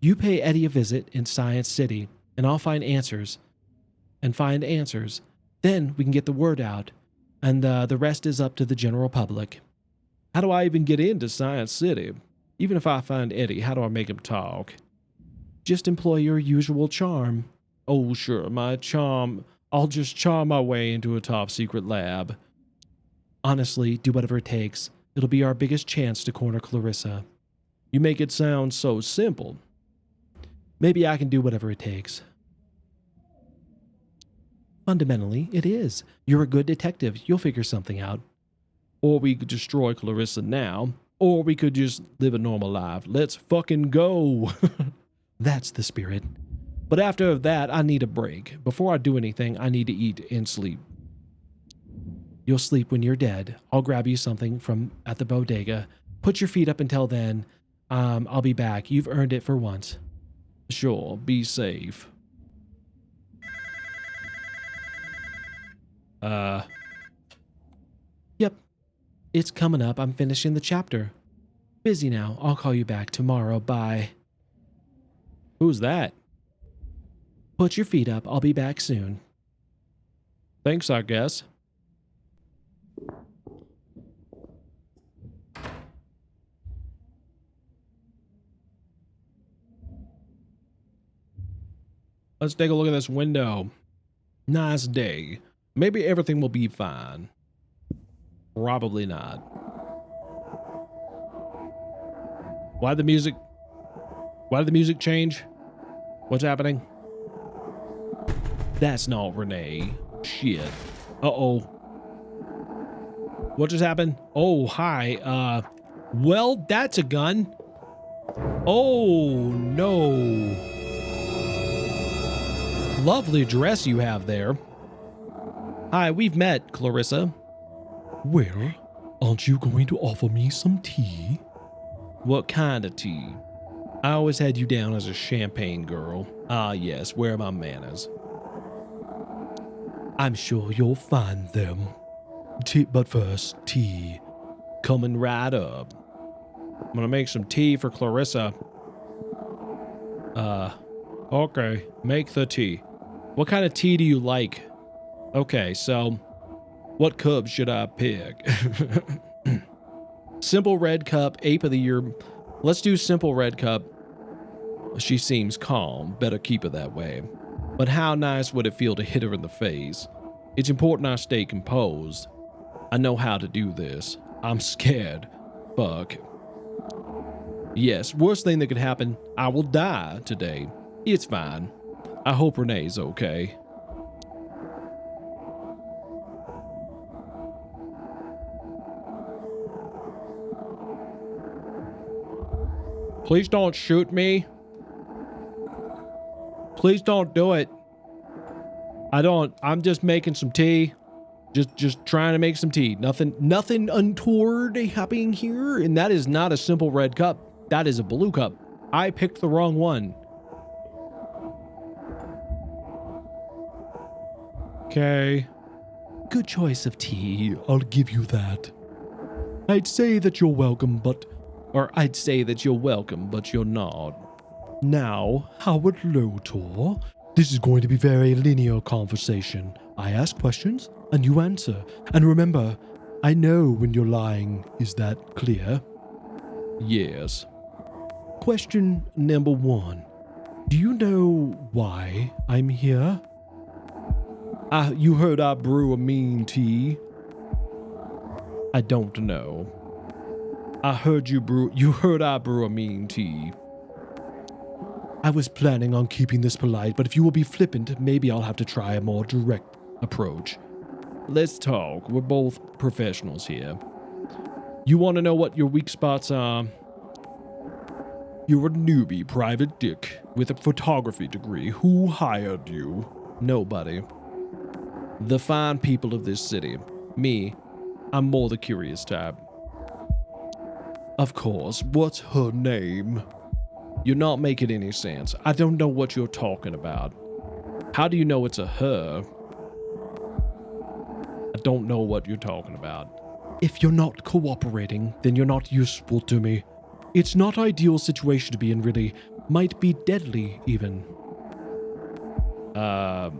You pay Eddie a visit in Science City, and I'll find answers. Then we can get the word out, and the rest is up to the general public. How do I even get into Science City? Even if I find Eddie, how do I make him talk? Just employ your usual charm. Oh, sure, my charm. I'll just charm my way into a top secret lab. Honestly, do whatever it takes. It'll be our biggest chance to corner Clarissa. You make it sound so simple. Maybe I can do whatever it takes. Fundamentally, it is. You're a good detective. You'll figure something out. Or we could destroy Clarissa now, or we could just live a normal life. Let's fucking go. That's the spirit. But after that, I need a break. Before I do anything, I need to eat and sleep. You'll sleep when you're dead. I'll grab you something from at the bodega. Put your feet up until then. I'll be back. You've earned it for once. Sure, be safe. Yep. It's coming up. I'm finishing the chapter. Busy now. I'll call you back tomorrow. Bye. Who's that? Put your feet up. I'll be back soon. Thanks, I guess. Let's take a look at this window. Nice day. Maybe everything will be fine. Probably not. Why did the music change? What's happening? That's not Renee. Shit. Uh-oh. What just happened? Oh, hi. Well, that's a gun. Oh, no. Lovely dress you have there. Hi, we've met, Clarissa. Well, aren't you going to offer me some tea? What kind of tea? I always had you down as a champagne girl. Ah, yes, where are my manners? I'm sure you'll find them. But first, tea. Coming right up. I'm gonna make some tea for Clarissa. Okay, make the tea. What kind of tea do you like? Okay, so what cup should I pick? Simple red cup, ape of the year. Let's do simple red cup. She seems calm, better keep her that way. But how nice would it feel to hit her in the face? It's important I stay composed. I know how to do this. I'm scared. Fuck. Yes, worst thing that could happen, I will die today. It's fine. I hope Renee's okay. Please don't shoot me. Please don't do it. I'm just making some tea. Just trying to make some tea. Nothing untoward happening here. And that is not a simple red cup. That is a blue cup. I picked the wrong one. Okay. Good choice of tea, I'll give you that. I'd say that you're welcome, but you're not. Now, Howard Lotor, this is going to be very linear conversation. I ask questions, and you answer. And remember, I know when you're lying. Is that clear? Yes. Question number 1. Do you know why I'm here? You heard I brew a mean tea. I don't know. You heard I brew a mean tea. I was planning on keeping this polite, but if you will be flippant, maybe I'll have to try a more direct approach. Let's talk. We're both professionals here. You want to know what your weak spots are? You're a newbie private dick with a photography degree. Who hired you? Nobody. The fine people of this city. Me. I'm more the curious type. Of course. What's her name? You're not making any sense. I don't know what you're talking about. How do you know it's a her? I don't know what you're talking about. If you're not cooperating, then you're not useful to me. It's not ideal situation to be in, really. Might be deadly, even. I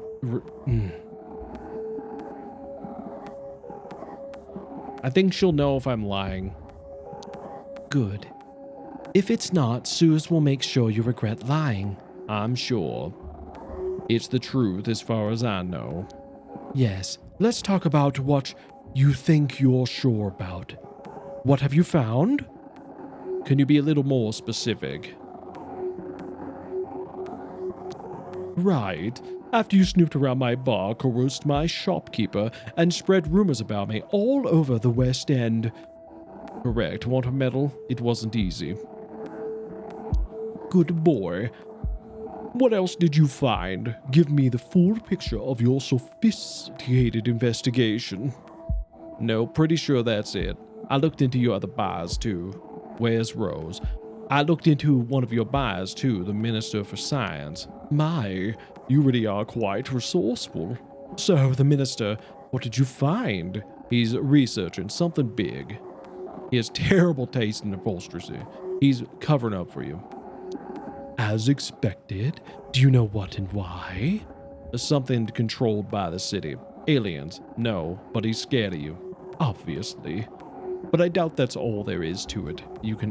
think she'll know if I'm lying. Good. If it's not, Suze will make sure you regret lying. I'm sure. It's the truth as far as I know. Yes, let's talk about what you think you're sure about. What have you found? Can you be a little more specific? Right. After you snooped around my bar, coerced my shopkeeper, and spread rumors about me all over the West End. Correct. Want a medal? It wasn't easy. Good boy. What else did you find? Give me the full picture of your sophisticated investigation. No, pretty sure that's it. I looked into your other bars, too. Where's Rose? I looked into one of your bars, too, the Minister for Science. My, you really are quite resourceful. So, the Minister, what did you find? He's researching something big. He has terrible taste in upholstery. He's covering up for you. As expected. Do you know what and why? Something controlled by the city. Aliens. No, but he's scared of you. Obviously. But I doubt that's all there is to it.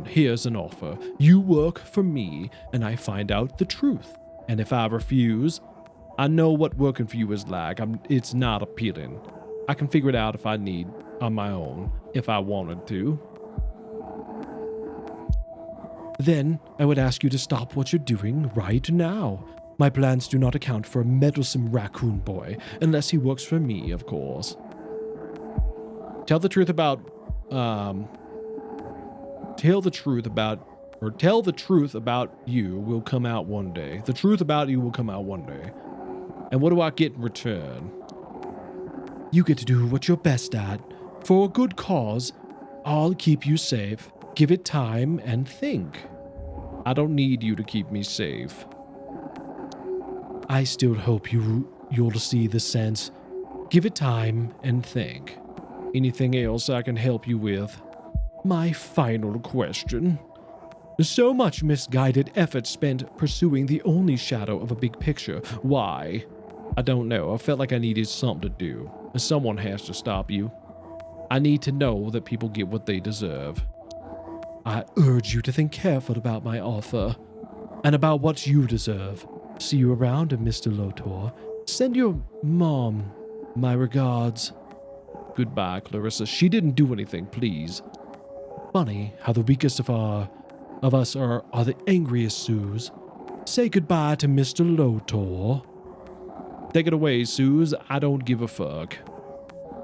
Here's an offer. You work for me, and I find out the truth. And if I refuse, I know what working for you is like. It's not appealing. I can figure it out if I need on my own, if I wanted to. Then I would ask you to stop what you're doing right now. My plans do not account for a meddlesome raccoon boy, unless he works for me, of course. Tell the truth about you will come out one day. The truth about you will come out one day. And what do I get in return? You get to do what you're best at. For a good cause, I'll keep you safe. Give it time and think. I don't need you to keep me safe. I still hope you'll see the sense. Give it time and think. Anything else I can help you with? My final question. So much misguided effort spent pursuing the only shadow of a big picture. Why? I don't know. I felt like I needed something to do. And someone has to stop you. I need to know that people get what they deserve. I urge you to think carefully about my offer. And about what you deserve. See you around, Mr. Lotor. Send your mom my regards. Goodbye, Clarissa. She didn't do anything, please. Funny how the weakest of us are the angriest Sues. Say goodbye to Mr. Lotor. Take it away, Suze. I don't give a fuck.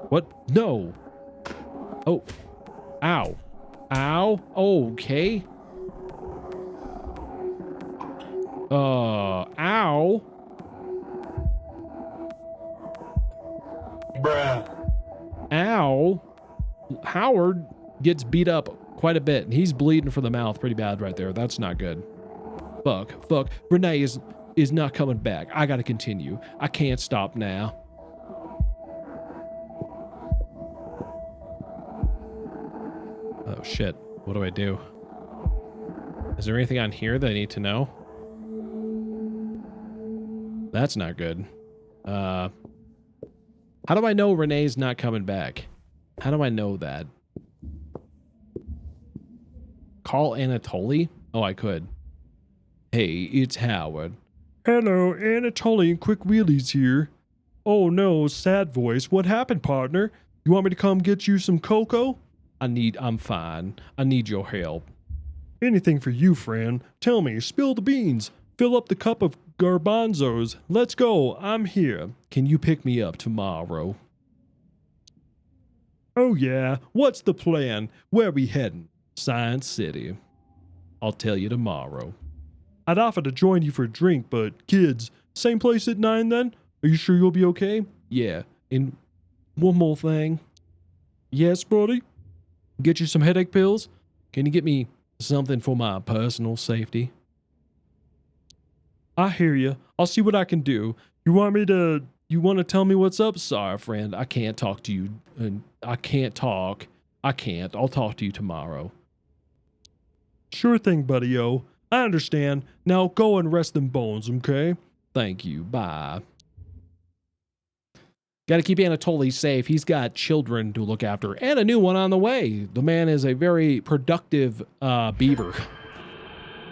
What? No. Oh. Ow. Ow. Okay. Ow. Bruh. Ow. Howard gets beat up quite a bit, and he's bleeding from the mouth pretty bad right there. That's not good. Fuck. Renee is not coming back. I gotta continue. I can't stop now. Oh shit. What do I do? Is there anything on here that I need to know? That's not good. How do I know Renee's not coming back? How do I know that? Call Anatoly? Oh, I could. Hey, it's Howard. Hello, Anatoly and Quick Wheelies here. Oh no, sad voice. What happened, partner? You want me to come get you some cocoa? I'm fine. I need your help. Anything for you, friend. Tell me, spill the beans. Fill up the cup of garbanzos. Let's go. I'm here. Can you pick me up tomorrow? Oh yeah. What's the plan? Where we heading? Science City. I'll tell you tomorrow. I'd offer to join you for a drink, but kids, same place at 9 then? Are you sure you'll be okay? Yeah, and one more thing. Yes, buddy? Get you some headache pills? Can you get me something for my personal safety? I hear you. I'll see what I can do. You want to tell me what's up? Sorry, friend. I can't talk to you. I can't talk. I'll talk to you tomorrow. Sure thing, buddy-o. I understand. Now go and rest them bones, okay? Thank you. Bye. Got to keep Anatoly safe. He's got children to look after and a new one on the way. The man is a very productive beaver.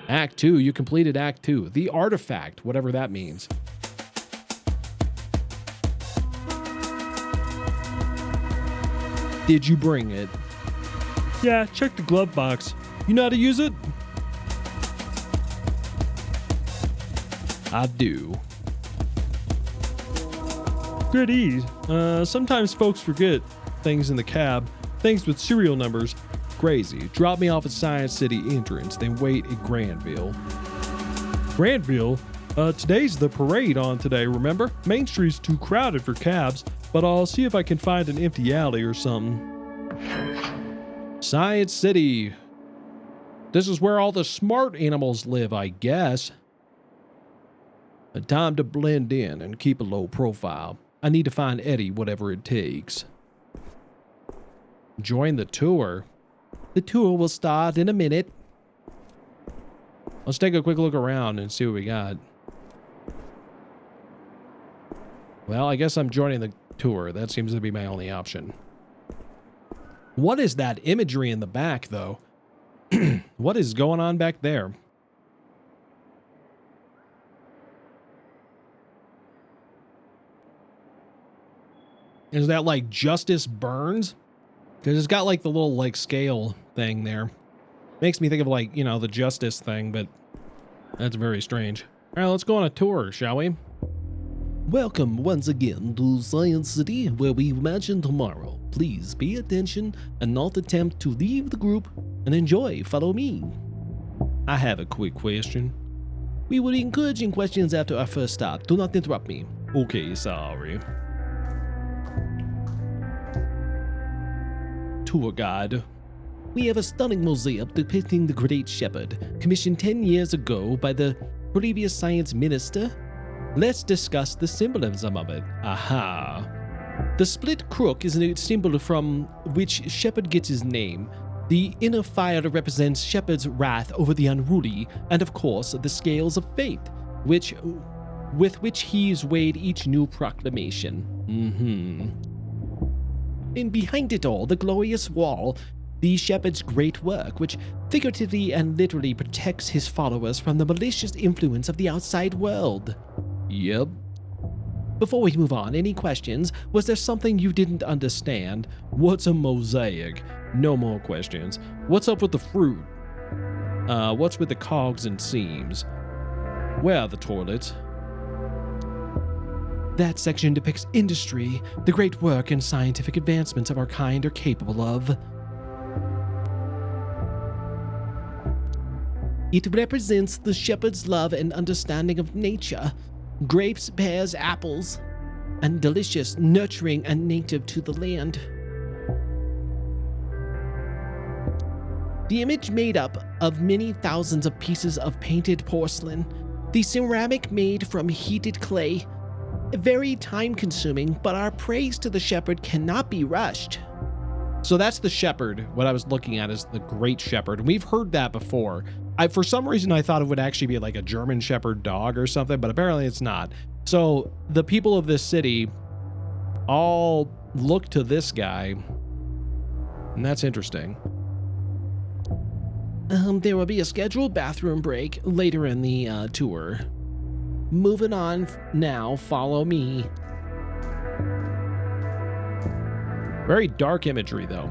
Act 2. You completed Act 2. The artifact, whatever that means. Did you bring it? Yeah, check the glove box. You know how to use it? I do. Good ease. Sometimes folks forget things in the cab. Things with serial numbers. Crazy. Drop me off at Science City entrance, then wait at Granville. Granville? Today's the parade on today, remember? Main Street's too crowded for cabs, but I'll see if I can find an empty alley or something. Science City. This is where all the smart animals live, I guess. Time to blend in and keep a low profile. I need to find Eddie, whatever it takes. Join the tour. The tour will start in a minute. Let's take a quick look around and see what we got. Well, I guess I'm joining the tour. That seems to be my only option. What is that imagery in the back, though? What is going on back there? Is that like Justice Burns? Because it's got like the little like scale thing there. Makes me think of like, you know, the Justice thing, but that's very strange. All right, let's go on a tour, shall we? Welcome once again to Science City, where we imagine tomorrow. Please pay attention and not attempt to leave the group, and enjoy. Follow me. I have a quick question. We will be encouraging questions after our first stop. Do not interrupt me. Okay, sorry. Tour guide. We have a stunning mosaic depicting the Great Shepherd, commissioned 10 years ago by the previous science minister. Let's discuss the symbolism of it. Aha. The split crook is a symbol from which Shepherd gets his name. The inner fire represents Shepherd's wrath over the unruly, and of course, the scales of faith, with which he's weighed each new proclamation. And behind it all, the glorious wall, the Shepherd's great work, which figuratively and literally protects his followers from the malicious influence of the outside world. Yep. Before we move on, any questions? Was there something you didn't understand? What's a mosaic? No more questions. What's up with the fruit? What's with the cogs and seams? Where are the toilets? That section depicts industry, the great work and scientific advancements of our kind are capable of. It represents the shepherd's love and understanding of nature. Grapes, pears, apples, and delicious, nurturing, and native to the land. The image made up of many thousands of pieces of painted porcelain, the ceramic made from heated clay. Very time-consuming, but our praise to the shepherd cannot be rushed. So that's the shepherd. What I was looking at is the Great Shepherd. We've heard that before. For some reason, I thought it would actually be like a German Shepherd dog or something, but apparently it's not. So the people of this city all look to this guy, and that's interesting. There will be a scheduled bathroom break later in the tour. Moving on now, follow me. Very dark imagery, though.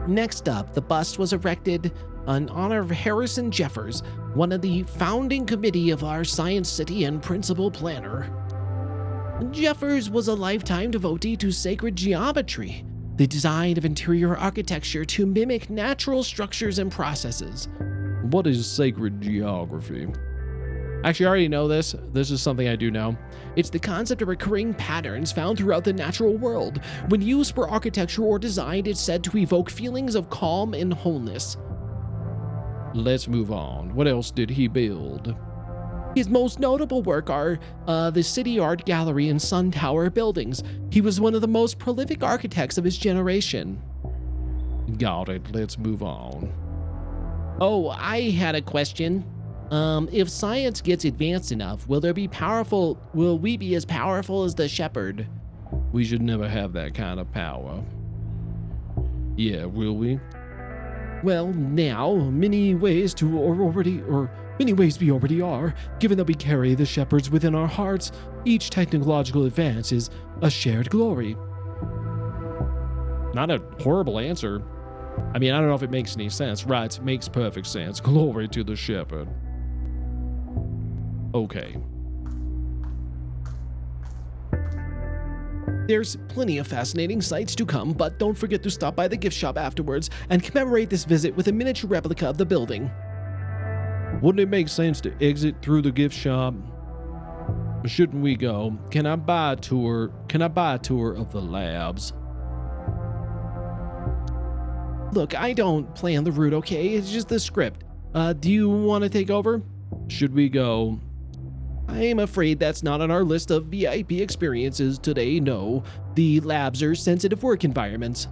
Next up, the bust was erected in honor of Harrison Jeffers, one of the founding committee of our Science City and principal planner. Jeffers was a lifetime devotee to sacred geometry, the design of interior architecture to mimic natural structures and processes. What is sacred geography? Actually, I already know this. This is something I do know. It's the concept of recurring patterns found throughout the natural world. When used for architecture or design, it's said to evoke feelings of calm and wholeness. Let's move on. What else did he build? His most notable work are the City Art Gallery and Sun Tower buildings. He was one of the most prolific architects of his generation. Got it. Let's move on. Oh, I had a question. If science gets advanced enough, will we be as powerful as the shepherd? We should never have that kind of power. Yeah, will we? Well, now, many ways we already are, given that we carry the shepherds within our hearts. Each technological advance is a shared glory. Not a horrible answer. I mean, I don't know if it makes any sense. Right, it makes perfect sense. Glory to the shepherd. Okay. There's plenty of fascinating sights to come, but don't forget to stop by the gift shop afterwards and commemorate this visit with a miniature replica of the building. Wouldn't it make sense to exit through the gift shop? Or shouldn't we go? Can I buy a tour of the labs? Look, I don't plan the route, okay? It's just the script. Do you want to take over? Should we go? I'm afraid that's not on our list of VIP experiences today, no. The labs are sensitive work environments.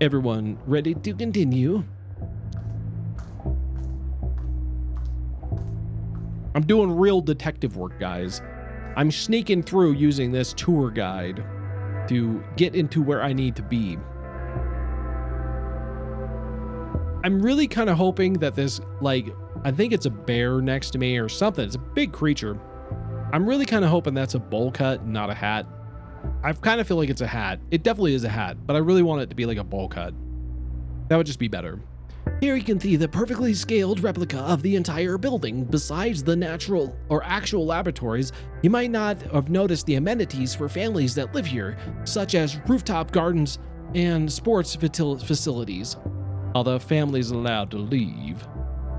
Everyone ready to continue? I'm doing real detective work, guys. I'm sneaking through using this tour guide to get into where I need to be. I'm really kind of hoping that this, I think it's a bear next to me or something. It's a big creature. I'm really kind of hoping that's a bowl cut, not a hat. I kind of feel like it's a hat. It definitely is a hat, but I really want it to be like a bowl cut. That would just be better. Here you can see the perfectly scaled replica of the entire building. Besides the natural or actual laboratories, you might not have noticed the amenities for families that live here, such as rooftop gardens and sports facilities. Are the families allowed to leave?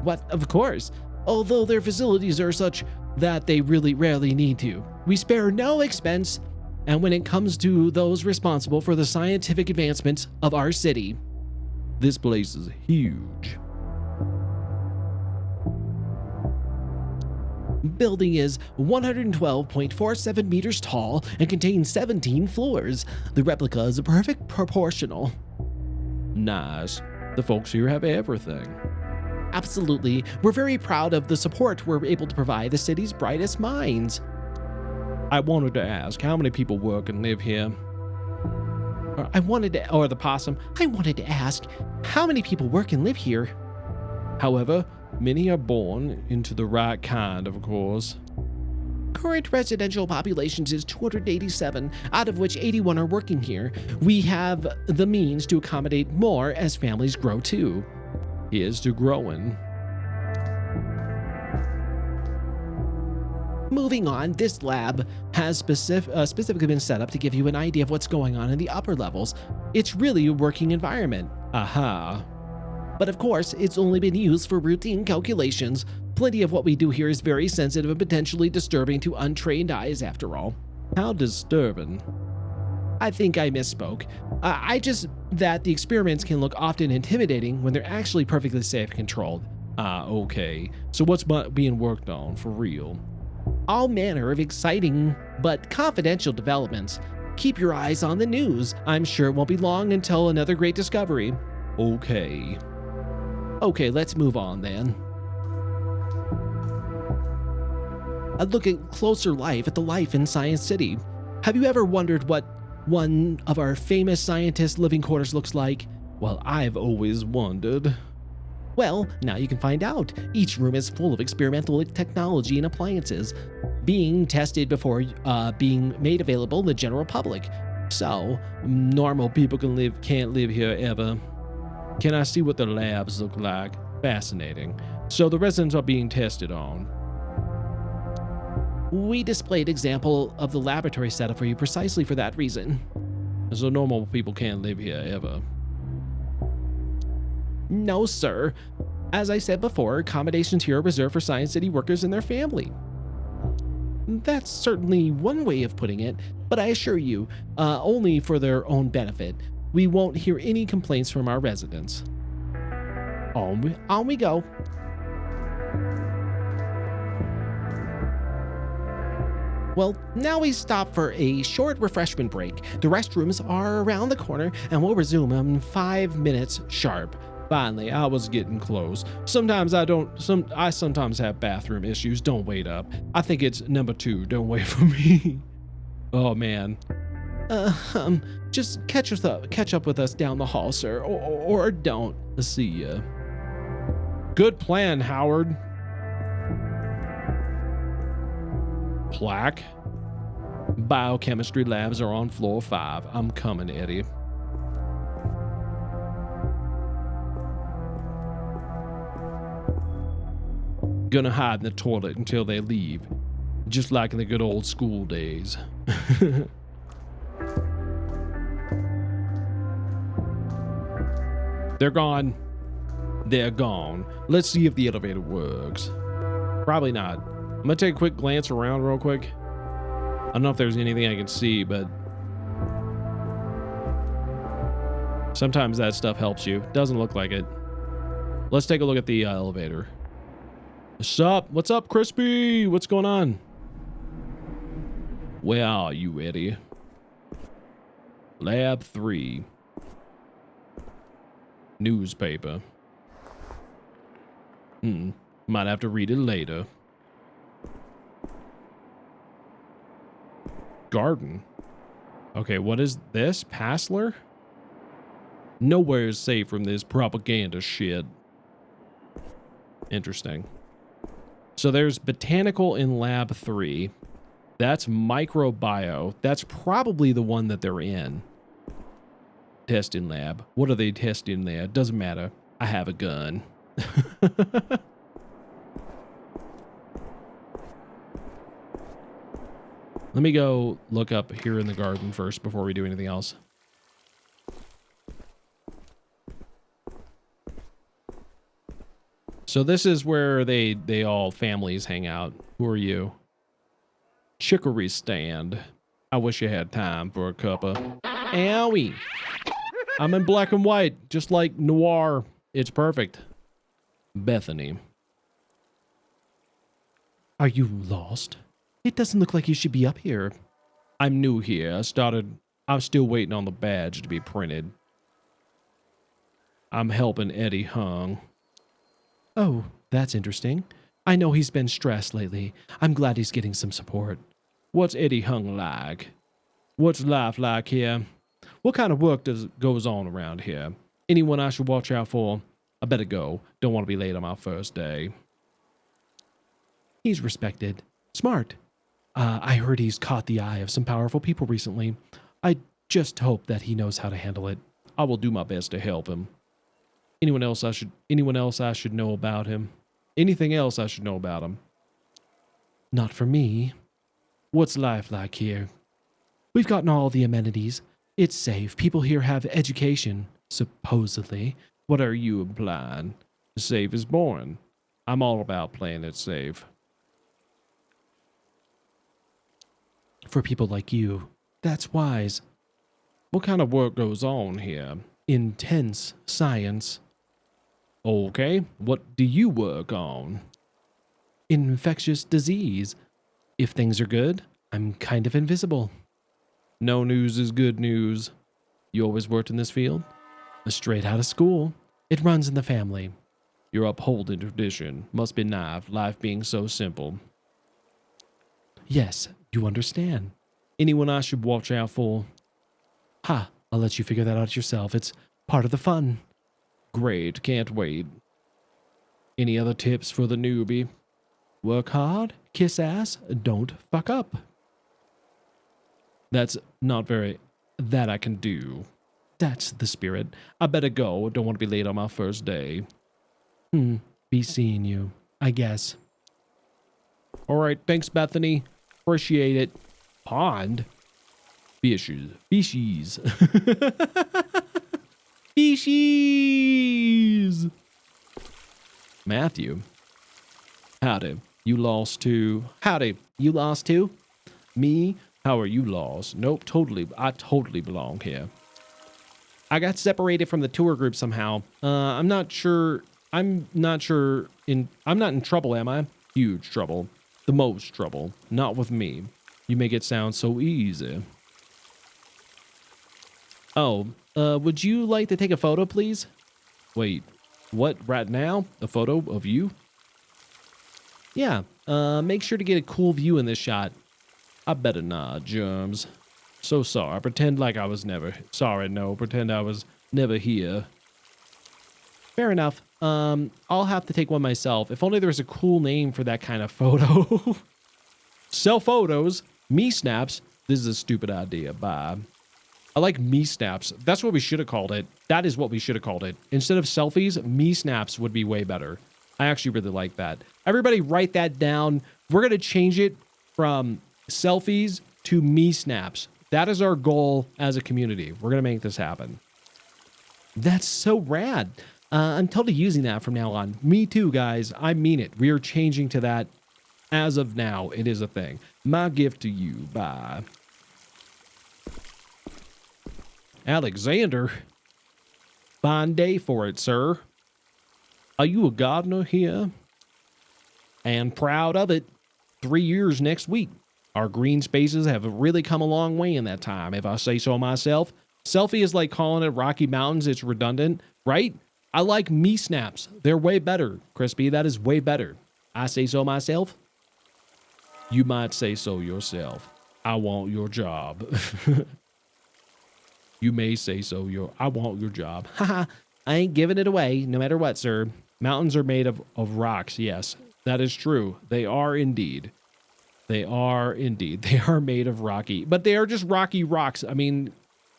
What? Of course. Although their facilities are such that they really rarely need to. We spare no expense, and when it comes to those responsible for the scientific advancements of our city. This place is huge. Building is 112.47 meters tall and contains 17 floors. The replica is perfect proportional. Nice. The folks here have everything. Absolutely. We're very proud of the support we're able to provide the city's brightest minds. I wanted to ask, how many people work and live here? I wanted to ask, how many people work and live here? However, many are born into the right kind, of course. Current residential populations is 287, out of which 81 are working here. We have the means to accommodate more as families grow too. Here's to growing. Moving on, this lab has specifically been set up to give you an idea of what's going on in the upper levels. It's really a working environment. Aha. But of course, it's only been used for routine calculations. Plenty of what we do here is very sensitive and potentially disturbing to untrained eyes after all. How disturbing? I think I misspoke. That the experiments can look often intimidating when they're actually perfectly safe and controlled. Ah, okay. So what's being worked on for real? All manner of exciting but confidential developments. Keep your eyes on the news. I'm sure it won't be long until another great discovery. Okay. Okay, let's move on then. A look at closer life at the life in Science City. Have you ever wondered what one of our famous scientists' living quarters looks like? Well, I've always wondered. Well, now you can find out. Each room is full of experimental technology and appliances being tested before being made available to the general public. So, normal people can't live here ever. Can I see what the labs look like? Fascinating. So the residents are being tested on. We displayed example of the laboratory setup for you precisely for that reason. So normal people can't live here ever. No, sir. As I said before, accommodations here are reserved for Science City workers and their family. That's certainly one way of putting it, but I assure you, only for their own benefit. We won't hear any complaints from our residents. On we go. Well, now we stop for a short refreshment break. The restrooms are around the corner and we'll resume in 5 minutes sharp. Finally, I was getting close. I sometimes have bathroom issues. Don't wait up. I think it's number 2. Don't wait for me. Oh man. Just catch up with us down the hall, sir, or don't. See ya. Good plan, Howard. Plaque. Biochemistry labs are on floor 5. I'm coming, Eddie. Gonna hide in the toilet until they leave. Just like in the good old school days. They're gone. They're gone. Let's see if the elevator works. Probably not. I'm gonna take a quick glance around real quick. I don't know if there's anything I can see, but sometimes that stuff helps you. Doesn't look like it. Let's take a look at the elevator. What's up, Crispy? What's going on? Where are you, Eddie? Lab 3. Newspaper. Might have to read it later. Garden. Okay, what is this? Passler? Nowhere is safe from this propaganda shit. Interesting. So there's botanical in lab 3. That's microbio. That's probably the one that they're in. Testing lab. What are they testing there? Doesn't matter. I have a gun. Let me go look up here in the garden first before we do anything else. So this is where they all families hang out. Who are you? Chicory stand. I wish you had time for a cuppa. Owie. I'm in black and white, just like Noir. It's perfect. Bethany. Are you lost? It doesn't look like you should be up here. I'm new here. I'm still waiting on the badge to be printed. I'm helping Eddie Hung. Oh, that's interesting. I know he's been stressed lately. I'm glad he's getting some support. What's Eddie Hung like? What's life like here? What kind of work goes on around here? Anyone I should watch out for? I better go. Don't want to be late on my first day. He's respected. Smart. I heard he's caught the eye of some powerful people recently. I just hope that he knows how to handle it. I will do my best to help him. Anyone else I should know about him? Anything else I should know about him? Not for me. What's life like here? We've gotten all the amenities. It's safe. People here have education, supposedly. What are you implying? Safe is boring. I'm all about playing it safe. For people like you, that's wise. What kind of work goes on here? Intense science. Okay, what do you work on? Infectious disease. If things are good, I'm kind of invisible. No news is good news. You always worked in this field? Straight out of school. It runs in the family. You're upholding tradition. Must be nice, life being so simple. Yes, you understand. Anyone I should watch out for? Ha, I'll let you figure that out yourself. It's part of the fun. Great, can't wait. Any other tips for the newbie? Work hard, kiss ass, don't fuck up. That's not very... that I can do. That's the spirit. I better go. Don't want to be late on my first day. Be seeing you, I guess. All right, thanks, Bethany. Appreciate it. Pond? Fishes. Species. Species! Matthew. Howdy. You lost too? Howdy. You lost too? Me? How are you lost? Nope, totally. I totally belong here. I got separated from the tour group somehow. I'm not in trouble, am I? Huge trouble. The most trouble. Not with me. You make it sound so easy. Oh, would you like to take a photo, please? Wait, what, right now? A photo of you? Yeah, make sure to get a cool view in this shot. I better not, germs. So sorry, pretend like I was never... Sorry, no, pretend I was never here. Fair enough. I'll have to take one myself. If only there was a cool name for that kind of photo. Self photos, me snaps. This is a stupid idea. Bye. I like me snaps. That's what we should have called it. That is what we should have called it. Instead of selfies, me snaps would be way better. I actually really like that. Everybody write that down. We're going to change it from selfies to me snaps. That is our goal as a community. We're going to make this happen. That's so rad. I'm totally using that from now on. Me too, guys. I mean it. We are changing to that. As of now, it is a thing. My gift to you. Bye. Alexander. Fine day for it, sir. Are you a gardener here? And proud of it. 3 years next week. Our green spaces have really come a long way in that time, if I say so myself. Selfie is like calling it Rocky Mountains. It's redundant, right? I like me snaps. They're way better. Crispy, that is way better. I say so myself. You might say so yourself. I want your job. You may say so. I want your job. Haha, I ain't giving it away, no matter what, sir. Mountains are made of rocks, yes. That is true. They are indeed. They are indeed. They are made of rocky, but they are just rocky rocks. I mean,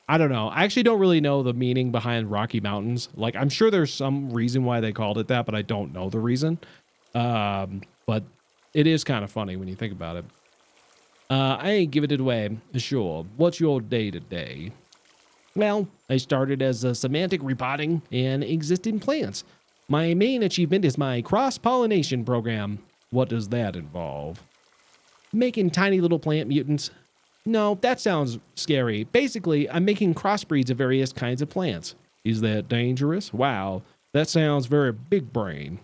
I don't know. I actually don't really know the meaning behind Rocky Mountains. Like, I'm sure there's some reason why they called it that, but I don't know the reason. But it is kind of funny when you think about it. I ain't giving it away. Sure. What's your day today? Well, I started as a semantic repotting and existing plants. My main achievement is my cross-pollination program. What does that involve? Making tiny little plant mutants. No, that sounds scary. Basically, I'm making crossbreeds of various kinds of plants. Is that dangerous? Wow, that sounds very big brain.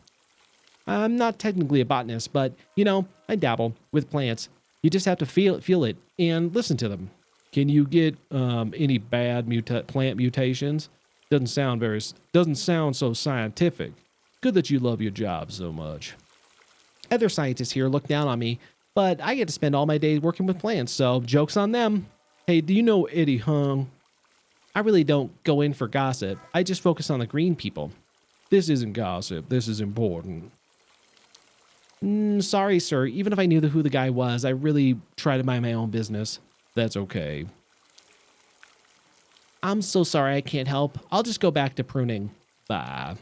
I'm not technically a botanist, but, you know, I dabble with plants. You just have to feel it, and listen to them. Can you get any bad plant mutations? Doesn't sound so scientific. Good that you love your job so much. Other scientists here look down on me, but I get to spend all my days working with plants, so joke's on them. Hey, do you know Eddie Hung? I really don't go in for gossip. I just focus on the green people. This isn't gossip. This is important. Sorry, sir. Even if I knew who the guy was, I really try to mind my own business. That's okay. I'm so sorry I can't help. I'll just go back to pruning. Bye.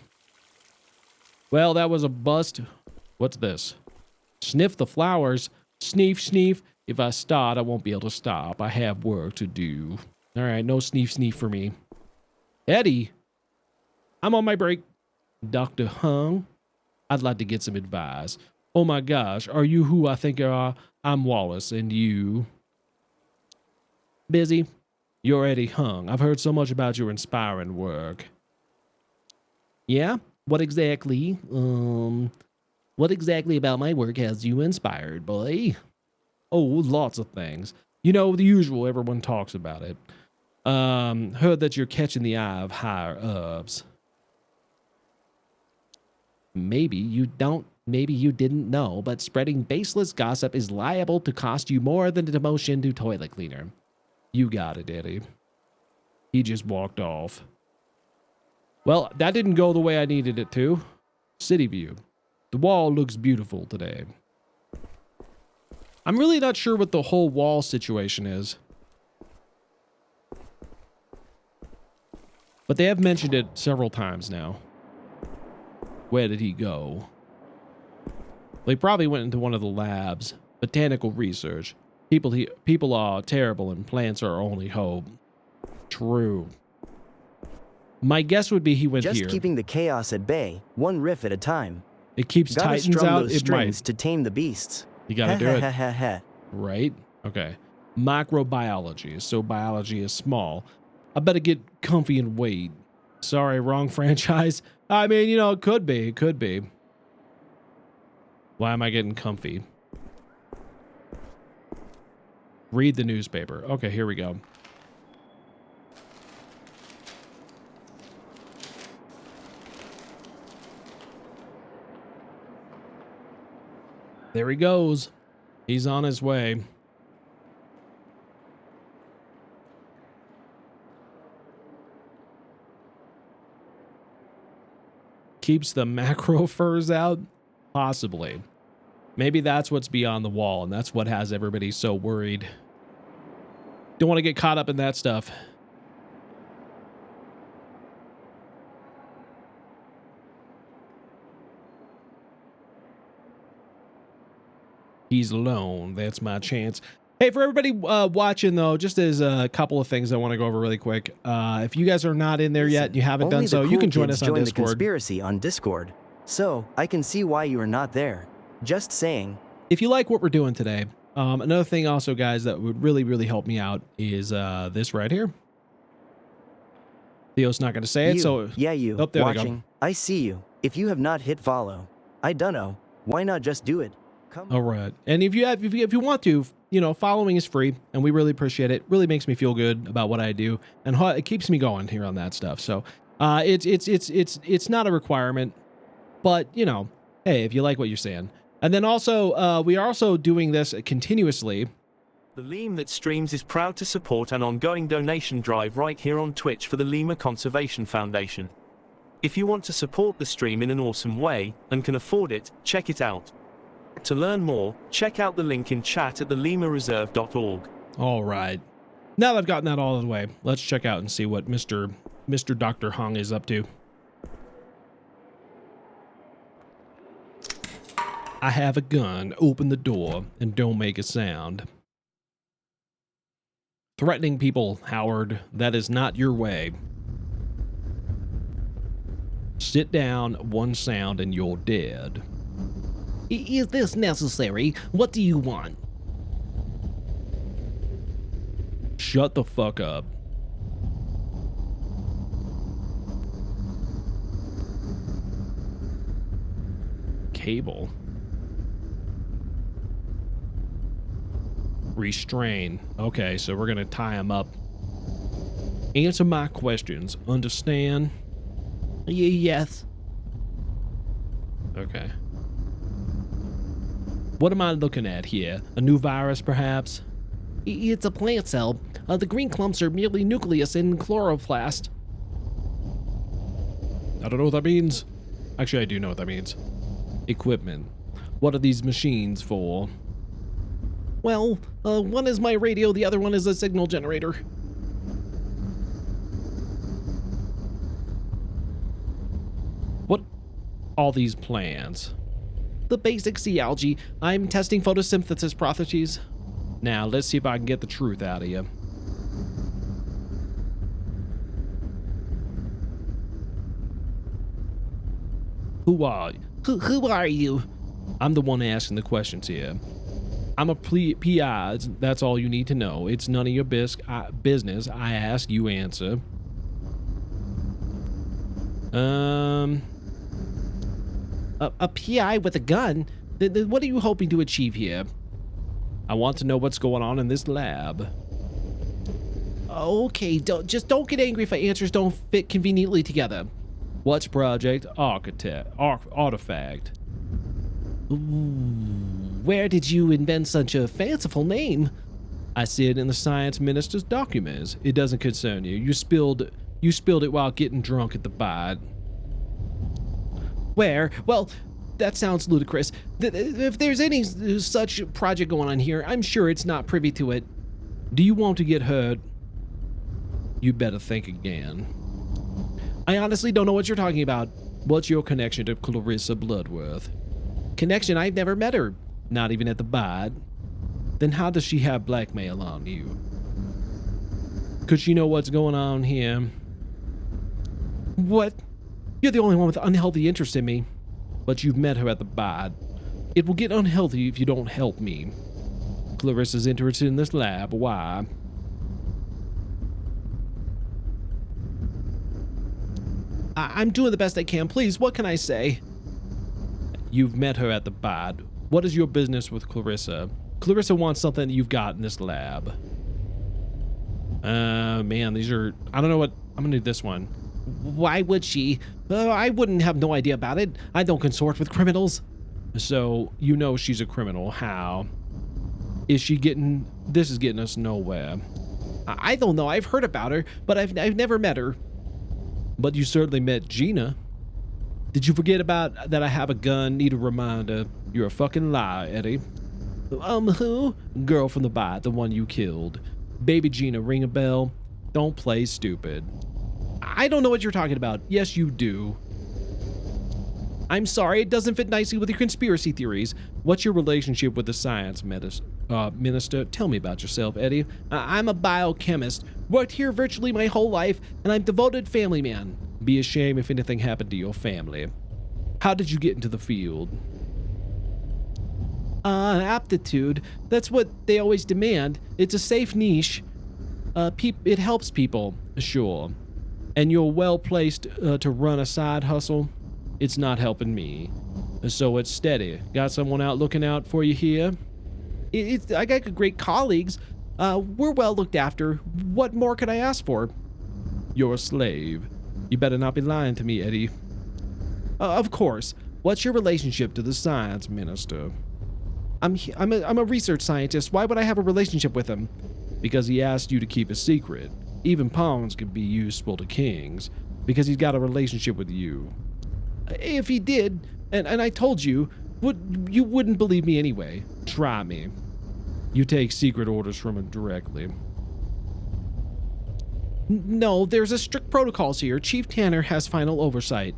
Well, that was a bust. What's this? Sniff the flowers. Sneef, sneef. If I start, I won't be able to stop. I have work to do. All right, no sneef, sneef for me. Eddie, I'm on my break. Dr. Hung, I'd like to get some advice. Oh my gosh, are you who I think you are? I'm Wallace, and you? Busy? You're Eddie Hung. I've heard so much about your inspiring work. Yeah? What exactly? What exactly about my work has you inspired, boy? Oh, lots of things. You know, the usual, everyone talks about it. Heard that you're catching the eye of higher ups. Maybe you didn't know, but spreading baseless gossip is liable to cost you more than a demotion to toilet cleaner. You got it, Eddie. He just walked off. Well, that didn't go the way I needed it to. City view. The wall looks beautiful today. I'm really not sure what the whole wall situation is. But they have mentioned it several times now. Where did he go? They probably went into one of the labs. Botanical research. People are terrible and plants are our only hope. True. My guess would be he went here. Just keeping the chaos at bay, one riff at a time. It keeps Gotta Titans strum out. those It strings might. to tame the beasts. You gotta do it. Ha. Right? Okay. Microbiology. So biology is small. I better get comfy and wait. Sorry, wrong franchise. I mean, you know, it could be. It could be. Why am I getting comfy? Read the newspaper. Okay, here we go. There he goes. He's on his way. Keeps the macro furs out? Possibly. Maybe that's what's beyond the wall, and that's what has everybody so worried. Don't want to get caught up in that stuff. He's alone. That's my chance. Hey, for everybody watching, though, just as a couple of things I want to go over really quick. If you guys are not in there yet and you haven't done so, you can join us on Discord. The conspiracy on Discord. So, I can see why you are not there. Just saying. If you like what we're doing today, another thing also, guys, that would really, really help me out is this right here. Theo's not going to say it, so... Yeah, you. Oh, there watching. we go. I see you. If you have not hit follow, I dunno. Why not just do it? All right. And if you want to, you know, following is free, and we really appreciate it. Really makes me feel good about what I do, and it keeps me going here on that stuff. So, it's not a requirement, but you know, hey, if you like what you're saying. And then also, we are also doing this continuously. The LeemThatStreams is proud to support an ongoing donation drive right here on Twitch for the Lemur Conservation Foundation. If you want to support the stream in an awesome way, and can afford it, check it out. To learn more, check out the link in chat at theleemthatstreams.org. All right. Now that I've gotten that all the way, let's check out and see what Mr. Dr. Hung is up to. I have a gun. Open the door and don't make a sound. Threatening people, Howard. That is not your way. Sit down, one sound, and you're dead. Is this necessary? What do you want? Shut the fuck up. Cable. Restrain. Okay, so we're gonna tie him up. Answer my questions. Understand? Yes. Okay. What am I looking at here? A new virus, perhaps? It's a plant cell. The green clumps are merely nucleus and chloroplast. I don't know what that means. Actually, I do know what that means. Equipment. What are these machines for? Well, one is my radio, the other one is a signal generator. What? All these plants. The basic sea algae. I'm testing photosynthesis properties. Now, let's see if I can get the truth out of you. Who are you? Who are you? I'm the one asking the questions here. I'm a PI. That's all you need to know. It's none of your business. I ask, you answer. A PI with a gun? What are you hoping to achieve here? I want to know what's going on in this lab. Okay, don't get angry if answers don't fit conveniently together. What's Project Artifact? Ooh, where did you invent such a fanciful name? I see it in the science minister's documents. It doesn't concern you. You spilled it while getting drunk at the bar. Where? Well, that sounds ludicrous. If there's any such project going on here, I'm sure it's not privy to it. Do you want to get hurt? You better think again. I honestly don't know what you're talking about. What's your connection to Clarissa Bloodworth? Connection? I've never met her. Not even at the bar? Then how does she have blackmail on you? Could she know what's going on here? What? You're the only one with unhealthy interest in me. But you've met her at the bar. It will get unhealthy if you don't help me. Clarissa's interested in this lab. Why? I'm doing the best I can. Please, what can I say? You've met her at the bar. What is your business with Clarissa? Clarissa wants something you've got in this lab. Man, these are... I don't know what... I'm gonna do this one. Why would she? I wouldn't have no idea about it. I don't consort with criminals. So, you know she's a criminal. How? Is she getting... This is getting us nowhere. I don't know. I've heard about her, but I've never met her. But you certainly met Gina. Did you forget about that I have a gun? Need a reminder. You're a fucking liar, Eddie. Who? Girl from the bar, the one you killed. Baby Gina, ring a bell? Don't play stupid. I don't know what you're talking about. Yes, you do. I'm sorry, it doesn't fit nicely with your conspiracy theories. What's your relationship with the science minister? Tell me about yourself, Eddie. I'm a biochemist. Worked here virtually my whole life, and I'm a devoted family man. Be a shame if anything happened to your family. How did you get into the field? Aptitude. That's what they always demand. It's a safe niche. It helps people. Sure. And you're well placed to run a side hustle? It's not helping me. So it's steady. Got someone out looking out for you here? I got great colleagues. We're well looked after. What more could I ask for? You're a slave. You better not be lying to me, Eddie. Of course. What's your relationship to the science minister? I'm a research scientist. Why would I have a relationship with him? Because he asked you to keep a secret. Even pawns can be useful to kings. Because he's got a relationship with you. If he did, and I told you, You wouldn't believe me anyway. Try me. You take secret orders from him directly. No, there's a strict protocols here. Chief Tanner has final oversight.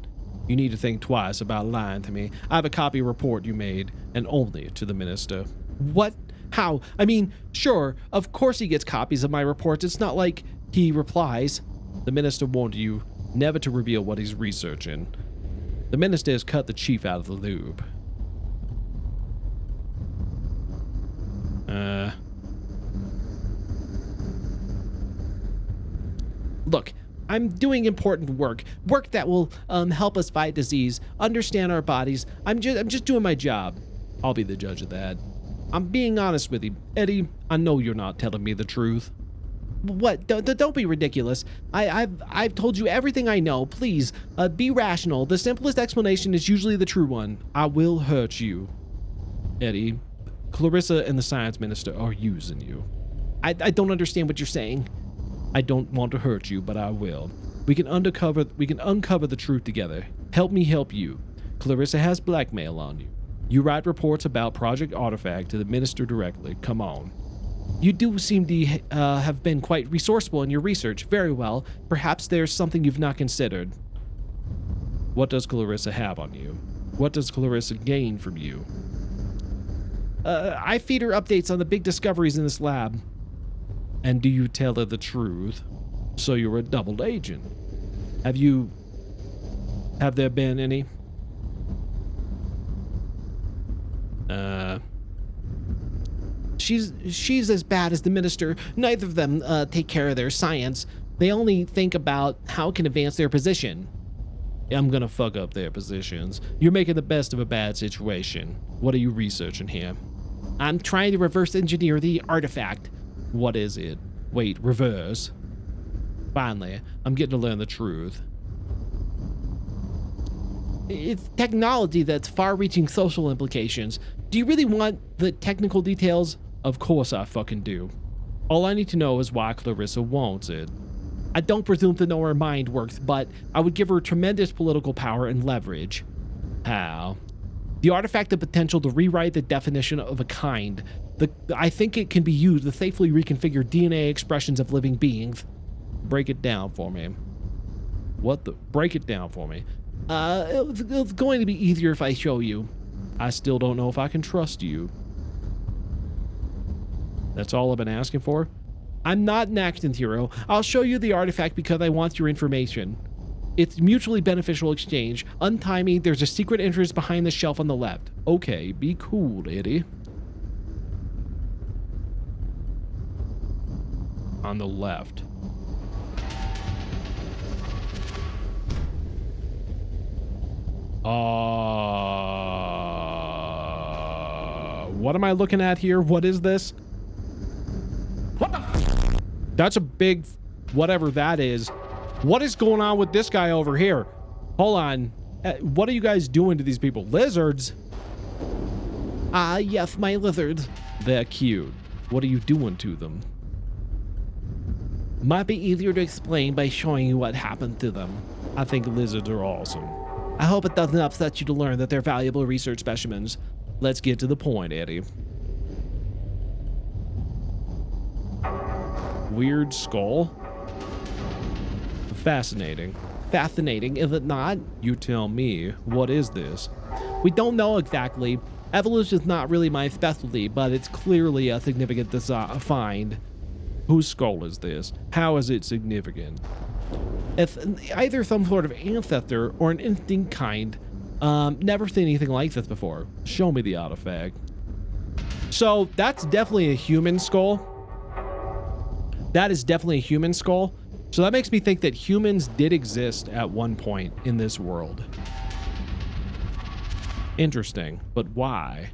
You need to think twice about lying to me. I have a copy of a report you made, and only to the minister. What? How? I mean, sure, of course he gets copies of my reports. It's not like he replies. The minister warned you never to reveal what he's researching. The minister has cut the chief out of the loop. Look, I'm doing important work that will help us fight disease, understand our bodies. I'm just doing my job. I'll be the judge of that. I'm being honest with you, Eddie. I know you're not telling me the truth. What? Don't be ridiculous. I've told you everything I know. Please, be rational. The simplest explanation is usually the true one. I will hurt you, Eddie. Clarissa and the science minister are using you. I don't understand what you're saying. I don't want to hurt you, but I will. We can uncover the truth together. Help me help you. Clarissa has blackmail on you. You write reports about Project Artifact to the minister directly. Come on. You do seem to have been quite resourceful in your research. Very well. Perhaps there's something you've not considered. What does Clarissa have on you? What does Clarissa gain from you? I feed her updates on the big discoveries in this lab. And do you tell her the truth? So you're a double agent. Have there been any? She's as bad as the minister. Neither of them take care of their science. They only think about how it can advance their position. I'm gonna fuck up their positions. You're making the best of a bad situation. What are you researching here? I'm trying to reverse engineer the artifact. What is it? Wait, reverse? Finally, I'm getting to learn the truth. It's technology that's far-reaching social implications. Do you really want the technical details? Of course I fucking do. All I need to know is why Clarissa wants it. I don't presume to know her mind works, but I would give her tremendous political power and leverage. How? The artifact the potential to rewrite the definition of a kind. I think it can be used to safely reconfigure DNA expressions of living beings. Break it down for me. Break it down for me. It's going to be easier if I show you. I still don't know if I can trust you. That's all I've been asking for? I'm not an action hero. I'll show you the artifact because I want your information. It's mutually beneficial exchange. Untie me. There's a secret entrance behind the shelf on the left. Okay, be cool, Eddie. On the left. What am I looking at here? What is this? What the f? That's a big whatever that is. What is going on with this guy over here? Hold on. What are you guys doing to these people? Lizards? Ah, yes, my lizards. They're cute. What are you doing to them? Might be easier to explain by showing you what happened to them. I think lizards are awesome. I hope it doesn't upset you to learn that they're valuable research specimens. Let's get to the point, Eddie. Weird skull. Fascinating. Fascinating, is it not? You tell me. What is this? We don't know exactly. Evolution is not really my specialty, but it's clearly a significant find. Whose skull is this? How is it significant? It's either some sort of ancestor or an instinct kind. Never seen anything like this before. Show me the artifact. So that's definitely a human skull. That is definitely a human skull. So that makes me think that humans did exist at one point in this world. Interesting, but why?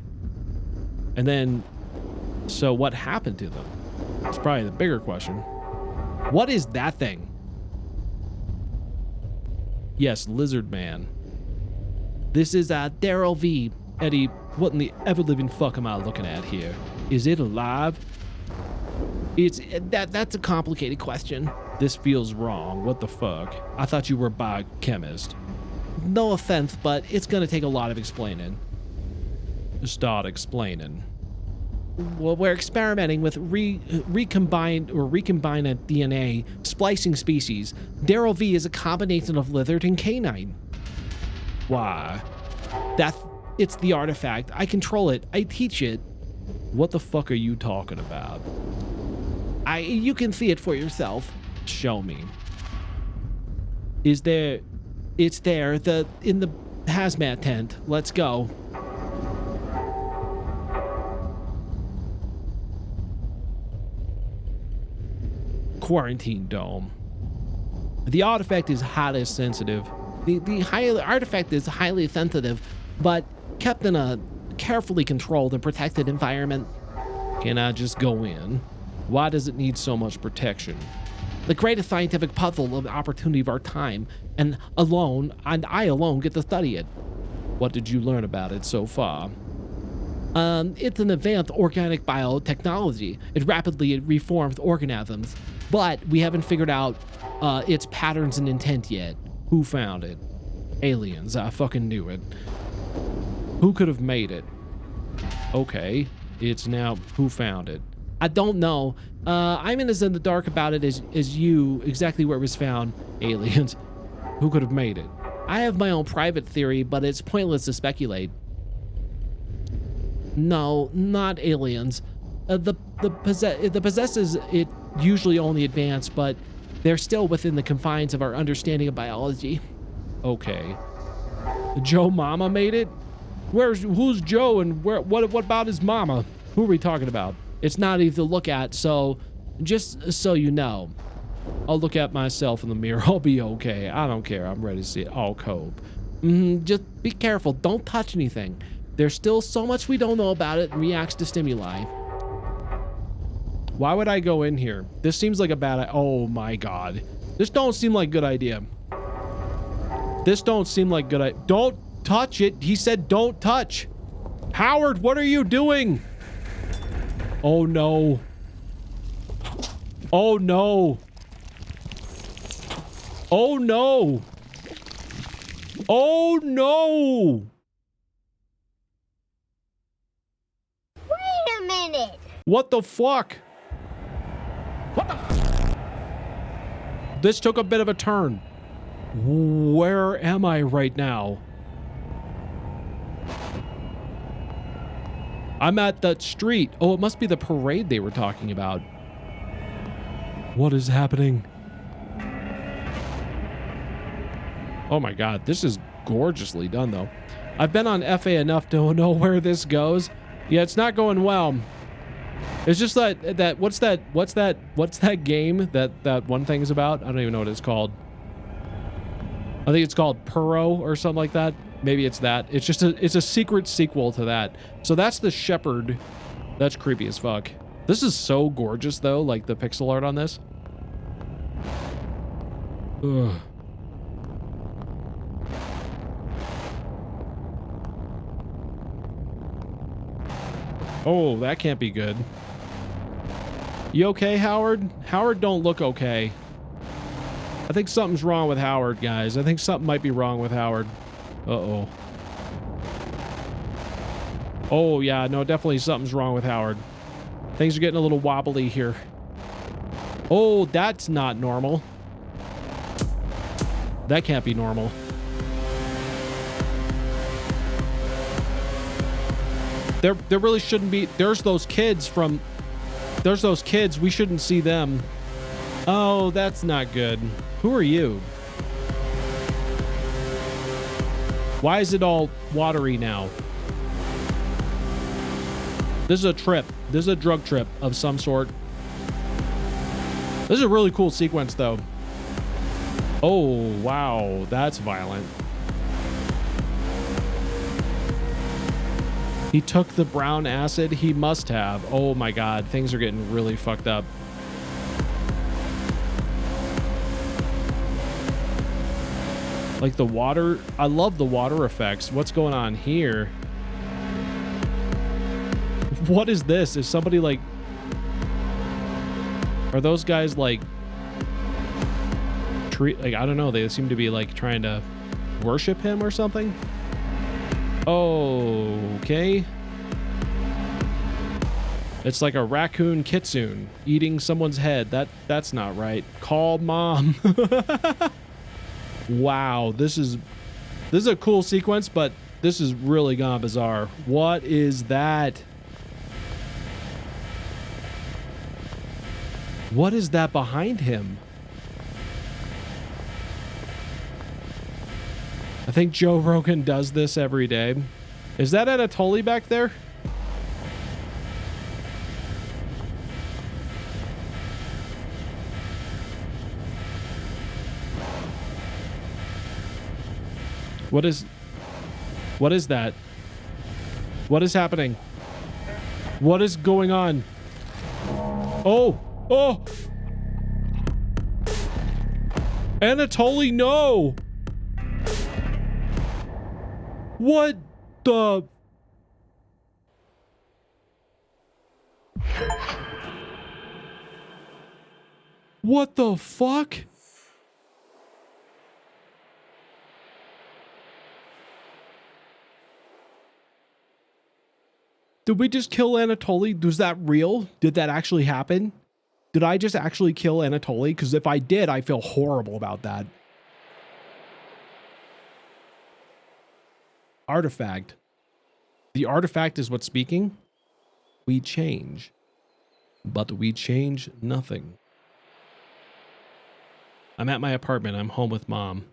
And then, so what happened to them? That's probably the bigger question. What is that thing? Yes, Lizard Man. This is Daryl V. Eddie, what in the ever-living fuck am I looking at here? Is it alive? That's a complicated question. This feels wrong. What the fuck? I thought you were a biochemist. No offense, but it's gonna take a lot of explaining. Start explaining. Well, we're experimenting with recombined DNA splicing species. Daryl V is a combination of lizard and canine. Why? It's the artifact. I control it. I teach it. What the fuck are you talking about? You can see it for yourself. Show me. Is there? It's there. In the hazmat tent. Let's go. Quarantine dome. The artifact is highly sensitive. The artifact is highly sensitive, but kept in a carefully controlled and protected environment. Can I just go in? Why does it need so much protection? The greatest scientific puzzle of the opportunity of our time, and I alone get to study it. What did you learn about it so far? It's an advanced organic biotechnology. It rapidly reforms organisms, but we haven't figured out its patterns and intent yet. Who found it? Aliens. I fucking knew it. Who could have made it? Okay, it's now who found it? I don't know. I'm as in the dark about it as you, exactly where it was found. Aliens. Who could have made it? I have my own private theory, but it's pointless to speculate. No, not aliens. The possesses it usually only advance, but they're still within the confines of our understanding of biology. Okay. Joe Mama made it? Who's Joe and what about his mama? Who are we talking about? It's not easy to look at, so just so you know. I'll look at myself in the mirror. I'll be okay. I don't care. I'm ready to see it. I'll cope. Just be careful. Don't touch anything. There's still so much we don't know about it and reacts to stimuli. Why would I go in here? This seems like a bad... Oh my god. This don't seem like a good idea. This don't seem like good idea. Don't touch it. He said don't touch. Howard, what are you doing? Oh no. Oh no. Oh no. Oh no. Wait a minute. What the fuck? What the? This took a bit of a turn. Where am I right now? I'm at that street. Oh, it must be the parade they were talking about. What is happening? Oh my god, this is gorgeously done though. I've been on FA enough to know where this goes. Yeah, it's not going well. It's just that what's that game that one thing's about? I don't even know what it's called. I think it's called Purro or something like that. Maybe it's that. It's just it's a secret sequel to that. So that's the shepherd. That's creepy as fuck. This is so gorgeous though, like the pixel art on this. Ugh. Oh, that can't be good. You okay, Howard? Howard don't look okay. I think something's wrong with Howard, guys. I think something might be wrong with Howard. Uh-oh. Oh, yeah, no, definitely something's wrong with Howard. Things are getting a little wobbly here. Oh, that's not normal. That can't be normal. There really shouldn't be. There's those kids. We shouldn't see them. Oh, that's not good. Who are you? Why is it all watery now? This is a trip. This is a drug trip of some sort. This is a really cool sequence, though. Oh, wow. That's violent. He took the brown acid. He must have. Oh my god, things are getting really fucked up. Like the water. I love the water effects. What's going on here? What is this? Is somebody like... Are those guys like... Like, I don't know. They seem to be like trying to worship him or something. Okay. It's like a raccoon kitsune eating someone's head. That's not right. Call mom. Wow, this is a cool sequence, but this is really gone bizarre. What is that? What is that behind him? I think Joe Rogan does this every day. Is that Anatoly back there? What is that? What is happening? What is going on? Oh! Oh! Anatoly, no! What the... What the fuck? Did we just kill Anatoly? Was that real? Did that actually happen? Did I just actually kill Anatoly? Because if I did, I feel horrible about that. Artifact. The artifact is what's speaking. We change. But we change nothing. I'm at my apartment. I'm home with Mom.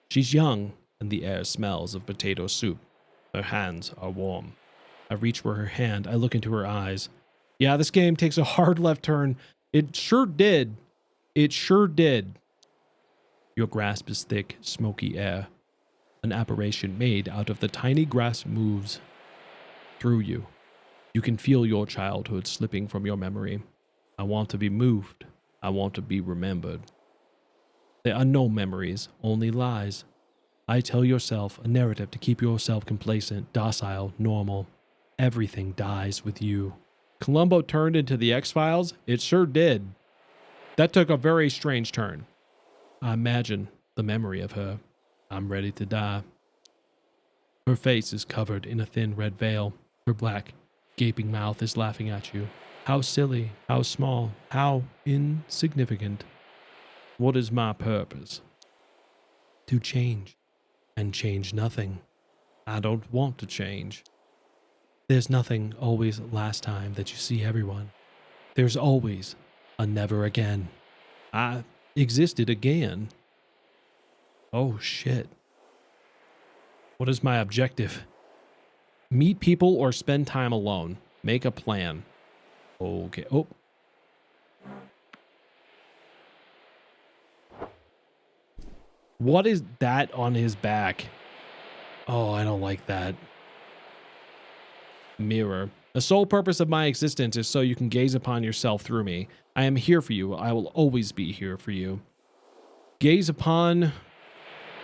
She's young, and the air smells of potato soup. Her hands are warm. I reach for her hand. I look into her eyes. Yeah, this game takes a hard left turn. It sure did. It sure did. Your grasp is thick, smoky air. An apparition made out of the tiny grass moves through you. You can feel your childhood slipping from your memory. I want to be moved. I want to be remembered. There are no memories, only lies. I tell yourself a narrative to keep yourself complacent, docile, normal. Everything dies with you. Columbo turned into the X-Files? It sure did. That took a very strange turn. I imagine the memory of her. I'm ready to die. Her face is covered in a thin red veil. Her black, gaping mouth is laughing at you. How silly, how small, how insignificant. What is my purpose? To change, and change nothing. I don't want to change. There's nothing always last time that you see everyone. There's always a never again. I existed again. Oh shit. What is my objective? Meet people or spend time alone. Make a plan. Okay. Oh. What is that on his back? Oh, I don't like that. Mirror. The sole purpose of my existence is so you can gaze upon yourself through me. I am here for you. I will always be here for you. Gaze upon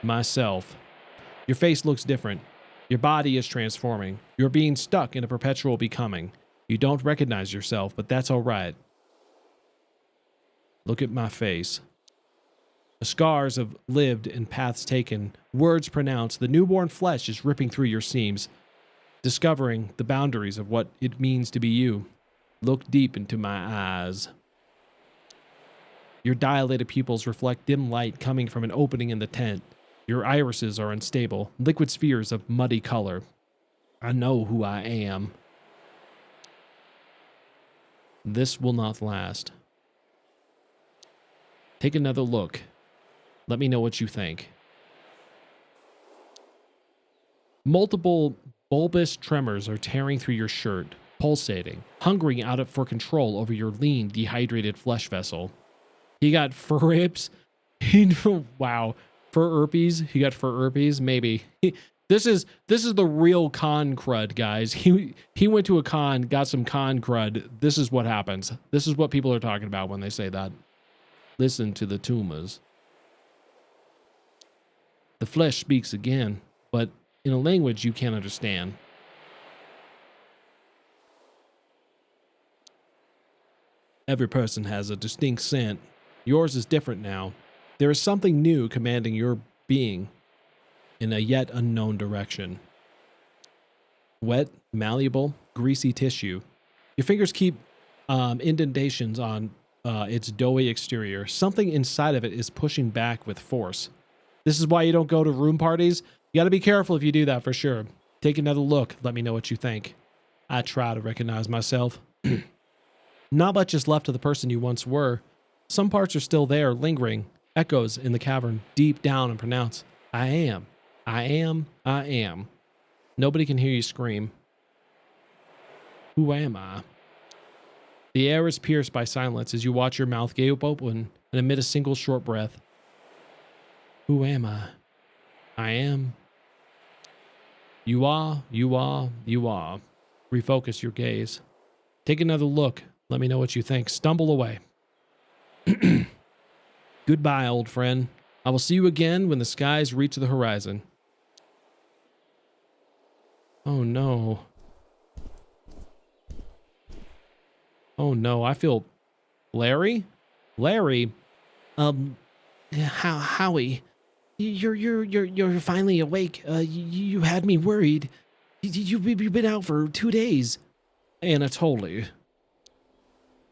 myself. Your face looks different. Your body is transforming. You're being stuck in a perpetual becoming. You don't recognize yourself, but that's all right. Look at my face. The scars of lived and paths taken, words pronounced, the newborn flesh is ripping through your seams, discovering the boundaries of what it means to be you. Look deep into my eyes. Your dilated pupils reflect dim light coming from an opening in the tent. Your irises are unstable, liquid spheres of muddy color. I know who I am. This will not last. Take another look. Let me know what you think. Multiple bulbous tremors are tearing through your shirt, pulsating, hungering out for control over your lean, dehydrated flesh vessel. He got furrips. Wow. Furrurpies. He got furrurpies. Maybe. This is the real con crud, guys. He went to a con, got some con crud. This is what happens. This is what people are talking about when they say that. Listen to the tumors. The flesh speaks again, but in a language you can't understand. Every person has a distinct scent. Yours is different now. There is something new commanding your being in a yet unknown direction. Wet, malleable, greasy tissue. Your fingers keep indentations on its doughy exterior. Something inside of it is pushing back with force. This is why you don't go to room parties. You got to be careful if you do that for sure. Take another look. Let me know what you think. I try to recognize myself. Not much is left of the person you once were. Some parts are still there, lingering, echoes in the cavern, deep down and pronounced. I am. I am. I am. Nobody can hear you scream. Who am I? The air is pierced by silence as you watch your mouth gape open and emit a single short breath. Who am I? I am. You are, you are, you are. Refocus your gaze. Take another look. Let me know what you think. Stumble away. Goodbye, old friend. I will see you again when the skies reach the horizon. Oh no. Oh no, I feel... Larry? Larry? Howie, you're finally awake. You had me worried. You've been out for 2 days. Anatoly.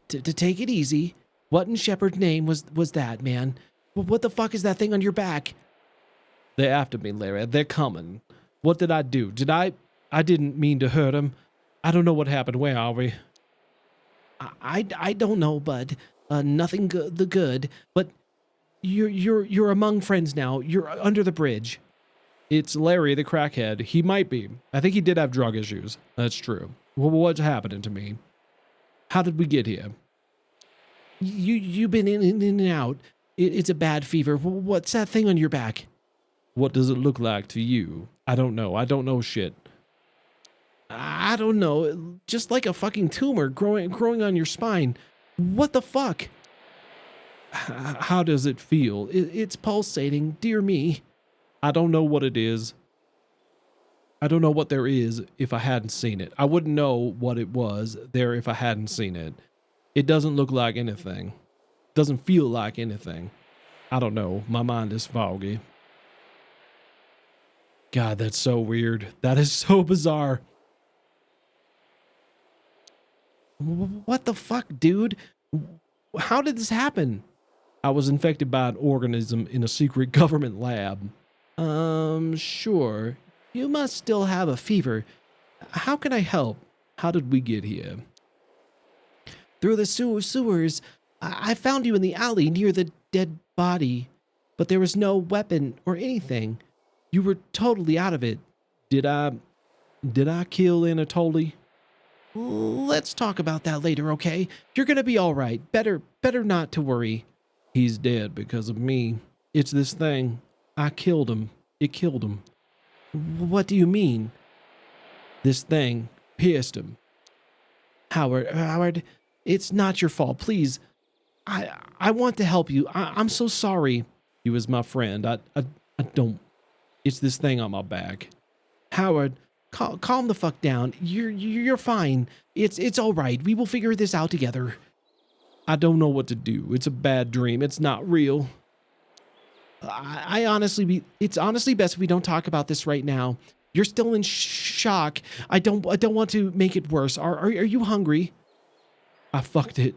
To take it easy. What in Shepard's name was that, man? What the fuck is that thing on your back? They're after me, Larry. They're coming. What did I do? I didn't mean to hurt him. I don't know what happened. Where are we? I don't know, bud. Nothing good. But you're among friends now. You're under the bridge. It's Larry the crackhead. He might be. I think he did have drug issues. That's true. Well, what's happening to me? How did we get here? You've been in and out. It's a bad fever. What's that thing on your back? What does it look like to you? I don't know. I don't know shit. I don't know. Just like a fucking tumor growing on your spine. What the fuck? How does it feel? It's pulsating. Dear me. I don't know what it is. I don't know what there is if I hadn't seen it. I wouldn't know what it was there if I hadn't seen it. It doesn't look like anything. Doesn't feel like anything. I don't know. My mind is foggy. God, that's so weird. That is so bizarre. What the fuck, dude? How did this happen? I was infected by an organism in a secret government lab. Sure. You must still have a fever. How can I help? How did we get here? Through the sewers. I found you in the alley near the dead body, but there was no weapon or anything. You were totally out of it. Did I kill Anatoly? Let's talk about that later, okay? You're gonna be all right. Better not to worry. He's dead because of me. It's this thing. I killed him. It killed him. What do you mean? This thing pierced him. Howard, it's not your fault. Please. I want to help you. I'm so sorry. He was my friend. I don't... It's this thing on my back. Howard, calm the fuck down. You're fine. It's all right. We will figure this out together. I don't know what to do. It's a bad dream. It's not real. It's honestly best if we don't talk about this right now. You're still in shock. I don't want to make it worse. Are you hungry? I fucked it.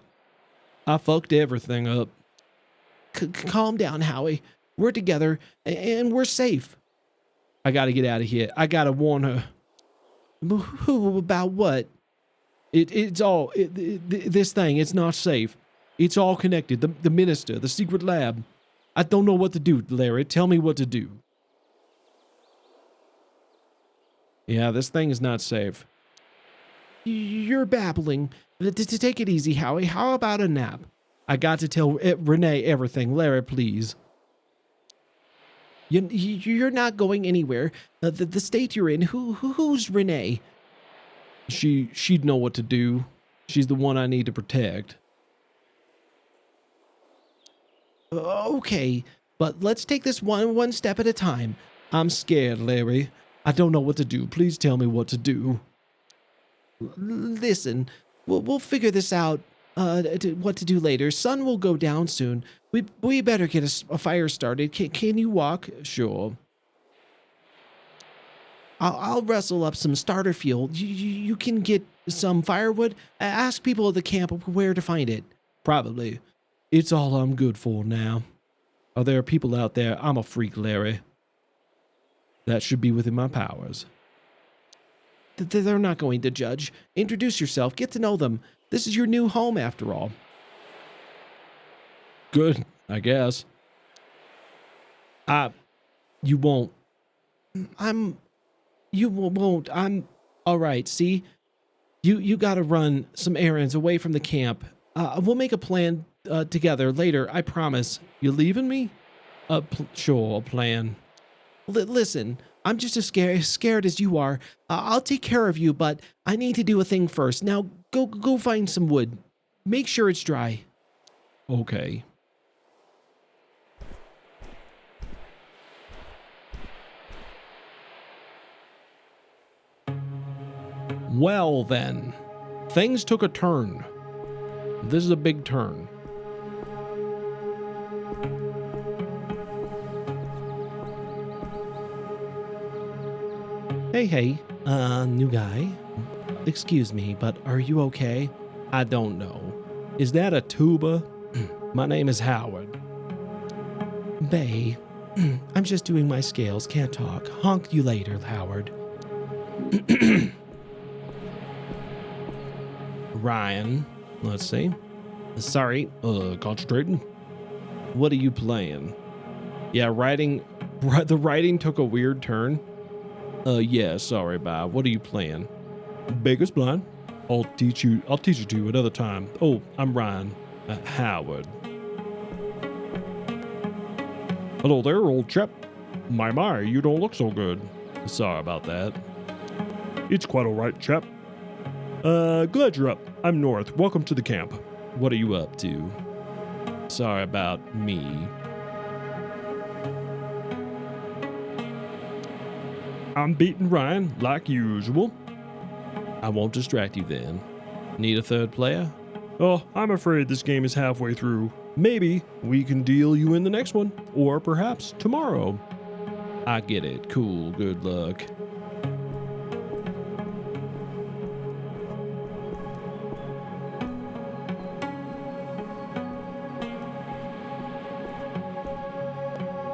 I fucked everything up. Calm down, Howie. We're together and we're safe. I gotta get out of here. I gotta warn her. Who about what? This thing, it's not safe. It's all connected. The minister, the secret lab. I don't know what to do, Larry. Tell me what to do. Yeah, this thing is not safe. You're babbling. To take it easy, Howie. How about a nap? I got to tell Renee everything. Larry, please. You're not going anywhere. The state you're in, who's Renee? She'd know what to do. She's the one I need to protect. Okay, but let's take this one step at a time. I'm scared, Larry. I don't know what to do. Please tell me what to do. Listen, we'll figure this out. What to do later. Sun will go down soon. We better get a fire started. Can you walk? Sure. I'll rustle up some starter fuel. You can get some firewood? Ask people at the camp where to find it. Probably. It's all I'm good for now. Are there people out there? I'm a freak, Larry. That should be within my powers. They're not going to judge. Introduce yourself. Get to know them. This is your new home, after all. Good, I guess. You won't. You won't. All right, see? You gotta run some errands away from the camp. We'll make a plan together later, I promise. You leaving me? Sure, a plan. Listen, I'm just as scared as you are. I'll take care of you, but I need to do a thing first. Now, go find some wood. Make sure it's dry. Okay. Well then, things took a turn. This is a big turn. Hey, new guy. Excuse me, but are you okay? I don't know. Is that a tuba? My name is Howard. Bay, I'm just doing my scales, can't talk. Honk you later, Howard. Ryan, let's see. Sorry, concentrating. What are you playing? Yeah, the writing took a weird turn. Yeah, sorry, Bob. What are you playing? Baker's blind. I'll teach it to you another time. Oh, I'm Ryan. Howard. Hello there, old chap. My, you don't look so good. Sorry about that. It's quite all right, chap. Glad you're up. I'm North. Welcome to the camp. What are you up to? Sorry about me. I'm beating Ryan, like usual. I won't distract you then. Need a third player? Oh, I'm afraid this game is halfway through. Maybe we can deal you in the next one, or perhaps tomorrow. I get it. Cool. Good luck.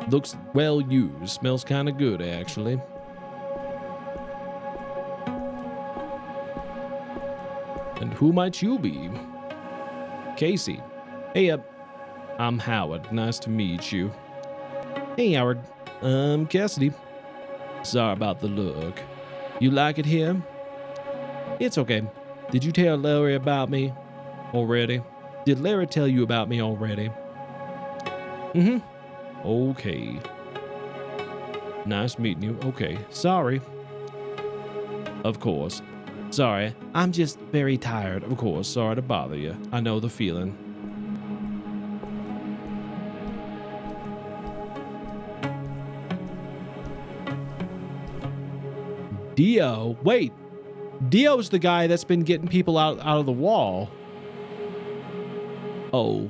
Looks well used. Smells kind of good, actually. And who might you be? Casey. Hey, I'm Howard. Nice to meet you. Hey, Howard. Cassidy. Sorry about the look. You like it here? It's okay. Did you tell Larry about me already? Did Larry tell you about me already? Mm-hmm. Okay. Nice meeting you. Okay. Sorry. Of course. Sorry. I'm just very tired. Of course. Sorry to bother you. I know the feeling. Dio. Wait. Dio's the guy that's been getting people out of the wall. Oh.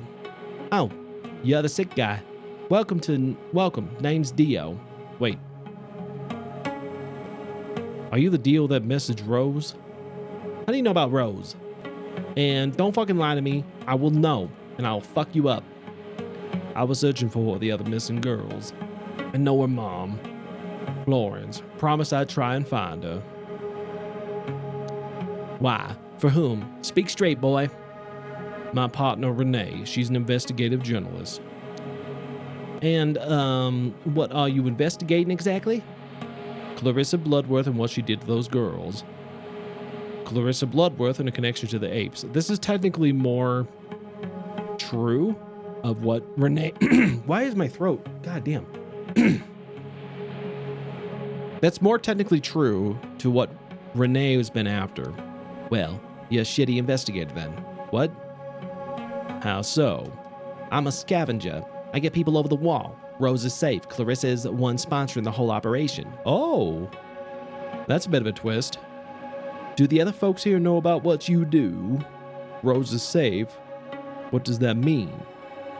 Oh. You're the sick guy. Welcome. Name's Dio. Wait. Are you the Dio that messaged Rose? How do you know about Rose? And don't fucking lie to me. I will know, and I'll fuck you up. I was searching for the other missing girls. I know her mom. Florence. Promised I'd try and find her. Why? For whom? Speak straight, boy. My partner, Renee. She's an investigative journalist. And, what are you investigating exactly? Clarissa Bloodworth and what she did to those girls. Clarissa Bloodworth and a connection to the apes. This is technically more true of what Renee... Why is my throat? God damn. That's more technically true to what Renee has been after. Well, you're a shitty investigator then. What? How so? I'm a scavenger. I get people over the wall. Rose is safe. Clarissa is the one sponsoring the whole operation. Oh, that's a bit of a twist. Do the other folks here know about what you do? Rose is safe. What does that mean?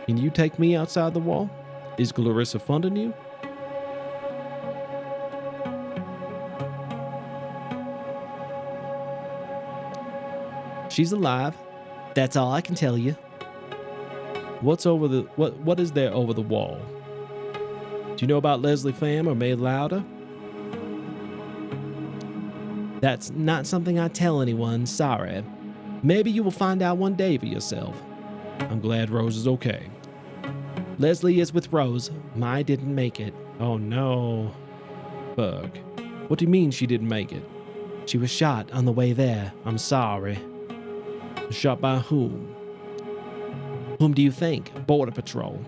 Can you take me outside the wall? Is Clarissa funding you? She's alive. That's all I can tell you. What's over the what is there over the wall? Do you know about Leslie Pham or May Louder? That's not something I tell anyone, sorry. Maybe you will find out one day for yourself. I'm glad Rose is okay. Leslie is with Rose. Mai didn't make it. Oh no. Fuck. What do you mean she didn't make it? She was shot on the way there. I'm sorry. Shot by whom? Whom do you think? Border Patrol.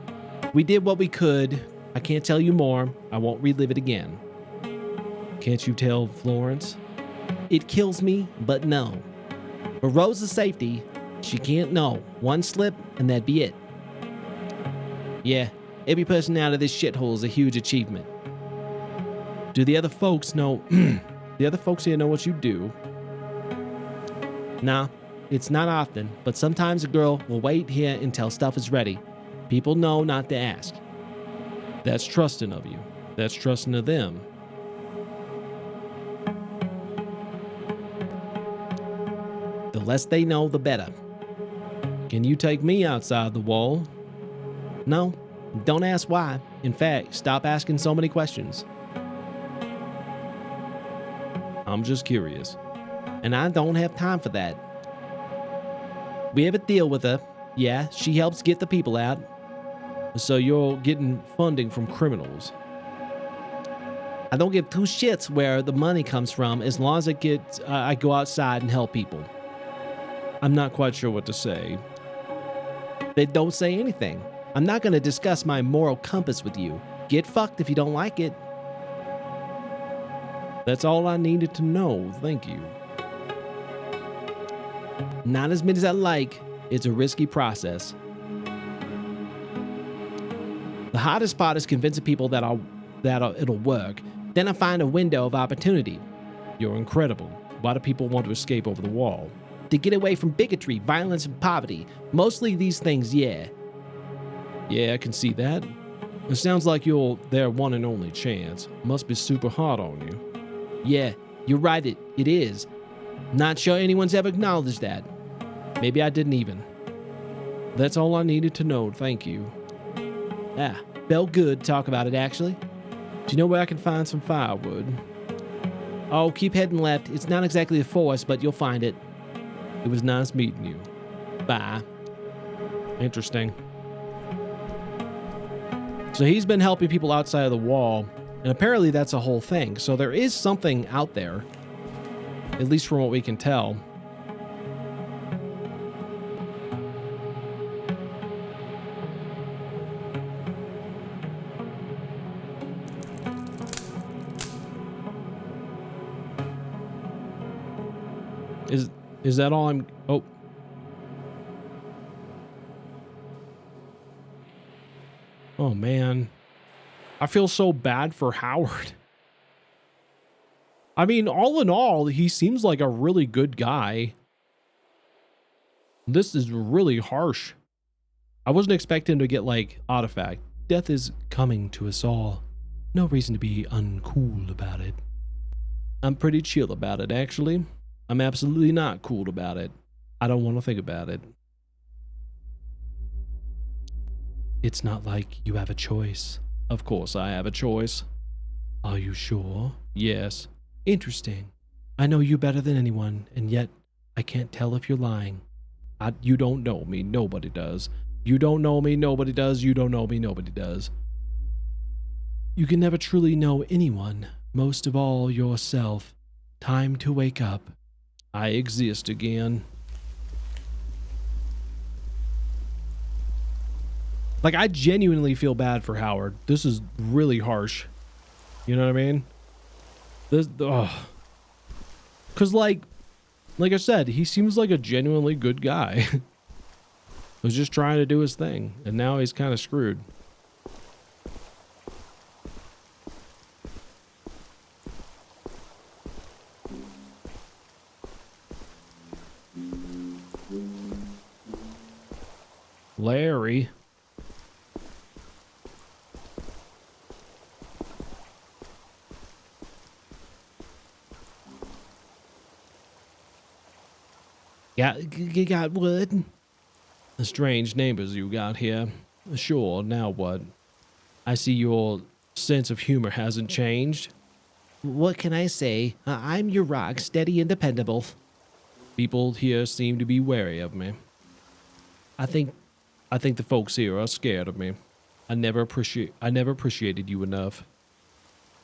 We did what we could. I can't tell you more. I won't relive it again. Can't you tell Florence? It kills me, but no. For Rose's safety, she can't know. One slip, and that'd be it. Yeah, every person out of this shithole is a huge achievement. Do the other folks know... the other folks here know what you do? Nah, it's not often, but sometimes a girl will wait here until stuff is ready. People know not to ask. That's trusting of you. That's trusting of them. The less they know, the better. Can you take me outside the wall? No, don't ask why. In fact, stop asking so many questions. I'm just curious. And I don't have time for that. We have a deal with her. Yeah, she helps get the people out. So you're getting funding from criminals? I don't give two shits where the money comes from as long as I go outside and help people. I'm not quite sure what to say. They don't say anything. I'm not going to discuss my moral compass with you. Get fucked if you don't like it. That's all I needed to know. Thank you. Not as many as I like. It's a risky process. The hardest part is convincing people that it'll work. Then I find a window of opportunity. You're incredible. Why do people want to escape over the wall? To get away from bigotry, violence, and poverty. Mostly these things, yeah. Yeah, I can see that. It sounds like you're their one and only chance. Must be super hard on you. Yeah, you're right, it is. Not sure anyone's ever acknowledged that. Maybe I didn't even. That's all I needed to know, thank you. Ah, felt good to talk about it, actually. Do you know where I can find some firewood? Oh, keep heading left. It's not exactly a forest, but you'll find it. It was nice meeting you. Bye. Interesting. So he's been helping people outside of the wall, and apparently that's a whole thing. So there is something out there, at least from what we can tell. Is that all I'm... Oh. Oh, man. I feel so bad for Howard. I mean, all in all, he seems like a really good guy. This is really harsh. I wasn't expecting to get, like, artifact. Death is coming to us all. No reason to be uncool about it. I'm pretty chill about it, actually. I'm absolutely not cool about it. I don't want to think about it. It's not like you have a choice. Of course I have a choice. Are you sure? Yes. Interesting. I know you better than anyone, and yet I can't tell if you're lying. You don't know me. Nobody does. You don't know me. Nobody does. You don't know me. Nobody does. You can never truly know anyone, most of all yourself. Time to wake up. I exist again. Like, I genuinely feel bad for Howard. This is really harsh. You know what I mean? This, Cause like I said, he seems like a genuinely good guy. Was just trying to do his thing, and now he's kind of screwed. Larry. Got wood? The strange neighbors you got here. Sure, now what? I see your sense of humor hasn't changed. What can I say? I'm your rock, steady and dependable. People here seem to be wary of me. I think the folks here are scared of me. I never appreciated you enough.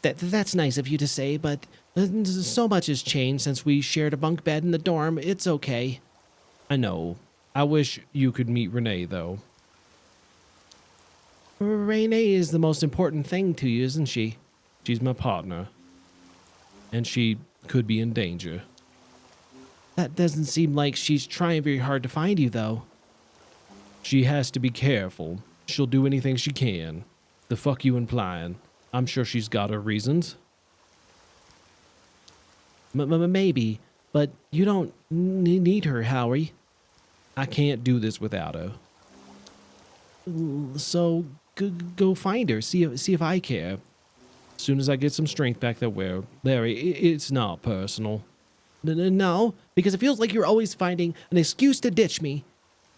That's nice of you to say, but so much has changed since we shared a bunk bed in the dorm. It's okay. I know. I wish you could meet Renee, though. Renee is the most important thing to you, isn't she? She's my partner. And she could be in danger. That doesn't seem like she's trying very hard to find you, though. She has to be careful. She'll do anything she can. The fuck you implying? I'm sure she's got her reasons. Maybe, but you don't need her, Howie. I can't do this without her. So go find her. See if I care. As soon as I get some strength back that way, Larry, it's not personal. No, because it feels like you're always finding an excuse to ditch me.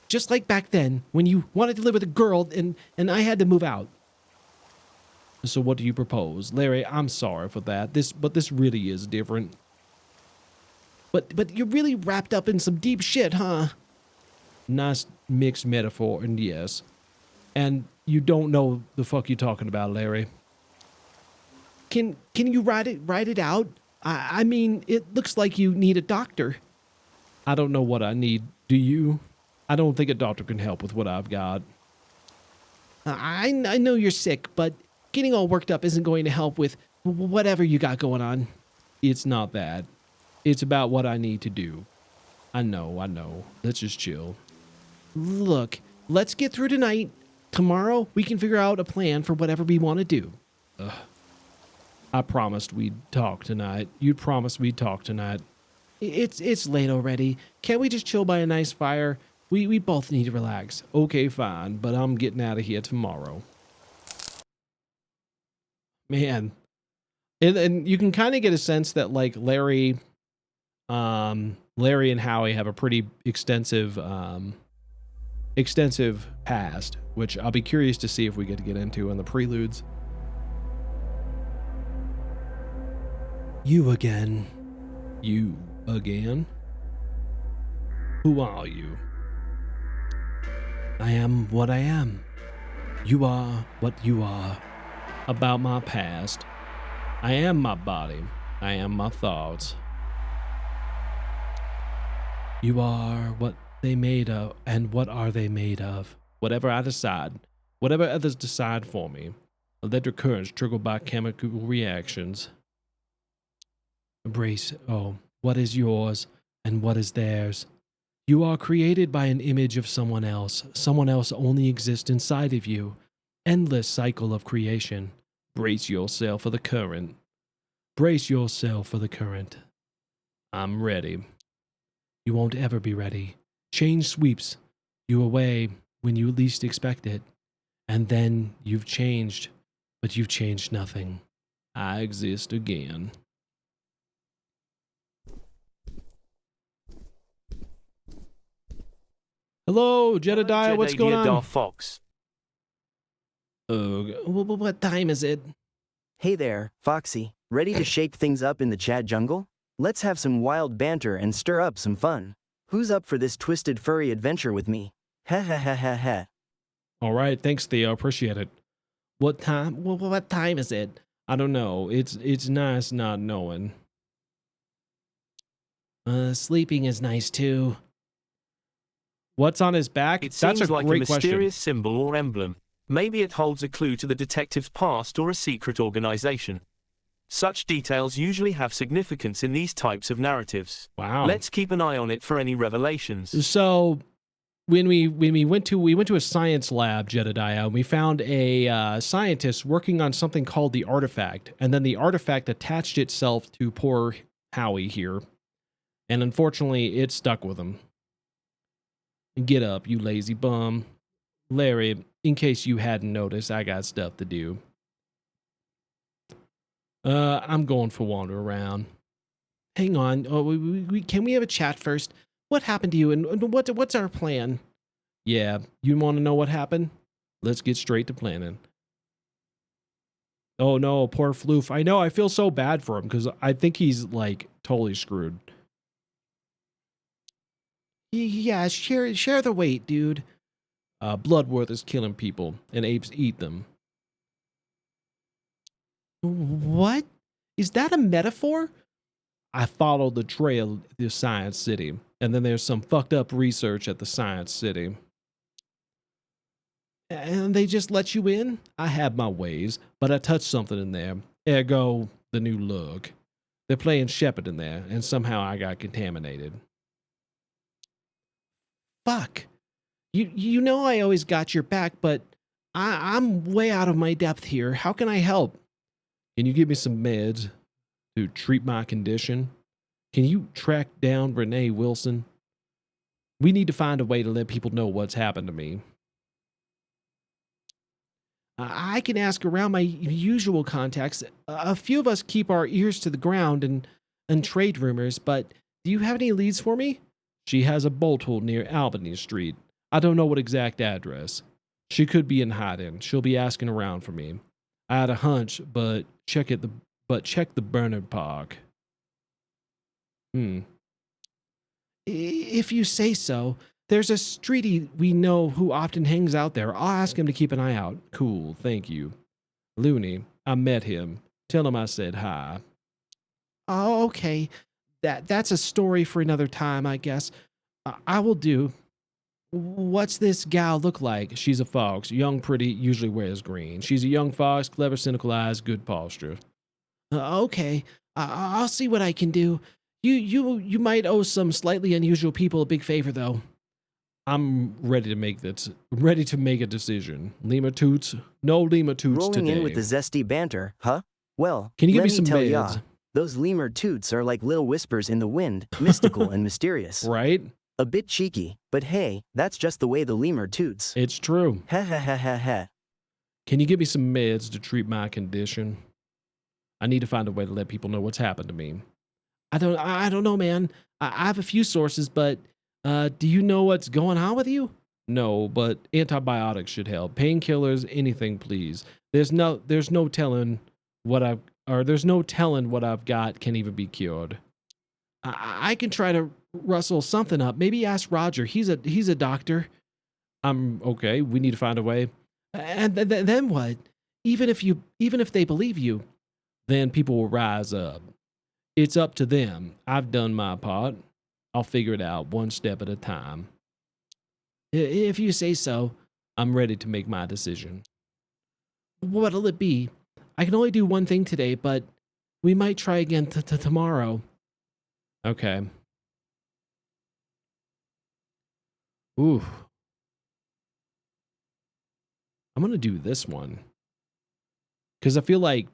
Just like back then, when you wanted to live with a girl and I had to move out. So what do you propose? Larry, I'm sorry for that. But this really is different. But you're really wrapped up in some deep shit, huh? Nice mixed metaphor, and yes. And you don't know the fuck you're talking about, Larry. Can you write it out? I mean, it looks like you need a doctor. I don't know what I need. Do you? I don't think a doctor can help with what I've got. I know you're sick, but getting all worked up isn't going to help with whatever you got going on. It's not that. It's about what I need to do. I know. Let's just chill. Look, let's get through tonight. Tomorrow, we can figure out a plan for whatever we want to do. I promised we'd talk tonight. You promised we'd talk tonight. It's late already. Can't we just chill by a nice fire? We both need to relax. Okay, fine, but I'm getting out of here tomorrow. Man. And you can kind of get a sense that, like, Larry and Howie have a pretty extensive past, which I'll be curious to see if we get into in the preludes. You again. You again? Who are you? I am what I am. You are what you are. About my past. I am my body. I am my thoughts. You are what they made of, and what are they made of? Whatever I decide, whatever others decide for me, electric currents triggered by chemical reactions. Embrace, what is yours and what is theirs? You are created by an image of someone else. Someone else only exists inside of you. Endless cycle of creation. Brace yourself for the current. Brace yourself for the current. I'm ready. You won't ever be ready. Change sweeps you away when you least expect it. And then you've changed, but you've changed nothing. I exist again. Hello, Jedediah, what's going on? Fox. What time is it? Hey there, Foxy. Ready to shake things up in the chat jungle? Let's have some wild banter and stir up some fun. Who's up for this twisted furry adventure with me? Ha ha ha ha ha. All right, thanks, Theo. Appreciate it. What time? What time is it? I don't know. It's nice not knowing. Sleeping is nice too. What's on his back? It That's seems a like a great mysterious question. symbol or emblem. Maybe it holds a clue to the detective's past or a secret organization. Such details usually have significance in these types of narratives. Wow. Let's keep an eye on it for any revelations. So, when we went to a science lab, Jedediah, we found a scientist working on something called the artifact, and then the artifact attached itself to poor Howie here, and unfortunately, it stuck with him. Get up, you lazy bum. Larry, in case you hadn't noticed, I got stuff to do. I'm going for wander around. Hang on. Can we have a chat first? What happened to you, and what's our plan? Yeah, you want to know what happened? Let's get straight to planning. Oh no, poor Floof. I know, I feel so bad for him because I think he's like totally screwed. Yeah, share the weight, dude. Bloodworth is killing people, and apes eat them. What? Is that a metaphor? I followed the trail to Science City, and then there's some fucked up research at the Science City. And they just let you in? I have my ways, but I touched something in there. Ergo, the new look. They're playing Shepherd in there, and somehow I got contaminated. Fuck. You know I always got your back, but I'm way out of my depth here. How can I help? Can you give me some meds to treat my condition? Can you track down Renee Wilson? We need to find a way to let people know what's happened to me. I can ask around my usual contacts. A few of us keep our ears to the ground and trade rumors, but do you have any leads for me? She has a bolt hole near Albany Street. I don't know what exact address. She could be in hiding. She'll be asking around for me. I had a hunch, but check the Bernard Park. If you say so. There's a streetie we know who often hangs out there. I'll ask him to keep an eye out. Cool, thank you. Looney, I met him. Tell him I said hi. Oh, okay. That's a story for another time, I guess. I will do. What's this gal look like? She's a fox. Young, pretty, usually wears green. She's a young fox, clever, cynical eyes, good posture. Okay. I'll see what I can do. You might owe some slightly unusual people a big favor, though. I'm ready to make a decision. Lemur toots? No lemur toots Rolling today. in with the zesty banter, huh? Well, Can you give let me some tell ya, meds? those lemur toots are like little whispers in the wind, mystical and mysterious. Right? A bit cheeky, but hey, that's just the way the lemur toots. It's true. Ha ha ha ha ha. Can you give me some meds to treat my condition? I need to find a way to let people know what's happened to me. I don't know, man. I have a few sources, but do you know what's going on with you? No, but antibiotics should help. Painkillers, anything, please. There's no telling what I've got can even be cured. I can try to rustle something up. Maybe ask Roger. He's a doctor. Okay. We need to find a way. And then what? Even if they believe you, then people will rise up. It's up to them. I've done my part. I'll figure it out one step at a time. If you say so, I'm ready to make my decision. What'll it be? I can only do one thing today, but we might try again tomorrow. Okay. Ooh. I'm going to do this one. Because I feel like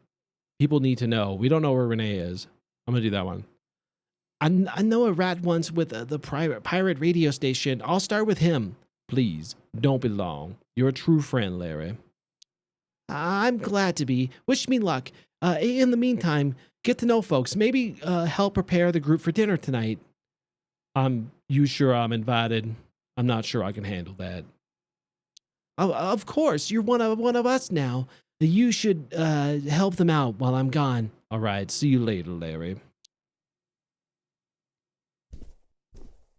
people need to know. We don't know where Renee is. I'm going to do that one. I know a rat once with the pirate radio station. I'll start with him. Please, don't be long. You're a true friend, Larry. I'm glad to be. Wish me luck. In the meantime, get to know folks. Maybe help prepare the group for dinner tonight. You sure I'm invited? I'm not sure I can handle that. Oh, of course, you're one of us now. You should help them out while I'm gone. All right, see you later, Larry.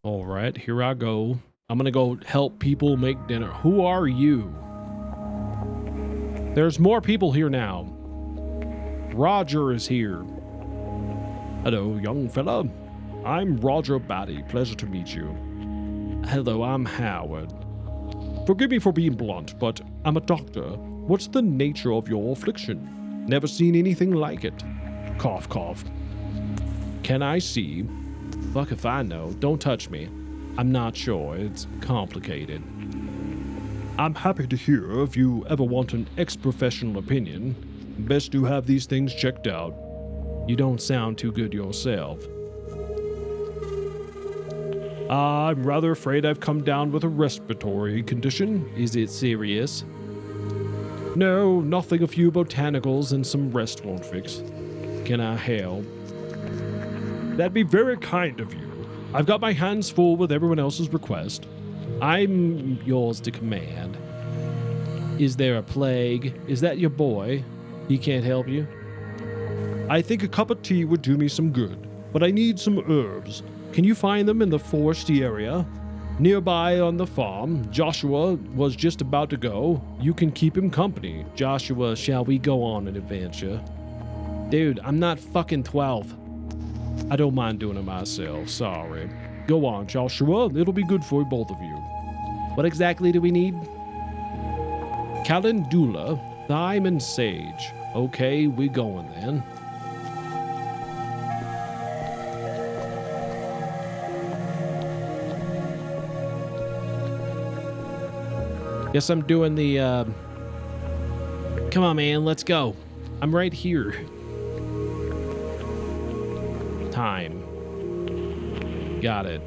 All right, here I go. I'm gonna go help people make dinner. Who are you? There's more people here now. Roger is here. Hello, young fella. I'm Roger Batty. Pleasure to meet you. Hello, I'm Howard. Forgive me for being blunt, but I'm a doctor. What's the nature of your affliction? Never seen anything like it. Cough, cough. Can I see? Fuck if I know. Don't touch me. I'm not sure. It's complicated. I'm happy to hear if you ever want an ex-professional opinion. Best to have these things checked out. You don't sound too good yourself. I'm rather afraid I've come down with a respiratory condition. Is it serious? No, nothing. A few botanicals and some rest won't fix. Can I help? That'd be very kind of you. I've got my hands full with everyone else's request. I'm yours to command. Is there a plague? Is that your boy? He can't help you? I think a cup of tea would do me some good, but I need some herbs. Can you find them in the foresty area? Nearby on the farm, Joshua was just about to go. You can keep him company. Joshua, shall we go on an adventure? Dude, I'm not fucking 12. I don't mind doing it myself, sorry. Go on, Joshua. It'll be good for both of you. What exactly do we need? Calendula, thyme, and sage. Okay, we going then. Guess I'm doing the, Come on, man, let's go. I'm right here. Time. Got it.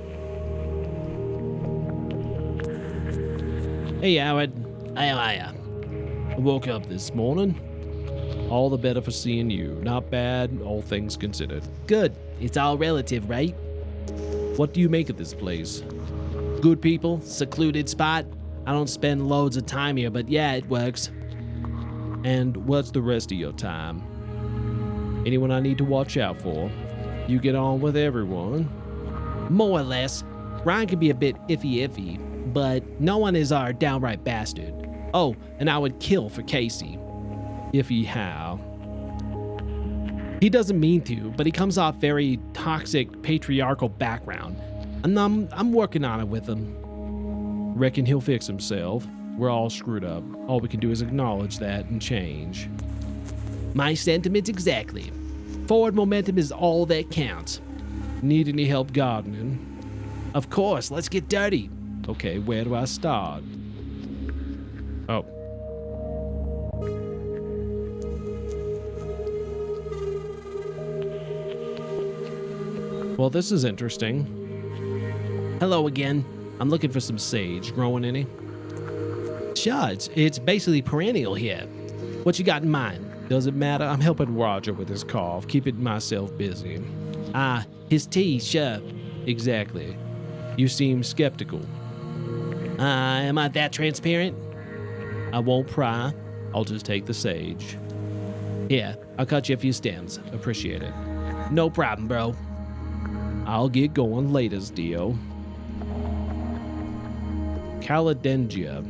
Hey, Howard. I woke up this morning. All the better for seeing you. Not bad, all things considered. Good. It's all relative, right? What do you make of this place? Good people, secluded spot. I don't spend loads of time here, but yeah, it works. And what's the rest of your time? Anyone I need to watch out for? You get on with everyone? More or less. Ryan can be a bit iffy, but no one is our downright bastard. Oh, and I would kill for Casey. Iffy how? He doesn't mean to, but he comes off very toxic, patriarchal background. And I'm working on it with him. Reckon he'll fix himself. We're all screwed up. All we can do is acknowledge that and change. My sentiments exactly. Forward momentum is all that counts. Need any help gardening? Of course, let's get dirty. Okay, where do I start? Oh. Well, this is interesting. Hello again. I'm looking for some sage. Growing any? Sure, it's basically perennial here. What you got in mind? Does it matter? I'm helping Roger with his cough, keeping myself busy. His tea, sure. Exactly. You seem skeptical. Am I that transparent? I won't pry. I'll just take the sage. Here, I'll cut you a few stems. Appreciate it. No problem, bro. I'll get going laters, Dio. Caladengia.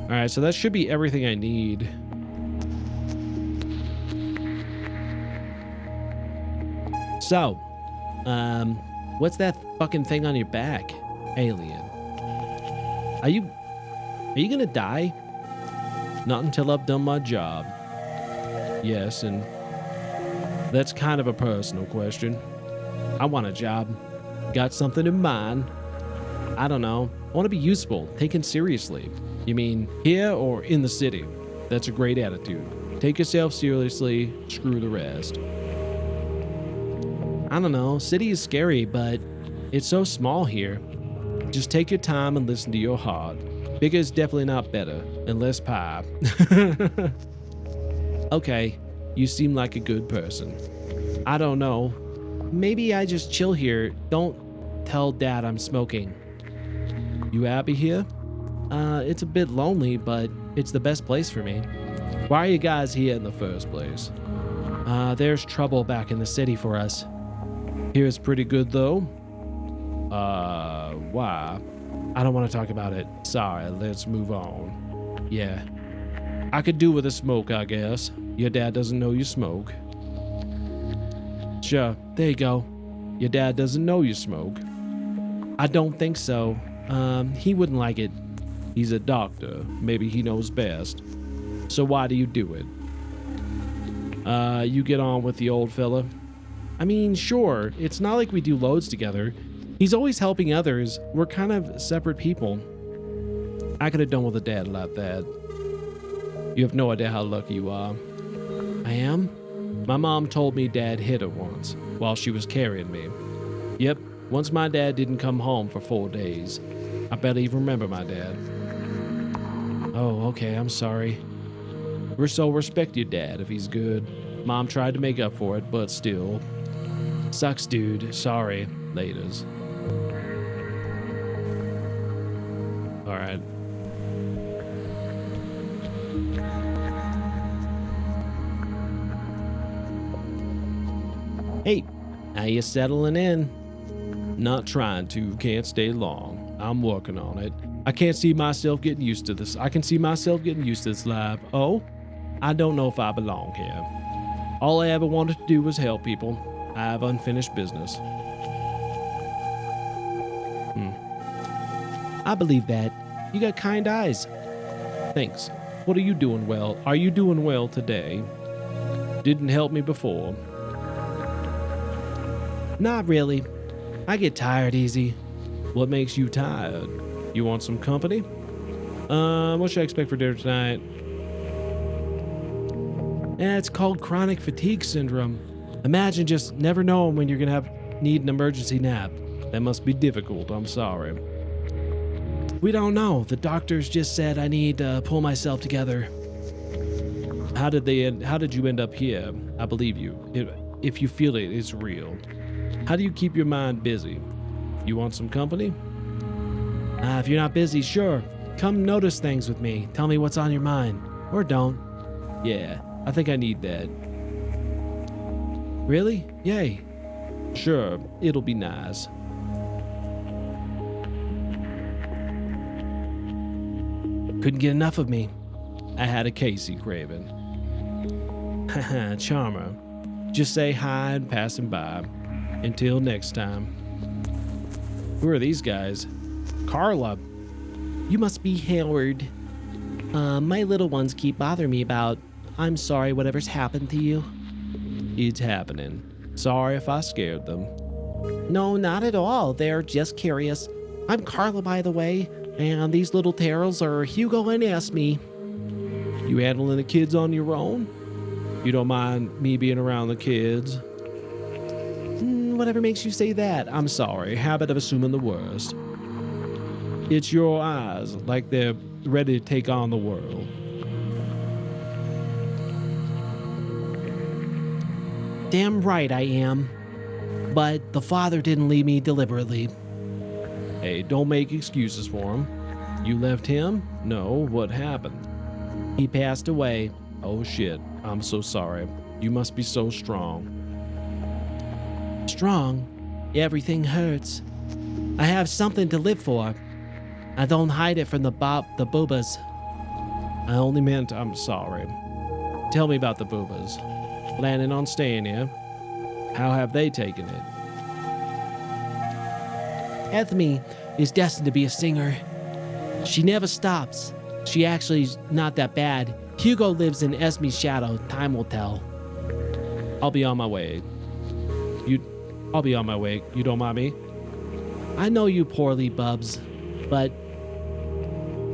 Alright, so that should be everything I need. So, what's that fucking thing on your back? Alien. Are you gonna die? Not until I've done my job. Yes, and that's kind of a personal question. I want a job. Got something in mind? I don't know. I want to be useful, taken seriously. You mean here or in the city? That's a great attitude. Take yourself seriously, screw the rest. I don't know. City is scary, but it's so small here. Just take your time and listen to your heart. Bigger is definitely not better, and less pie. Okay, you seem like a good person. I don't know. Maybe I just chill here. Don't tell Dad I'm smoking. You happy here? It's a bit lonely, but it's the best place for me. Why are you guys here in the first place? There's trouble back in the city for us. Here's pretty good, though. Why? I don't want to talk about it. Sorry, let's move on. Yeah. I could do with a smoke, I guess. Your dad doesn't know you smoke. Sure, there you go. Your dad doesn't know you smoke. I don't think so. He wouldn't like it. He's a doctor. Maybe he knows best. So why do you do it? You get on with the old fella? I mean, sure. It's not like we do loads together. He's always helping others. We're kind of separate people. I could have done with a dad like that. You have no idea how lucky you are. I am? My mom told me Dad hit her once while she was carrying me. Yep, once my dad didn't come home for 4 days. I barely even remember my dad. Oh, okay, I'm sorry. So respect your dad if he's good. Mom tried to make up for it, but still. Sucks, dude. Sorry. Laters. All right. Hey, how you settling in? Not trying to, can't stay long. I'm working on it. I can't see myself getting used to this. I can see myself getting used to this life. Oh, I don't know if I belong here. All I ever wanted to do was help people. I have unfinished business. I believe that. You got kind eyes. Thanks. What are you doing well? Are you doing well today? Didn't help me before. Not really. I get tired easy. What makes you tired? You want some company? What should I expect for dinner tonight? It's called chronic fatigue syndrome. Imagine just never knowing when you're gonna need an emergency nap. That must be difficult, I'm sorry. We don't know. The doctors just said I need to pull myself together. How did you end up here? I believe you. If you feel it, it's real. How do you keep your mind busy? You want some company? If you're not busy, sure. Come notice things with me. Tell me what's on your mind. Or don't. Yeah, I think I need that. Really? Yay. Sure, it'll be nice. Couldn't get enough of me. I had a Casey craving. Haha, charmer. Just say hi and pass him by. Until next time. Who are these guys? Carla. You must be Howard. My little ones keep bothering me about. I'm sorry whatever's happened to you. It's happening. Sorry if I scared them. No, not at all. They're just curious. I'm Carla, by the way. And these little terrors are Hugo and Esme. You handling the kids on your own? You don't mind me being around the kids? Whatever makes you say that. I'm sorry. Habit of assuming the worst. It's your eyes, like they're ready to take on the world. Damn right I am. But the father didn't leave me deliberately. Hey, don't make excuses for him. You left him? No, what happened? He passed away. Oh shit, I'm so sorry. You must be so strong. Strong? Everything hurts. I have something to live for. I don't hide it from the boobas. I only meant I'm sorry. Tell me about the boobas. Planning on staying here? How have they taken it? Esme is destined to be a singer. She never stops. She actually's not that bad. Hugo lives in Esme's shadow. Time will tell. I'll be on my way. I'll be on my way. You don't mind me? I know you poorly, Bubs, but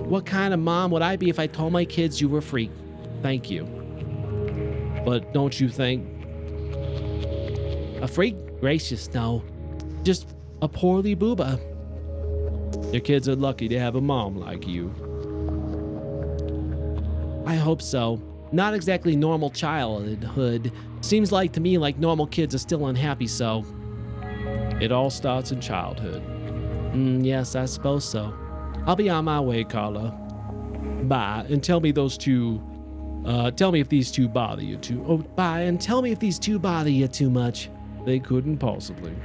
what kind of mom would I be if I told my kids you were a freak? Thank you. But don't you think? A freak? Gracious, no. Just a poorly booba. Your kids are lucky to have a mom like you. I hope so. Not exactly normal childhood. Seems like to me like normal kids are still unhappy, so. It all starts in childhood. Yes, I suppose so. I'll be on my way, Carla. Bye, and tell me those two. Tell me if these two bother you too. Oh, bye, and tell me if these two bother you too much. They couldn't possibly.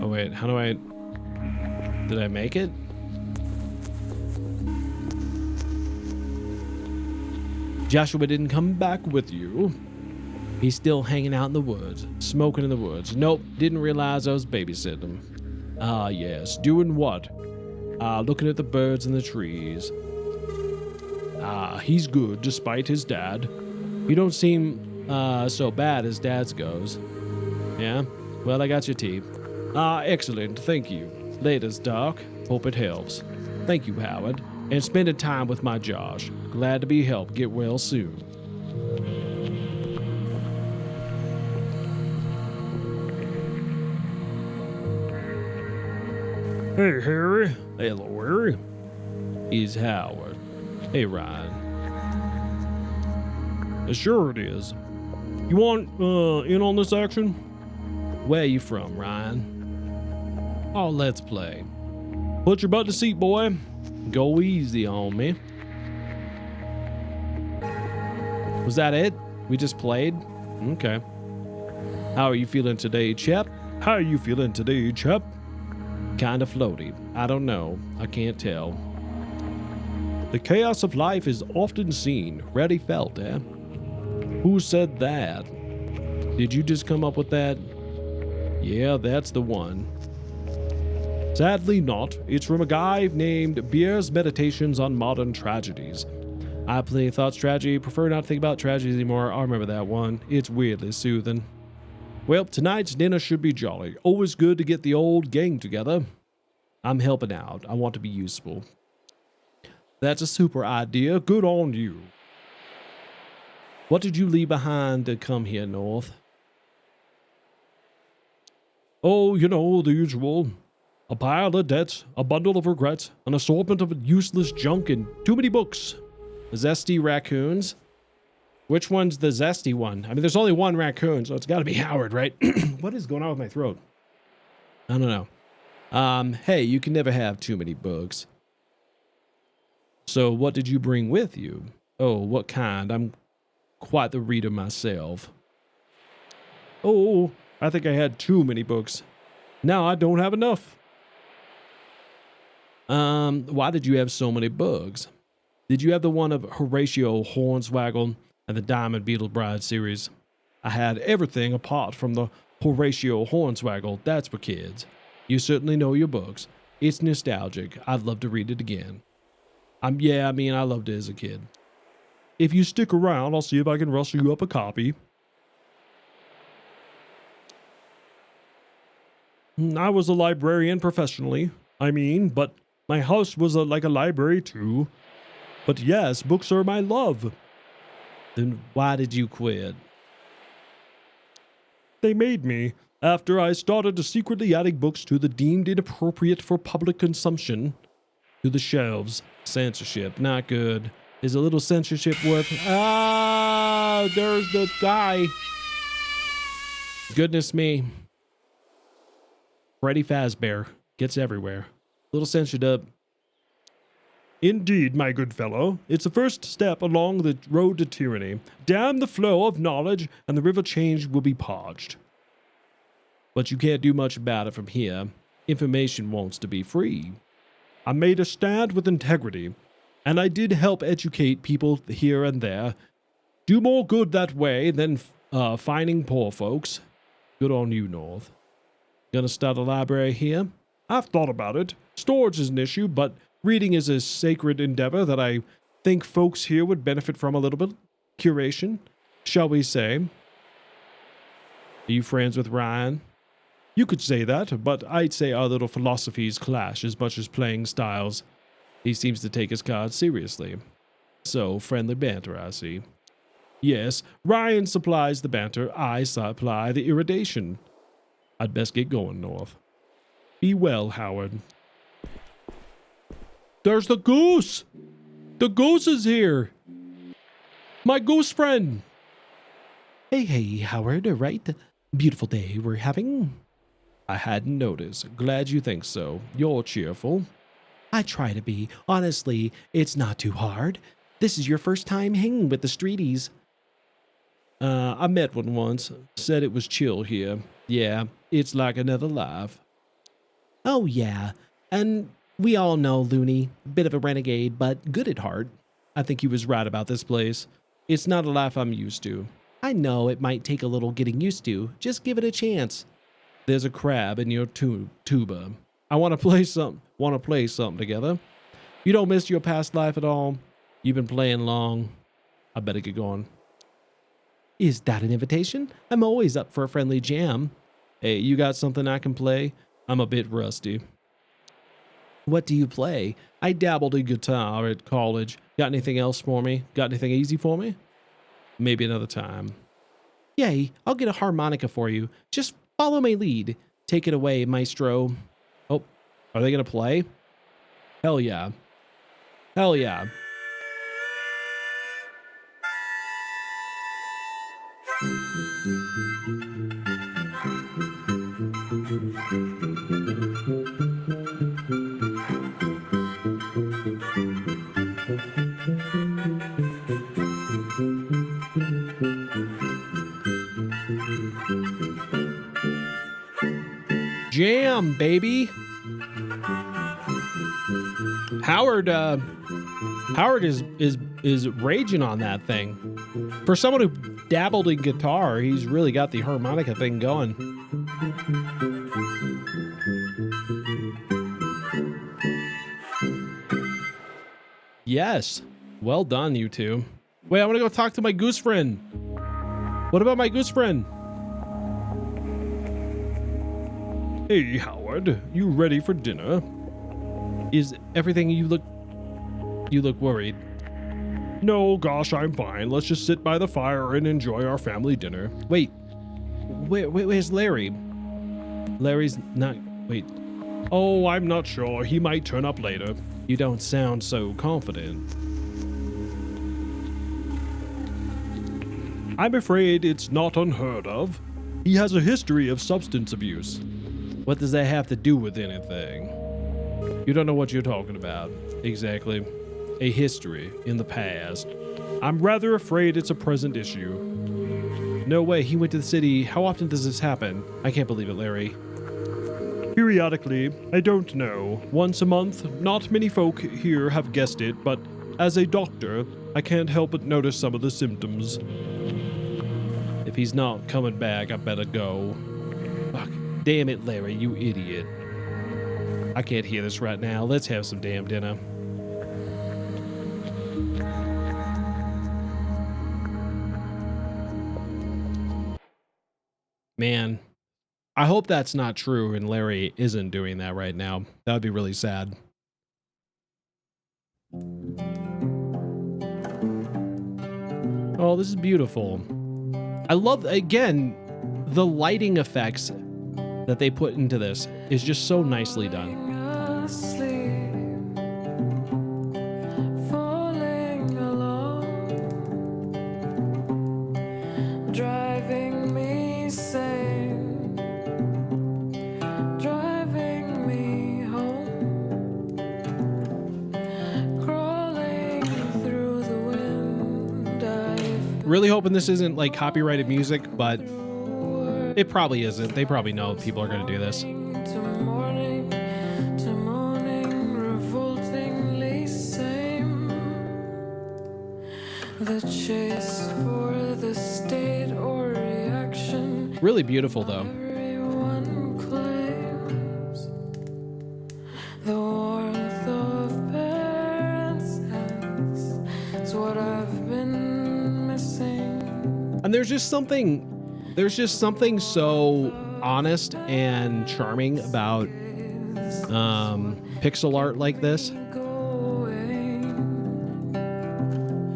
Oh wait, how do I? Did I make it? Joshua didn't come back with you. He's still hanging out in the woods, smoking in the woods. Nope, didn't realize I was babysitting him. Ah, yes, doing what? Looking at the birds and the trees. Ah, he's good despite his dad. You don't seem so bad as dad's goes. Yeah? Well, I got your tea. Ah, excellent, thank you. Latest, Doc. Hope it helps. Thank you, Howard. And spending time with my Josh. Glad to be helped. Get well soon. Hey, Harry. Hello, Harry. He's Howard. Hey, Ryan. Sure it is. You want in on this action? Where you from, Ryan? Oh, let's play. Put your butt in the seat, boy. Go easy on me. Was that it? We just played? Okay. How are you feeling today, chap? How are you feeling today, chap? Kinda floaty. I don't know. I can't tell. The chaos of life is often seen, rarely felt, eh? Who said that? Did you just come up with that? Yeah, that's the one. Sadly not. It's from a guy named Bier's Meditations on Modern Tragedies. I have plenty of thoughts tragedy, prefer not to think about tragedies anymore. I remember that one. It's weirdly soothing. Well, tonight's dinner should be jolly. Always good to get the old gang together. I'm helping out. I want to be useful. That's a super idea. Good on you. What did you leave behind to come here, North? Oh, you know, the usual. A pile of debts, a bundle of regrets, an assortment of useless junk, and too many books. Zesty raccoons. Which one's the zesty one? I mean, there's only one raccoon, so it's got to be Howard, right? What is going on with my throat? I don't know. Hey, you can never have too many books. So what did you bring with you? Oh, what kind? I'm quite the reader myself. Oh, I think I had too many books. Now I don't have enough. Why did you have so many books? Did you have the one of Horatio Hornswoggle and the Diamond Beetle Bride series? I had everything apart from the Horatio Hornswoggle. That's for kids. You certainly know your books. It's nostalgic. I'd love to read it again. I loved it as a kid. If you stick around, I'll see if I can rustle you up a copy. I was a librarian professionally, but my house was like a library too. But yes, books are my love. Then why did you quit? They made me, after I started secretly adding books to the deemed inappropriate for public consumption to the shelves. Censorship, not good. Is a little censorship worth... Ah, there's the guy. Goodness me. Freddy Fazbear gets everywhere. Little censored up. Indeed, my good fellow. It's the first step along the road to tyranny. Dam the flow of knowledge, and the river change will be parched. But you can't do much about it from here. Information wants to be free. I made a stand with integrity, and I did help educate people here and there. Do more good that way than finding poor folks. Good on you, North. Gonna start a library here? I've thought about it. Storage is an issue, but reading is a sacred endeavor that I think folks here would benefit from a little bit. Curation, shall we say. Are you friends with Ryan? You could say that, but I'd say our little philosophies clash as much as playing styles. He seems to take his cards seriously. So, friendly banter, I see. Yes, Ryan supplies the banter, I supply the irritation. I'd best get going, North. Be well, Howard. There's the goose! The goose is here! My goose friend! Hey, Howard, right? Beautiful day we're having. I hadn't noticed. Glad you think so. You're cheerful. I try to be. Honestly, it's not too hard. This is your first time hanging with the streeties. I met one once. Said it was chill here. Yeah, it's like another life. Oh, yeah. And we all know Looney. Bit of a renegade, but good at heart. I think he was right about this place. It's not a life I'm used to. I know it might take a little getting used to. Just give it a chance. There's a crab in your tuba. I want to play something together. You don't miss your past life at all? You've been playing long. I better get going. Is that an invitation? I'm always up for a friendly jam. Hey, you got something I can play? I'm a bit rusty. What do you play? I dabbled in guitar at college. Got anything else for me? Got anything easy for me? Maybe another time. Yay, I'll get a harmonica for you. Just follow my lead. Take it away, maestro. Oh, are they gonna play? Hell yeah. Hell yeah. Jam, baby. Howard is raging on that thing. For someone who dabbled in guitar, he's really got the harmonica thing going. Yes. Well done, you two. Wait, I want to go talk to my goose friend. What about my goose friend? Hey, Howard, you ready for dinner? Is everything you look worried? No, gosh, I'm fine. Let's just sit by the fire and enjoy our family dinner. Wait, where's Larry? Larry's not, wait. Oh, I'm not sure. He might turn up later. You don't sound so confident. I'm afraid it's not unheard of. He has a history of substance abuse. What does that have to do with anything? You don't know what you're talking about. Exactly. A history in the past. I'm rather afraid it's a present issue. No way, he went to the city. How often does this happen? I can't believe it, Larry. Periodically, I don't know. Once a month. Not many folk here have guessed it, but as a doctor, I can't help but notice some of the symptoms. If he's not coming back, I better go. Fuck. Damn it, Larry, you idiot. I can't hear this right now. Let's have some damn dinner. Man, I hope that's not true and Larry isn't doing that right now. That would be really sad. Oh, this is beautiful. I love, again, the lighting effects that they put into this is just so nicely done. Really hoping this isn't like copyrighted music, but it probably isn't. They probably know people are going to do this. Really beautiful, though. And there's just something so honest and charming about pixel art like this.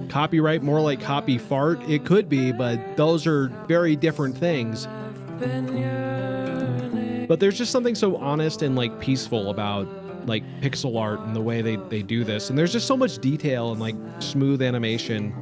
Copyright, more like copy fart. It could be, but those are very different things. But there's just something so honest and like peaceful about like pixel art and the way they do this. And there's just so much detail and like smooth animation.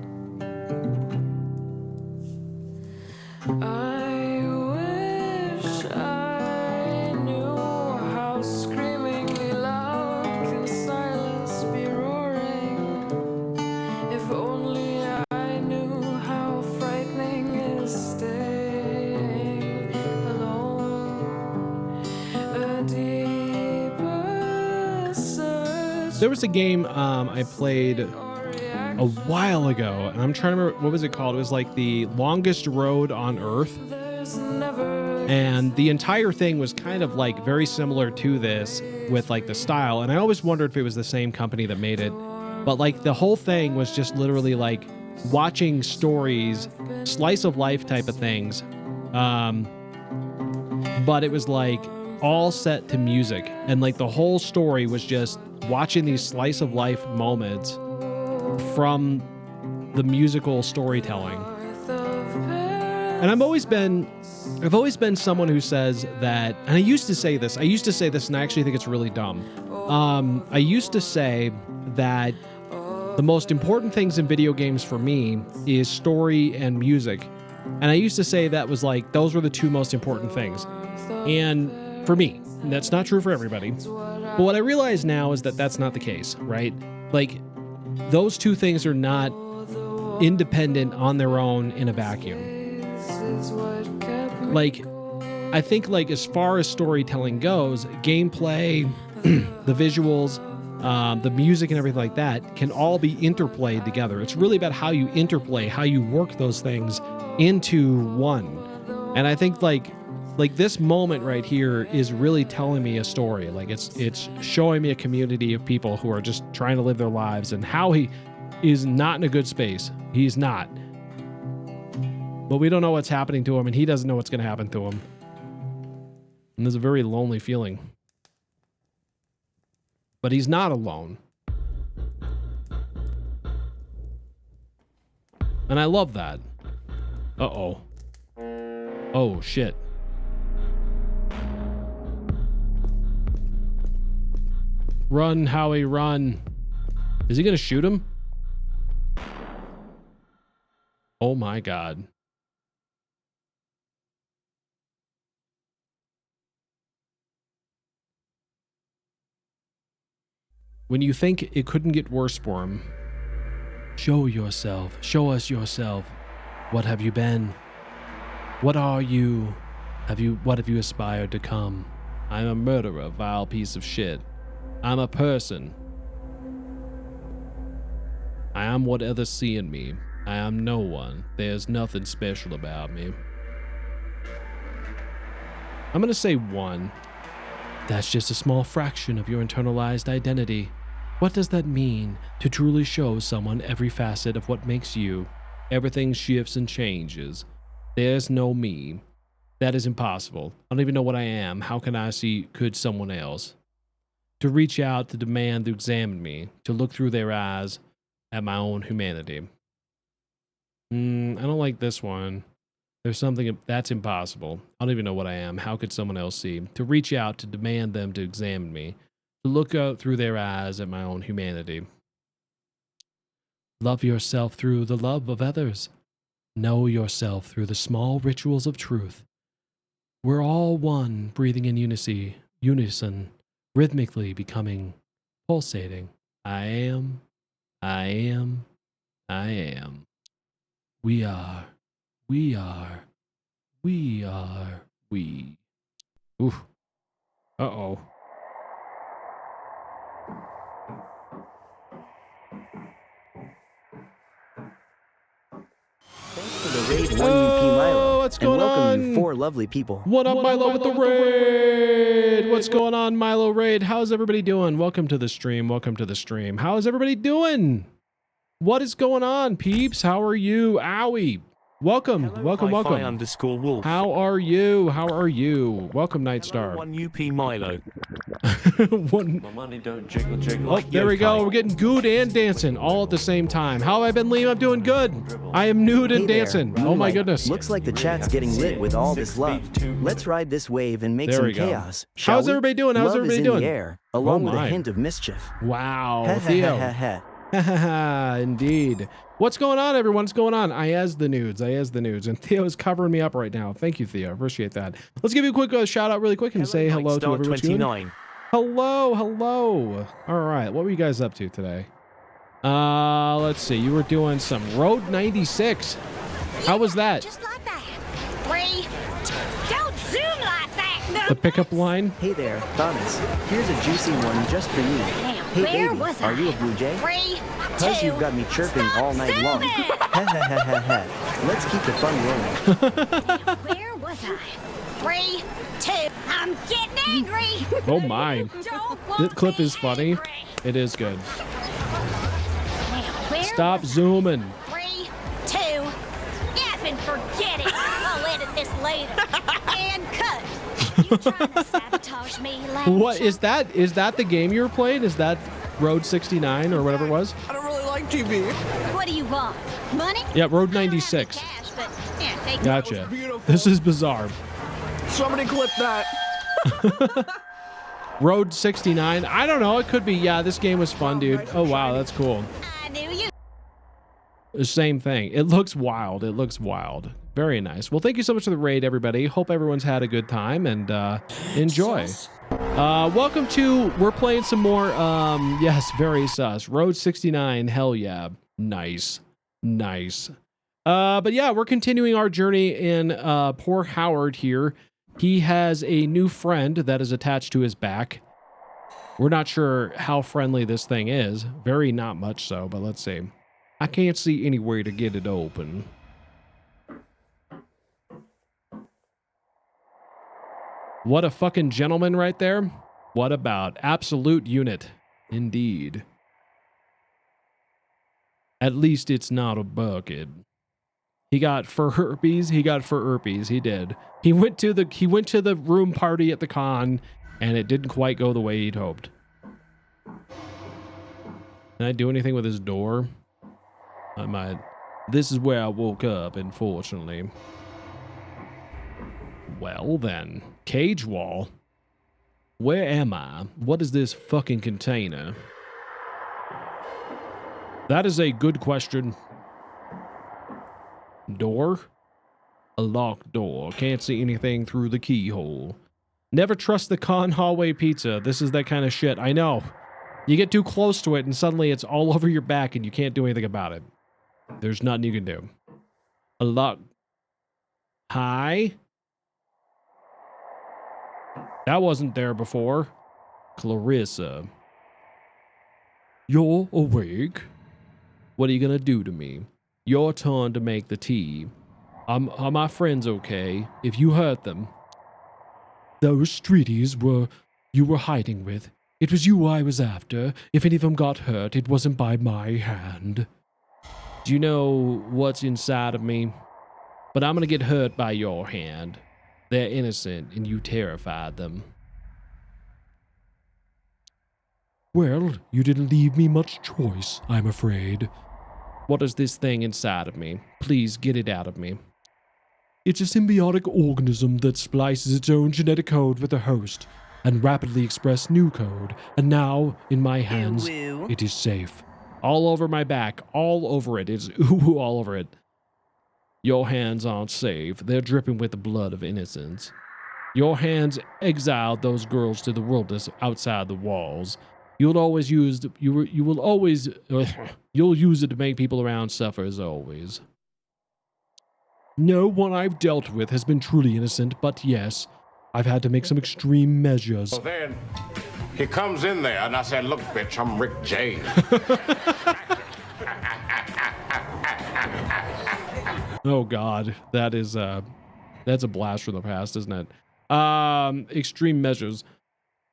There was a game I played a while ago, and I'm trying to remember, what was it called? It was like The Longest Road on Earth. And the entire thing was kind of like very similar to this with like the style. And I always wondered if it was the same company that made it. But like the whole thing was just literally like watching stories, slice of life type of things. But it was like all set to music. And like the whole story was just watching these slice of life moments from the musical storytelling. And I've always been someone who says that, and I used to say this and I actually think it's really dumb. I used to say that the most important things in video games for me is story and music. And I used to say that was like, those were the two most important things. And for me, that's not true for everybody. But what I realize now is that that's not the case, right? Like, those two things are not independent on their own in a vacuum. Like, I think like as far as storytelling goes, gameplay, the visuals, the music and everything like that can all be interplayed together. It's really about how you interplay, how you work those things into one. And I think like this moment right here is really telling me a story. Like it's showing me a community of people who are just trying to live their lives, and how he is not in a good space. He's not. But we don't know what's happening to him, and he doesn't know what's going to happen to him. And there's a very lonely feeling. But he's not alone. And I love that. Uh-oh. Oh, shit. Run, Howie, run. Is he gonna shoot him? Oh my God. When you think it couldn't get worse for him. Show yourself. Show us yourself. What have you been? What are you? What have you aspired to come? I'm a murderer, vile piece of shit. I'm a person. I am what others see in me. I am no one. There's nothing special about me. I'm gonna say 1. That's just a small fraction of your internalized identity. What does that mean to truly show someone every facet of what makes you? Everything shifts and changes. There's no me. That is impossible. I don't even know what I am. How can I see could someone else? To reach out, to demand, to examine me, to look through their eyes at my own humanity. I don't like this one. There's something that's impossible. I don't even know what I am. How could someone else see? To reach out, to demand them to examine me, to look out through their eyes at my own humanity. Love yourself through the love of others. Know yourself through the small rituals of truth. We're all one, breathing in unison, rhythmically becoming, pulsating. I am. We are. Oof. Uh-oh. Thanks for the raid 1 UP Milo. What's going and welcome on? you 4 lovely people. What up, Milo, with the raid? What's going on, Milo Raid? How's everybody doing? Welcome to the stream. Welcome to the stream. How's everybody doing? What is going on, peeps? How are you? Owie. Welcome. Hello, welcome. Hi-Fi_Wolf. How are you? How are you? Welcome, Nightstar. 1 UP Milo. One. My money don't jiggle jiggle. Oh, there we go. We're getting good and dancing all at the same time. How have I been, Liam? I'm doing good. I am nude and Hey there, dancing. Oh my Moonlight. goodness. Looks like the chat's getting lit with all this love. Let's ride this wave and make There some we go. chaos. Shall How's we? everybody doing? How's Love everybody is in doing? the air, along with a my. hint of mischief. Wow, Theo. Indeed. What's going on, everyone? What's going on? I as the nudes. And Theo's covering me up right now. Thank you, Theo. Appreciate that. Let's give you a quick shout out really quick and say hello to everyone. 29. Hello. All right. What were you guys up to today? Let's see. You were doing some Road 96. How was that? Just like that. 3, 2, don't zoom like that. No. The pickup line? Hey there, Thomas. Here's a juicy one just for you. Now, Hey where baby, was are I? you a blue jay? 3, 'Cause 2, you've got me chirping stop all night long. zooming. Let's keep the fun rolling. Where was I? 3, 2, I'm getting angry. Oh my. Don't This want clip me is funny. angry. It is good. Now, where Stop was zooming. I? 3, 2, effing forget it. I'll edit this later. And cut. You trying to sabotage me, Lamb What is chop? that? Is that the game you were playing? Is that Road 69 or whatever it was? I don't really like TV. What do you want? Money? Yeah, Road I don't have 96. the cash, but, yeah, take Gotcha. beautiful. This is bizarre. Somebody clip that. Road 69. I don't know. It could be. Yeah, this game was fun, dude. Oh, wow. That's cool. I knew you. The same thing. It looks wild. Very nice. Well, thank you so much for the raid, everybody. Hope everyone's had a good time and enjoy. Welcome to, we're playing some more, yes, very sus. Road 69, hell yeah. Nice. Nice. But yeah, we're continuing our journey in poor Howard here. He has a new friend that is attached to his back. We're not sure how friendly this thing is. Very not much so, but let's see. I can't see any way to get it open. What a fucking gentleman right there. What about absolute unit? Indeed. At least it's not a bucket. He got fur herpes. He got fur herpes. He did. He went to the room party at the con, and it didn't quite go the way he'd hoped. Can I do anything with his door? I might. This is where I woke up, unfortunately. Well then, cage wall. Where am I? What is this fucking container? That is a good question. Door? A locked door. Can't see anything through the keyhole. Never trust the con hallway pizza. This is that kind of shit. I know. You get too close to it and suddenly it's all over your back and you can't do anything about it. There's nothing you can do. A lock. Hi? That wasn't there before. Clarissa. You're awake? What are you gonna do to me? Your turn to make the tea. Are my friends okay? If you hurt them. Those streeties you were hiding with. It was you I was after. If any of them got hurt, it wasn't by my hand. Do you know what's inside of me? But I'm gonna get hurt by your hand. They're innocent, and you terrified them. Well, you didn't leave me much choice, I'm afraid. What is this thing inside of me? Please get it out of me. It's a symbiotic organism that splices its own genetic code with the host and rapidly express new code. And now, in my hands, it is safe. All over my back, all over it. It's ooh all over it. Your hands aren't safe. They're dripping with the blood of innocence. Your hands exiled those girls to the wilderness outside the walls. You'll use it to make people around suffer as always. No one I've dealt with has been truly innocent, but yes, I've had to make some extreme measures. So then he comes in there and I said, look, bitch, I'm Rick James. Oh God, that's a blast from the past, isn't it? Extreme measures.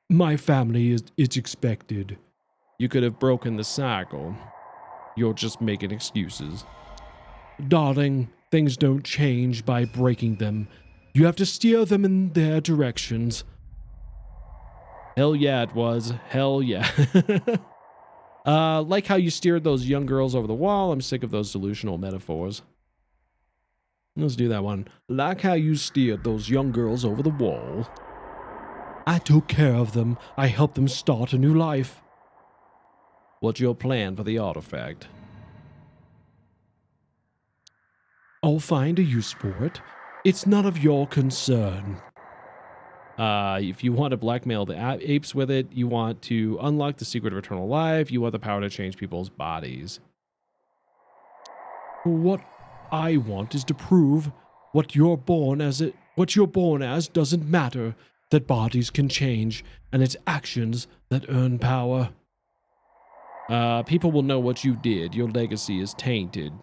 My family it's expected. You could have broken the cycle. You're just making excuses. Darling, things don't change by breaking them. You have to steer them in their directions. Hell yeah, it was. Hell yeah. Like how you steered those young girls over the wall. I'm sick of those delusional metaphors. Let's do that one. Like how you steered those young girls over the wall. I took care of them. I helped them start a new life. What's your plan for the artifact? I'll find a use for it. It's none of your concern. If you want to blackmail the apes with it, you want to unlock the secret of eternal life, you want the power to change people's bodies. What I want is to prove what you're born as doesn't matter, that bodies can change, and it's actions that earn power. People will know what you did. Your legacy is tainted.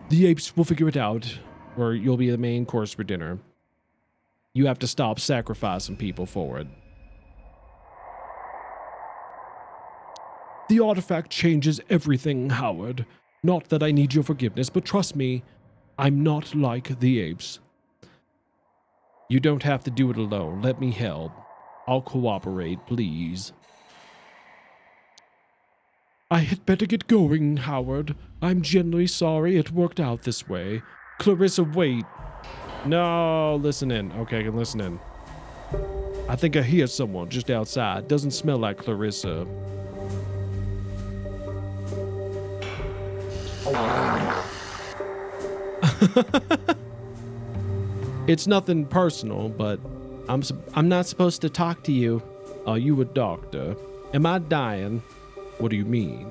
The apes will figure it out. Or you'll be the main course for dinner. You have to stop sacrificing people for it. The artifact changes everything, Howard. Not that I need your forgiveness, but trust me, I'm not like the apes. You don't have to do it alone. Let me help. I'll cooperate, please. I had better get going, Howard. I'm genuinely sorry it worked out this way. Clarissa, wait. No, listen in. Okay, I can listen in. I think I hear someone just outside. Doesn't smell like Clarissa. It's nothing personal, but I'm not supposed to talk to you. Are you a doctor? Am I dying? What do you mean?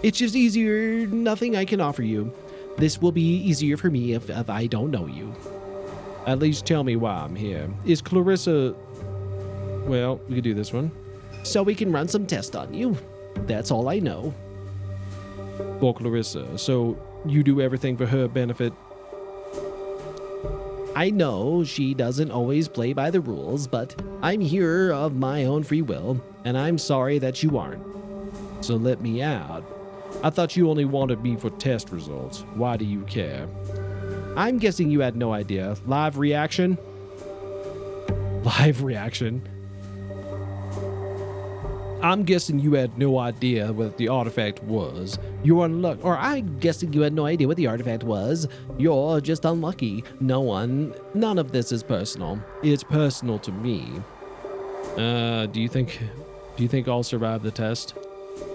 It's just easier. Nothing I can offer you. This will be easier for me if I don't know you. At least tell me why I'm here. Is Clarissa... Well, we could do this one. So we can run some tests on you. That's all I know. For Clarissa. So you do everything for her benefit. I know she doesn't always play by the rules, but I'm here of my own free will, and I'm sorry that you aren't. So let me out. I thought you only wanted me for test results. Why do you care? I'm guessing you had no idea. Live reaction? Live reaction? I'm guessing you had no idea what the artifact was. You're unlucky. Or I'm guessing you had no idea what the artifact was. You're just unlucky. None of this is personal. It's personal to me. Do you think I'll survive the test?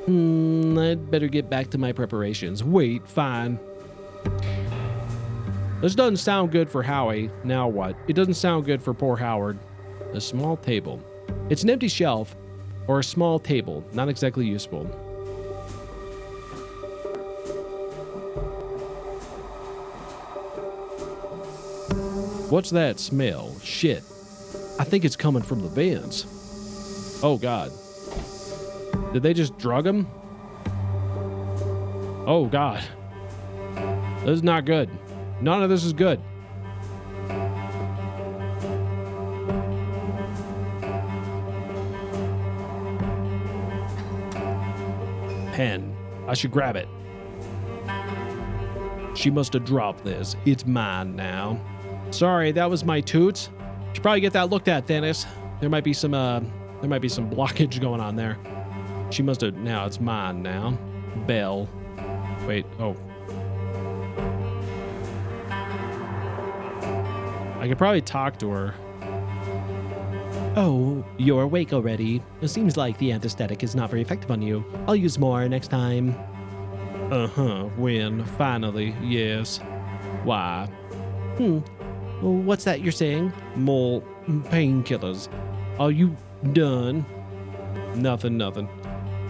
I'd better get back to my preparations. Wait, fine. This doesn't sound good for Howie. Now what? It doesn't sound good for poor Howard. A small table. It's an empty shelf. Or a small table, not exactly useful. What's that smell? Shit. I think it's coming from the vents. Oh God. Did they just drug him? Oh God. This is not good. None of this is good. Pen. I should grab it. She must have dropped this. It's mine now. Sorry, that was my toots. Should probably get that looked at, Dennis. There might be some blockage going on there. She must have. Now it's mine now. Bell. Wait. Oh. I could probably talk to her. Oh, you're awake already. It seems like the anesthetic is not very effective on you. I'll use more next time. When? Finally, yes. Why? What's that you're saying? More painkillers. Are you done? Nothing.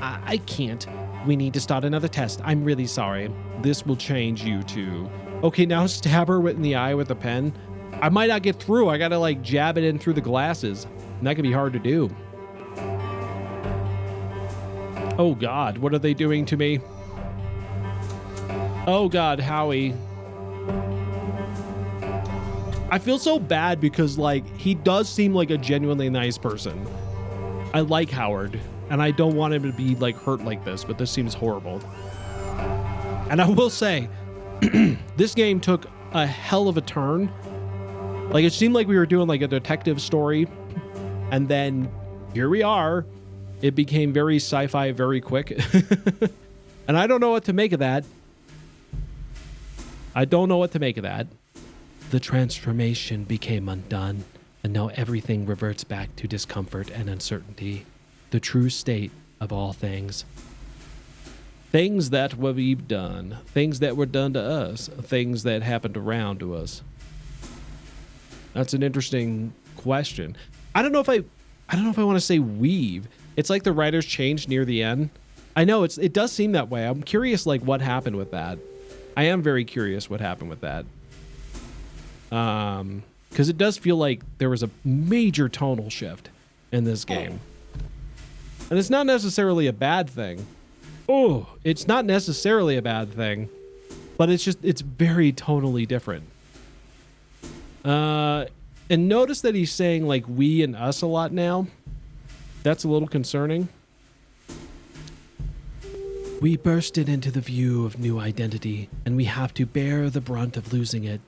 I can't. We need to start another test. I'm really sorry. This will change you too. Okay, now stab her in the eye with a pen. I might not get through. I gotta like jab it in through the glasses. And that could be hard to do. Oh God, what are they doing to me? Oh God, Howie. I feel so bad because like he does seem like a genuinely nice person. I like Howard and I don't want him to be like hurt like this, but this seems horrible. And I will say, this game took a hell of a turn. Like it seemed like we were doing like a detective story. And then here we are. It became very sci-fi very quick. And I don't know what to make of that. The transformation became undone, and now everything reverts back to discomfort and uncertainty, the true state of all things. Things that we've done, things that were done to us, things that happened around to us. That's an interesting question. I don't know if I want to say weave. It's like the writers changed near the end. I know it does seem that way. I'm curious like what happened with that. I am very curious what happened with that. Because it does feel like there was a major tonal shift in this game. And it's not necessarily a bad thing. It's not necessarily a bad thing, but it's very tonally different. And notice that he's saying like we and us a lot now. That's a little concerning. We bursted into the view of new identity, and we have to bear the brunt of losing it.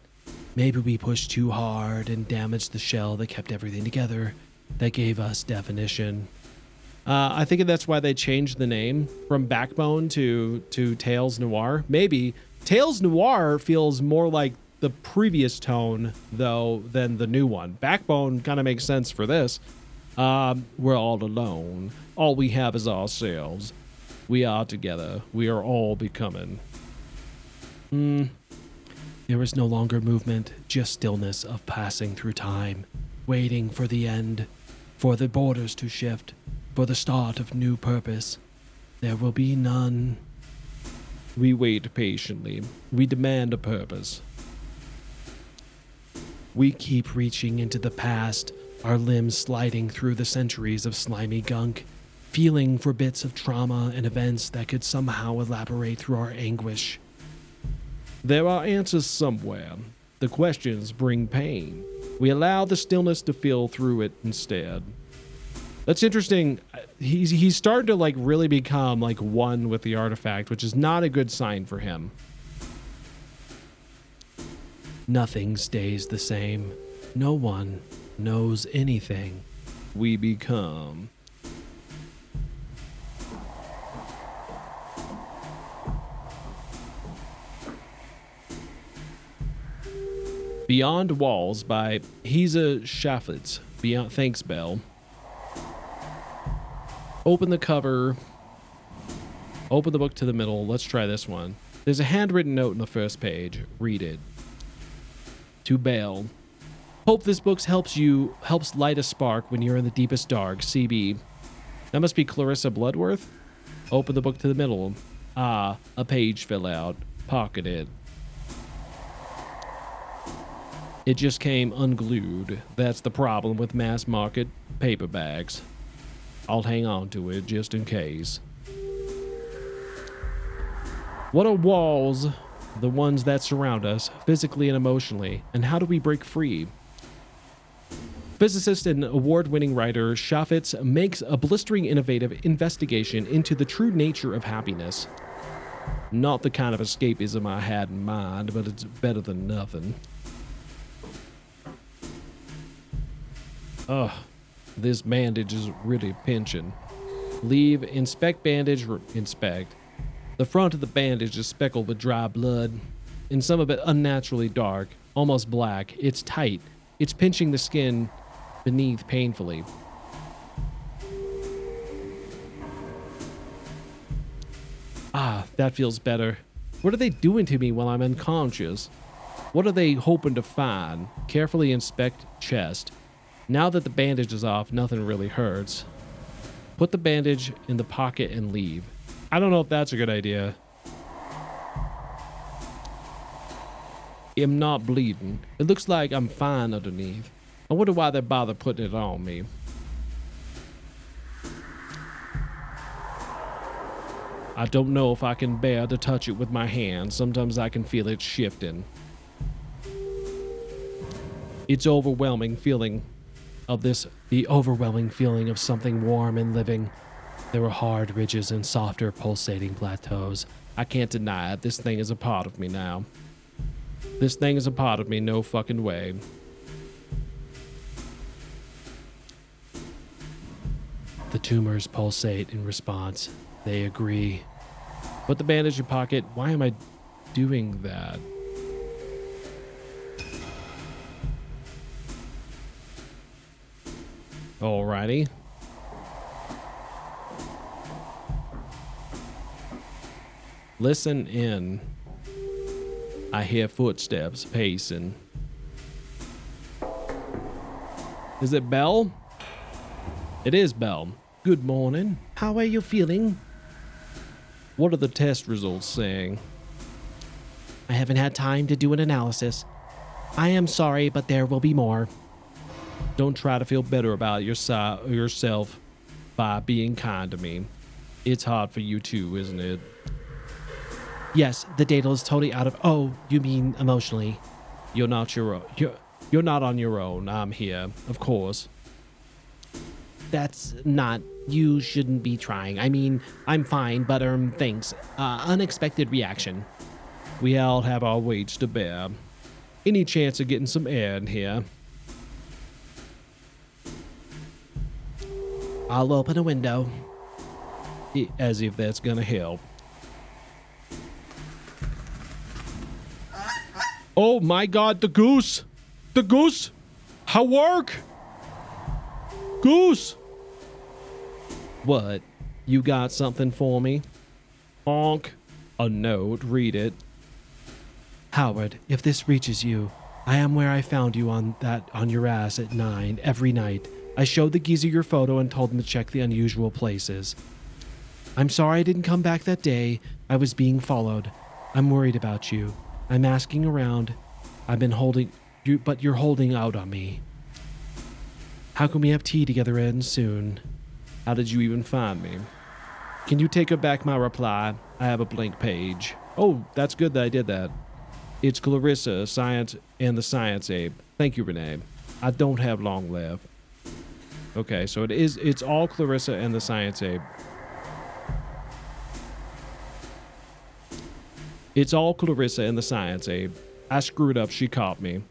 Maybe we pushed too hard and damaged the shell that kept everything together, that gave us definition. I think that's why they changed the name from Backbone to Tales Noir. Maybe. Tales Noir feels more like the previous tone, though, than the new one. Backbone kind of makes sense for this. We're all alone. All we have is ourselves. We are together. We are all becoming. There is no longer movement, just stillness of passing through time, waiting for the end, for the borders to shift, for the start of new purpose. There will be none. We wait patiently. We demand a purpose. We keep reaching into the past, our limbs sliding through the centuries of slimy gunk, feeling for bits of trauma and events that could somehow elaborate through our anguish. There are answers somewhere. The questions bring pain. We allow the stillness to feel through it instead. That's interesting. He's starting to like really become like one with the artifact, which is not a good sign for him. Nothing stays the same. No one knows anything. We become. Beyond Walls by Heza Shafitz. Beyond, thanks, Bell. Open the cover. Open the book to the middle. Let's try this one. There's a handwritten note in the first page. Read it. To Bell. Hope this book helps light a spark when you're in the deepest dark. CB. That must be Clarissa Bloodworth. Open the book to the middle. Ah, a page fell out. Pocket it. It just came unglued. That's the problem with mass market paperbacks. I'll hang on to it just in case. What are walls? The ones that surround us, physically and emotionally, and how do we break free? Physicist and award-winning writer Shafitz makes a blistering innovative investigation into the true nature of happiness. Not the kind of escapism I had in mind, but it's better than nothing. Ugh, this bandage is really pinching. Leave, inspect bandage, inspect. The front of the bandage is speckled with dry blood, and some of it unnaturally dark, almost black. It's tight. It's pinching the skin beneath painfully. Ah, that feels better. What are they doing to me while I'm unconscious? What are they hoping to find? Carefully inspect chest. Now that the bandage is off, nothing really hurts. Put the bandage in the pocket and leave. I don't know if that's a good idea. I'm not bleeding. It looks like I'm fine underneath. I wonder why they bother putting it on me. I don't know if I can bear to touch it with my hands. Sometimes I can feel it shifting. It's overwhelming feeling of this, the overwhelming feeling of something warm and living. There are hard ridges and softer pulsating plateaus. I can't deny it. This thing is a part of me now. This thing is a part of me, no fucking way. The tumors pulsate in response. They agree. Put the bandage in your pocket. Why am I doing that? Alrighty. Listen in. I hear footsteps pacing. Is it Belle? It is Belle. Good morning. How are you feeling? What are the test results saying? I haven't had time to do an analysis. I am sorry, but there will be more. Don't try to feel better about yourself by being kind to me. It's hard for you too, isn't it? Yes, the data is totally out of... Oh, you mean emotionally. You're not your own. You're not on your own. I'm here, of course. That's not... You shouldn't be trying. I mean, I'm fine, but thanks. Unexpected reaction. We all have our weights to bear. Any chance of getting some air in here? I'll open a window. As if that's gonna help. Oh my god, the goose! The goose! How work? Goose! What? You got something for me? Honk. A note, read it. Howard, if this reaches you, I am where I found you on your ass at 9 every night. I showed the geezer your photo and told him to check the unusual places. I'm sorry I didn't come back that day. I was being followed. I'm worried about you. I'm asking around. I've been holding you, but you're holding out on me. How can we have tea together and soon? How did you even find me? Can you take back my reply? I have a blank page. Oh, that's good that I did that. It's Clarissa, Science and the Science Ape. Thank you, Renee. I don't have long left. Okay, so it's all Clarissa and the Science Ape. It's all Clarissa and the Science Ape. I screwed up, she caught me.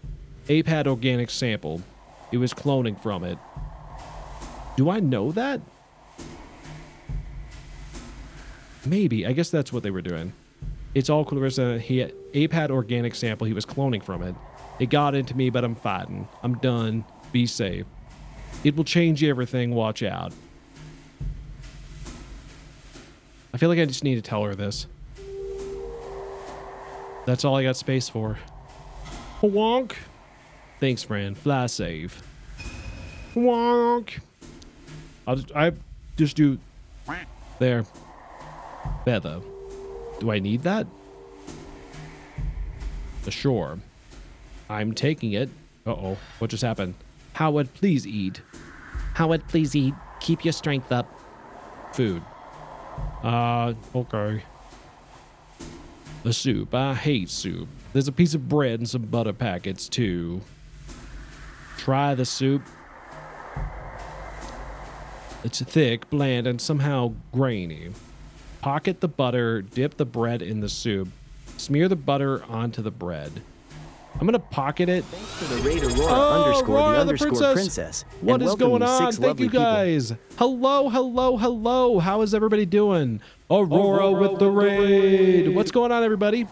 Ape had organic sample. It was cloning from it. Do I know that? Maybe. I guess that's what they were doing. It's all Clarissa. Ape had organic sample. He was cloning from it. It got into me, but I'm fighting. I'm done. Be safe. It will change everything. Watch out. I feel like I just need to tell her this. That's all I got space for. Wonk. Thanks, friend. Fly safe. Wonk. I just do there. Feather. Do I need that? Sure. I'm taking it. Uh-oh. What just happened? Howard, please eat. Howard, please eat. Keep your strength up. Food. Okay. The soup. I hate soup. There's a piece of bread and some butter packets, too. Try the soup. It's thick, bland, and somehow grainy. Pocket the butter, dip the bread in the soup. Smear the butter onto the bread. I'm gonna pocket it. Thanks to the raid Aurora _the_underscore princess. What is going on? Thank you people. guys. Hello, hello, hello. How is everybody doing? Aurora with the raid. What's going on, everybody?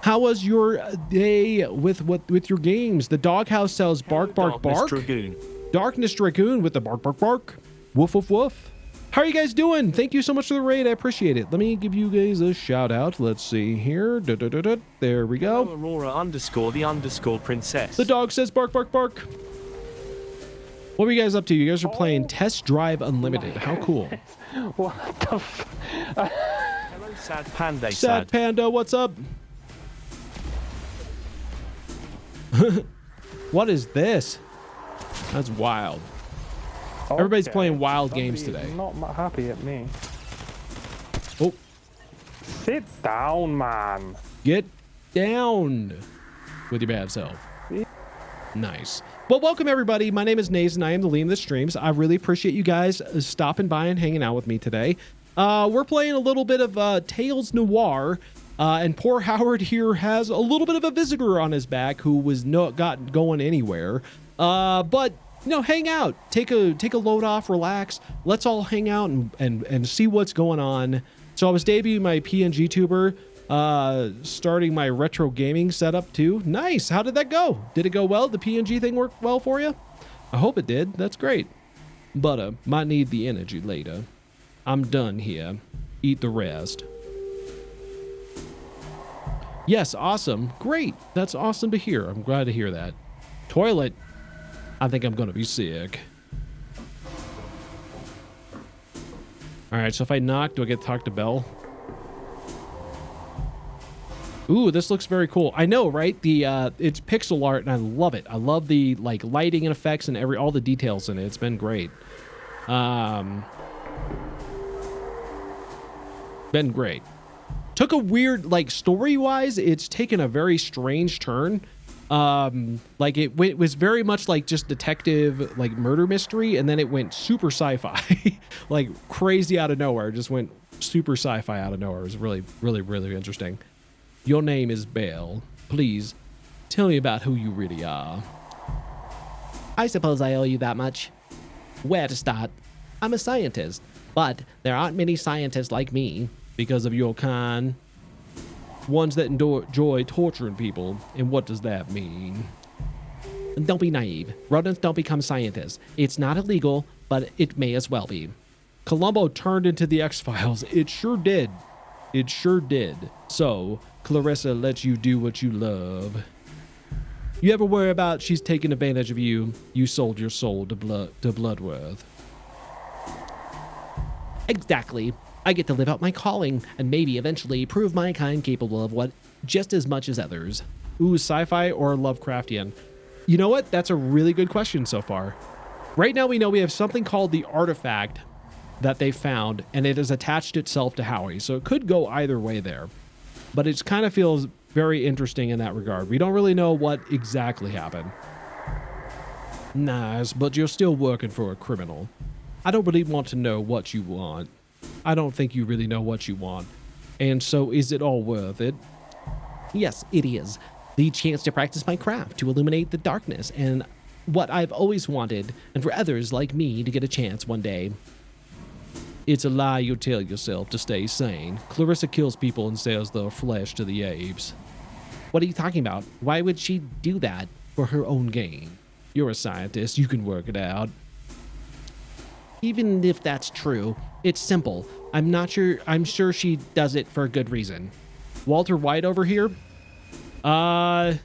How was your day with your games? The doghouse sells bark, bark, bark. Darkness Dragoon with the bark, bark, bark. Woof, woof, woof. How are you guys doing? Thank you so much for the raid. I appreciate it. Let me give you guys a shout out. Let's see here. There we go. Aurora _the_underscore princess. The dog says bark, bark, bark. What were you guys up to? You guys are playing Test Drive Unlimited. How cool. What the Hello, Sad Panda. Sad Panda, what's up? What is this? That's wild. Everybody's playing wild games today. Not happy at me. Oh. Sit down, man. Get down with your bad self. Nice. Well, welcome everybody. My name is Naze and I am the LeemThatStreams. I really appreciate you guys stopping by and hanging out with me today. We're playing a little bit of Tales Noir. And poor Howard here has a little bit of a visitor on his back who was not going anywhere. But you know, hang out, take a load off, relax. Let's all hang out and see what's going on. So I was debuting my PNGTuber, starting my retro gaming setup too. Nice. How did that go? Did it go well? The PNG thing work well for you? I hope it did. That's great. But might need the energy later. I'm done here. Eat the rest. Yes, awesome. Great. That's awesome to hear. I'm glad to hear that. Toilet. I think I'm gonna be sick. All right, so if I knock, do I get to talk to Belle? Ooh, this looks very cool. I know, right? It's pixel art and I love it. I love the like lighting and effects and all the details in it. It's been great. Been great. Took a weird, like story-wise, it's taken a very strange turn. Like it was very much like just detective, like murder mystery, and then it went super sci-fi, like crazy out of nowhere. Just went super sci-fi out of nowhere. It was really, really, really interesting. Your name is Belle. Please tell me about who you really are. I suppose I owe you that much. Where to start? I'm a scientist, but there aren't many scientists like me. Because of your kind. Ones that enjoy torturing people. And what does that mean? Don't be naive. Rodents don't become scientists. It's not illegal, but it may as well be. Columbo turned into the X-Files. It sure did. It sure did. So, Clarissa lets you do what you love. You ever worry about she's taking advantage of you? You sold your soul to Bloodworth. Exactly. I get to live out my calling and maybe eventually prove my kind capable of what just as much as others. Ooh, sci-fi or Lovecraftian? You know what? That's a really good question so far. Right now we know we have something called the artifact that they found, and it has attached itself to Howie, so it could go either way there. But it kind of feels very interesting in that regard. We don't really know what exactly happened. Nice, but you're still working for a criminal. I don't really want to know what you want. I don't think you really know what you want. And so is it all worth it? Yes, it is. The chance to practice my craft, to illuminate the darkness, and what I've always wanted, and for others like me to get a chance one day. It's a lie you tell yourself to stay sane. Clarissa kills people and sells their flesh to the apes. What are you talking about? Why would she do that? For her own gain. You're a scientist, you can work it out. Even if that's true, it's simple. I'm sure she does it for a good reason. Walter White over here? Well,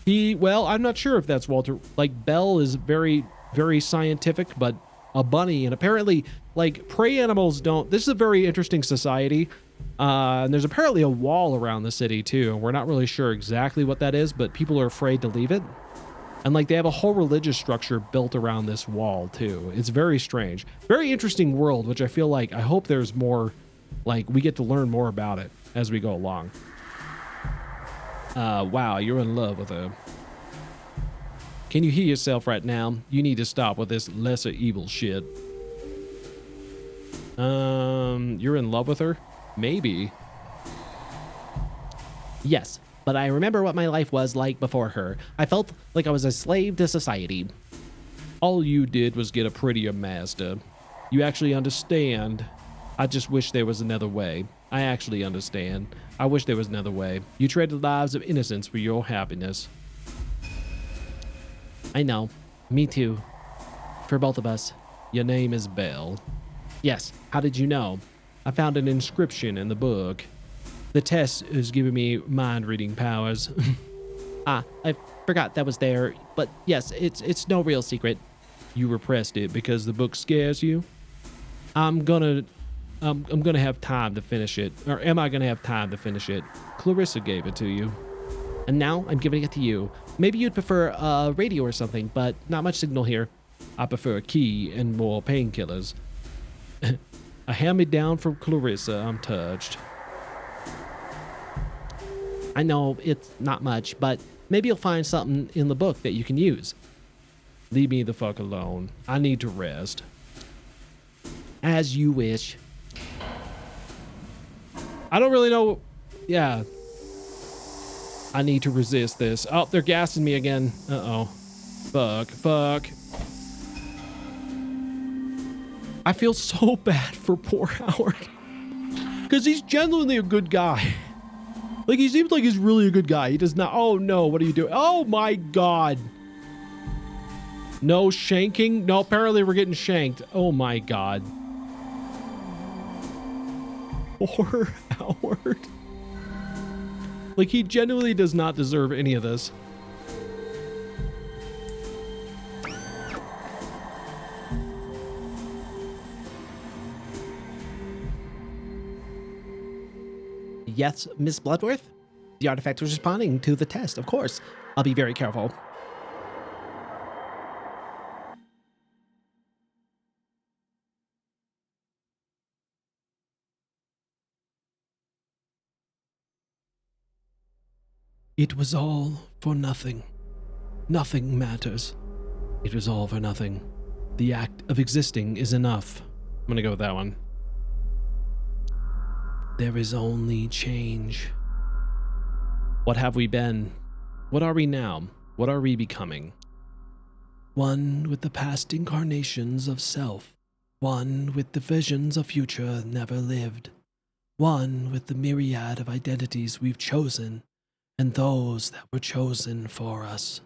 I'm not sure if that's Walter. Like, Belle is very, very scientific, but a bunny, and apparently, like, prey animals don't. This is a very interesting society. And there's apparently a wall around the city, too. We're not really sure exactly what that is, but people are afraid to leave it. And, like, they have a whole religious structure built around this wall, too. It's very strange. Very interesting world, which I feel like, I hope there's more, like, we get to learn more about it as we go along. Wow, you're in love with her. Can you hear yourself right now? You need to stop with this lesser evil shit. You're in love with her? Maybe. Yes, but I remember what my life was like before her. I felt like I was a slave to society. All you did was get a prettier master. You actually understand. I just wish there was another way. I actually understand. I wish there was another way. You traded lives of innocence for your happiness. I know. Me too. For both of us. Your name is Belle. Yes. How did you know? I found an inscription in the book. The test is giving me mind-reading powers. I forgot that was there. But yes, it's no real secret. You repressed it because the book scares you? I'm gonna have time to finish it. Or am I gonna have time to finish it? Clarissa gave it to you. And now I'm giving it to you. Maybe you'd prefer a radio or something, but not much signal here. I prefer a key and more painkillers. A hand-me-down from Clarissa. I'm touched. I know it's not much, but maybe you'll find something in the book that you can use. Leave me the fuck alone. I need to rest. As you wish. I don't really know. Yeah. I need to resist this. Oh, they're gassing me again. Uh-oh. Fuck. I feel so bad for poor Howard. Because he's genuinely a good guy. Like, he seems like he's really a good guy. He does not. Oh, no. What are you doing? Oh, my God. No shanking? No, apparently we're getting shanked. Oh, my God. Poor Howard. Like, he genuinely does not deserve any of this. Yes, Miss Bloodworth? The artifact was responding to the test, of course. I'll be very careful. It was all for nothing. Nothing matters. It was all for nothing. The act of existing is enough. I'm gonna go with that one. There is only change. What have we been? What are we now? What are we becoming? One with the past incarnations of self. One with the visions of future never lived. One with the myriad of identities we've chosen, and those that were chosen for us.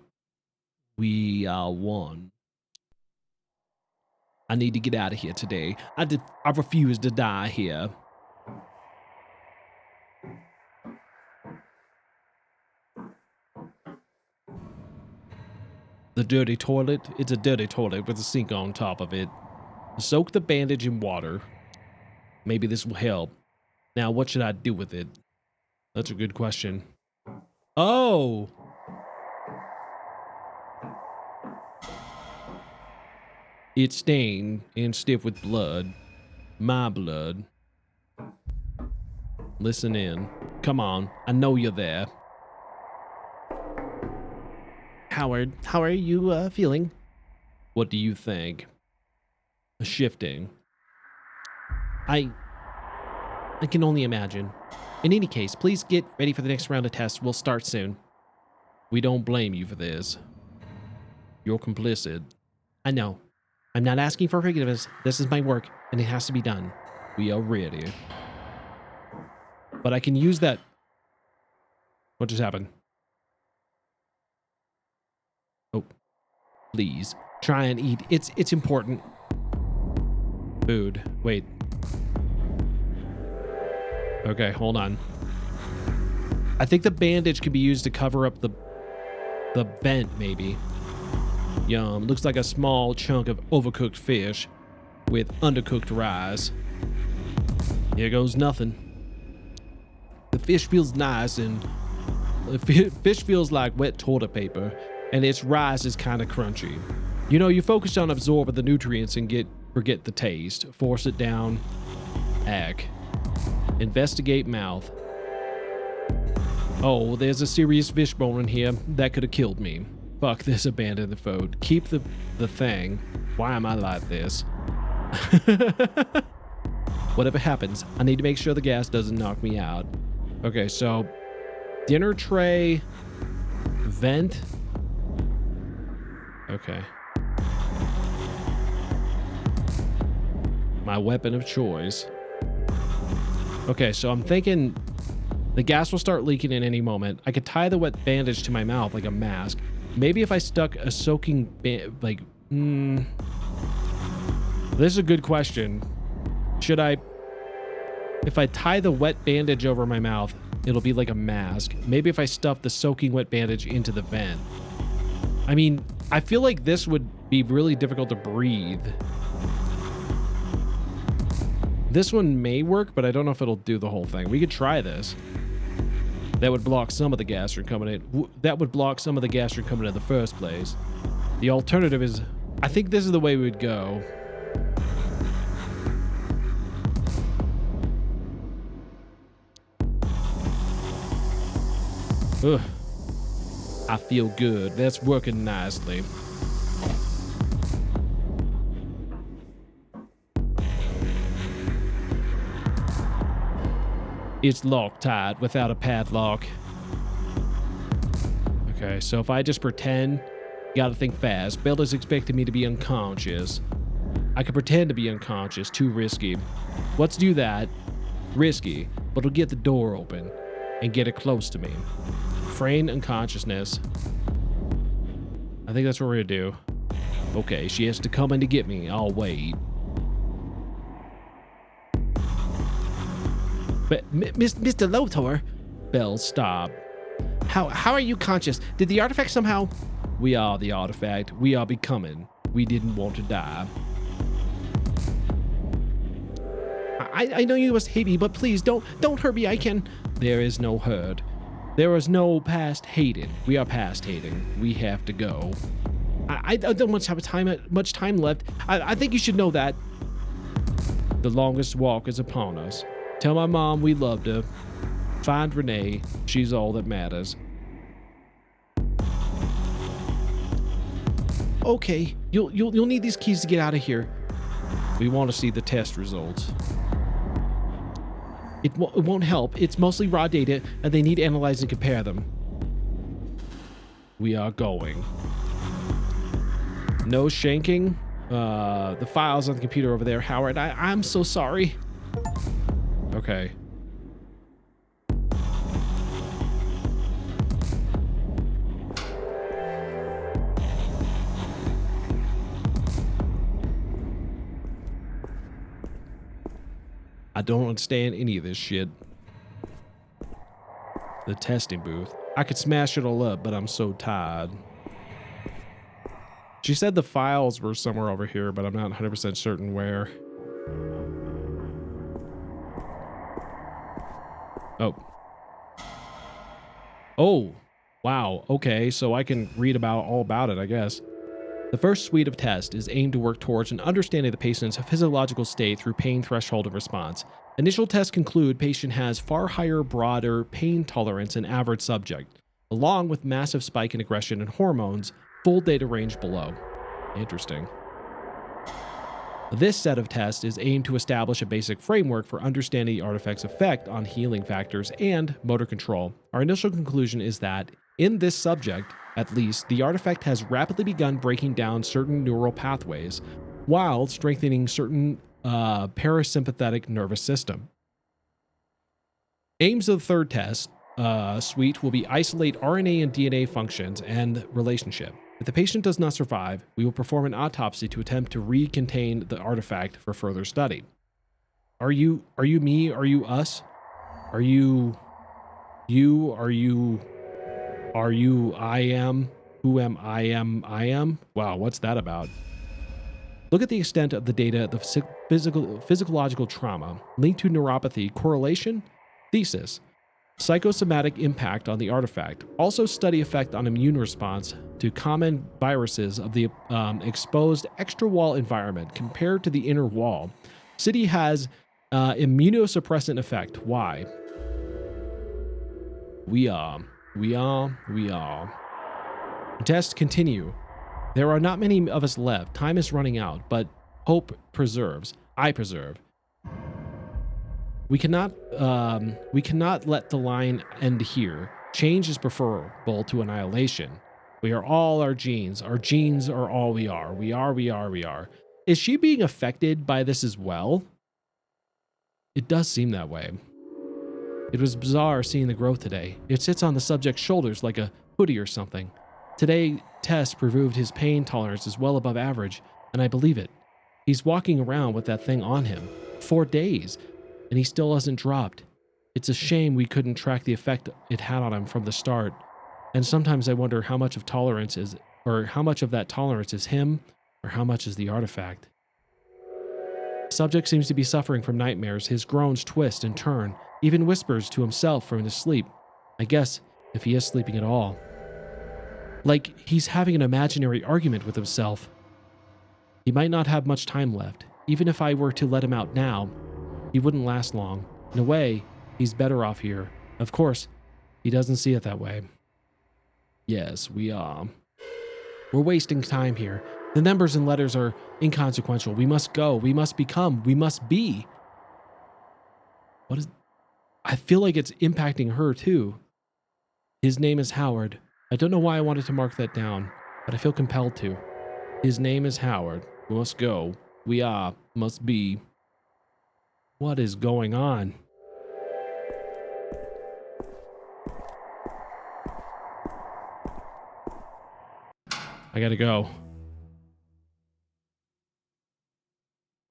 We are one. I need to get out of here today. I refuse to die here. The dirty toilet? It's a dirty toilet with a sink on top of it. Soak the bandage in water. Maybe this will help. Now, what should I do with it? That's a good question. Oh! It's stained and stiff with blood. My blood. Listen in. Come on. I know you're there. Howard, how are you feeling? What do you think? Shifting. I can only imagine. In any case, please get ready for the next round of tests. We'll start soon. We don't blame you for this. You're complicit. I know. I'm not asking for forgiveness. This is my work, and it has to be done. We are ready. But I can use that. What just happened? Oh, please try and eat. It's important. Food. Wait. Okay, hold on. I think the bandage can be used to cover up the vent, maybe. Yum. Looks like a small chunk of overcooked fish with undercooked rice. Here goes nothing. The fish feels nice, and the fish feels like wet toilet paper, and its rice is kind of crunchy. You know, you focus on absorbing the nutrients and forget the taste. Force it down. Ack. Investigate mouth. Oh, there's a serious fish bone in here. That could have killed me. Fuck this, abandon the food. Keep the thing. Why am I like this? Whatever happens, I need to make sure the gas doesn't knock me out. Okay, so dinner tray, vent. Okay. My weapon of choice. Okay, so I'm thinking the gas will start leaking in any moment. I could tie the wet bandage to my mouth like a mask. Maybe if I stuck a soaking this is a good question. Should I, if I tie the wet bandage over my mouth, it'll be like a mask. Maybe if I stuff the soaking wet bandage into the vent. I mean, I feel like this would be really difficult to breathe. This one may work, but I don't know if it'll do the whole thing. We could try this. That would block some of the gas from coming in. That would block some of the gas from coming in the first place. The alternative is, I think this is the way we would go. Ugh. I feel good. That's working nicely. It's Loctite without a padlock. Okay, so if I just pretend, gotta think fast. Bella's expecting me to be unconscious. I could pretend to be unconscious, too risky. Let's do that. Risky, but it'll get the door open and get it close to me. Feign unconsciousness. I think that's what we're gonna do. Okay, she has to come in to get me. I'll wait. But Mr. Lothar, Bell, stop. How are you conscious? Did the artifact somehow? We are the artifact. We are becoming. We didn't want to die. I know you must hate me, but please don't hurt me. I can. There is no hurt. There is no past hating. We are past hating. We have to go. I don't much have much time left. I think you should know that. The longest walk is upon us. Tell my mom we loved her. Find Renee. She's all that matters. Okay, you'll need these keys to get out of here. We want to see the test results. It won't help. It's mostly raw data, and they need to analyze and compare them. We are going. No shanking. The files on the computer over there, Howard. I'm so sorry. Okay. I don't understand any of this shit. The testing booth. I could smash it all up, but I'm so tired. She said the files were somewhere over here, but I'm not 100% certain where. Oh. Oh, wow. Okay, so I can read all about it, I guess. The first suite of tests is aimed to work towards an understanding of the patient's physiological state through pain threshold of response. Initial tests conclude patient has far higher, broader pain tolerance than average subject, along with massive spike in aggression and hormones, full data range below. Interesting. This set of tests is aimed to establish a basic framework for understanding the artifact's effect on healing factors and motor control. Our initial conclusion is that, in this subject, at least, the artifact has rapidly begun breaking down certain neural pathways while strengthening certain parasympathetic nervous system. Aims of the third test suite will be isolate RNA and DNA functions and relationship. If the patient does not survive, we will perform an autopsy to attempt to recontain the artifact for further study. Are you me? Are you us? Are you I am? Who am I am? Wow, what's that about? Look at the extent of the data, the physiological trauma linked to neuropathy, correlation, thesis, psychosomatic impact on the artifact. Also study effect on immune response to common viruses of the exposed extra wall environment compared to the inner wall. City has immunosuppressant effect. Why? We are. Tests continue. There are not many of us left. Time is running out, but hope preserves. I preserve. We cannot let the line end here. Change is preferable to annihilation. We are all our genes. Our genes are all we are. We are. Is she being affected by this as well? It does seem that way. It was bizarre seeing the growth today. It sits on the subject's shoulders like a hoodie or something. Today, test proved his pain tolerance is well above average, and I believe it. He's walking around with that thing on him. 4 days, and he still hasn't dropped. It's a shame we couldn't track the effect it had on him from the start. And sometimes I wonder how much of that tolerance is him, or how much is the artifact. Subject seems to be suffering from nightmares. His groans twist and turn, even whispers to himself from his sleep. I guess, if he is sleeping at all. Like he's having an imaginary argument with himself. He might not have much time left. Even if I were to let him out now, he wouldn't last long. In a way, he's better off here. Of course, he doesn't see it that way. Yes, we are. We're wasting time here. The numbers and letters are inconsequential. We must go. We must become. We must be. What is... I feel like it's impacting her too. His name is Howard. I don't know why I wanted to mark that down, but I feel compelled to. His name is Howard. We must go. We are. Must be. What is going on? I gotta go.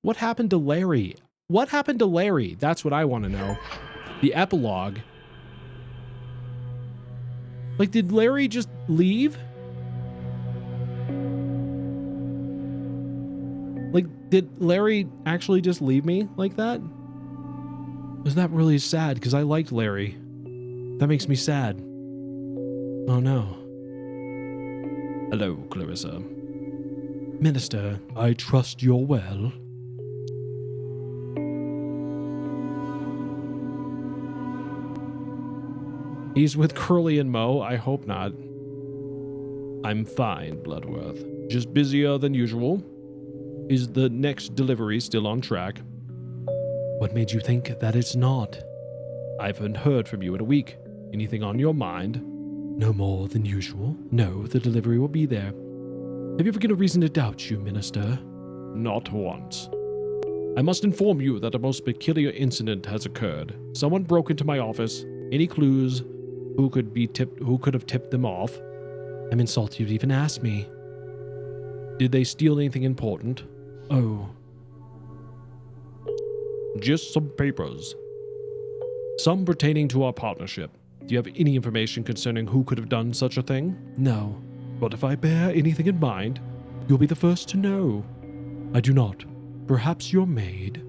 What happened to Larry? What happened to Larry? That's what I want to know. The epilogue. Like, did Larry just leave? Like, did Larry actually just leave me like that? Was that really sad? Because I liked Larry. That makes me sad. Oh no. Hello, Clarissa. Minister, I trust you're well. he's with Curly and Mo. I hope not. I'm fine, Bloodworth. Just busier than usual. Is the next delivery still on track? What made you think that it's not? I haven't heard from you in a week. Anything on your mind? No more than usual. No, the delivery will be there. Have you ever given a reason to doubt you, Minister? Not once. I must inform you that a most peculiar incident has occurred. Someone broke into my office. Any clues? Who could have tipped them off? I'm insulted you'd even ask me. Did they steal anything important? Oh. Just some papers. Some pertaining to our partnership. Do you have any information concerning who could have done such a thing? No. But if I bear anything in mind, You'll be the first to know. I do not. Perhaps your maid?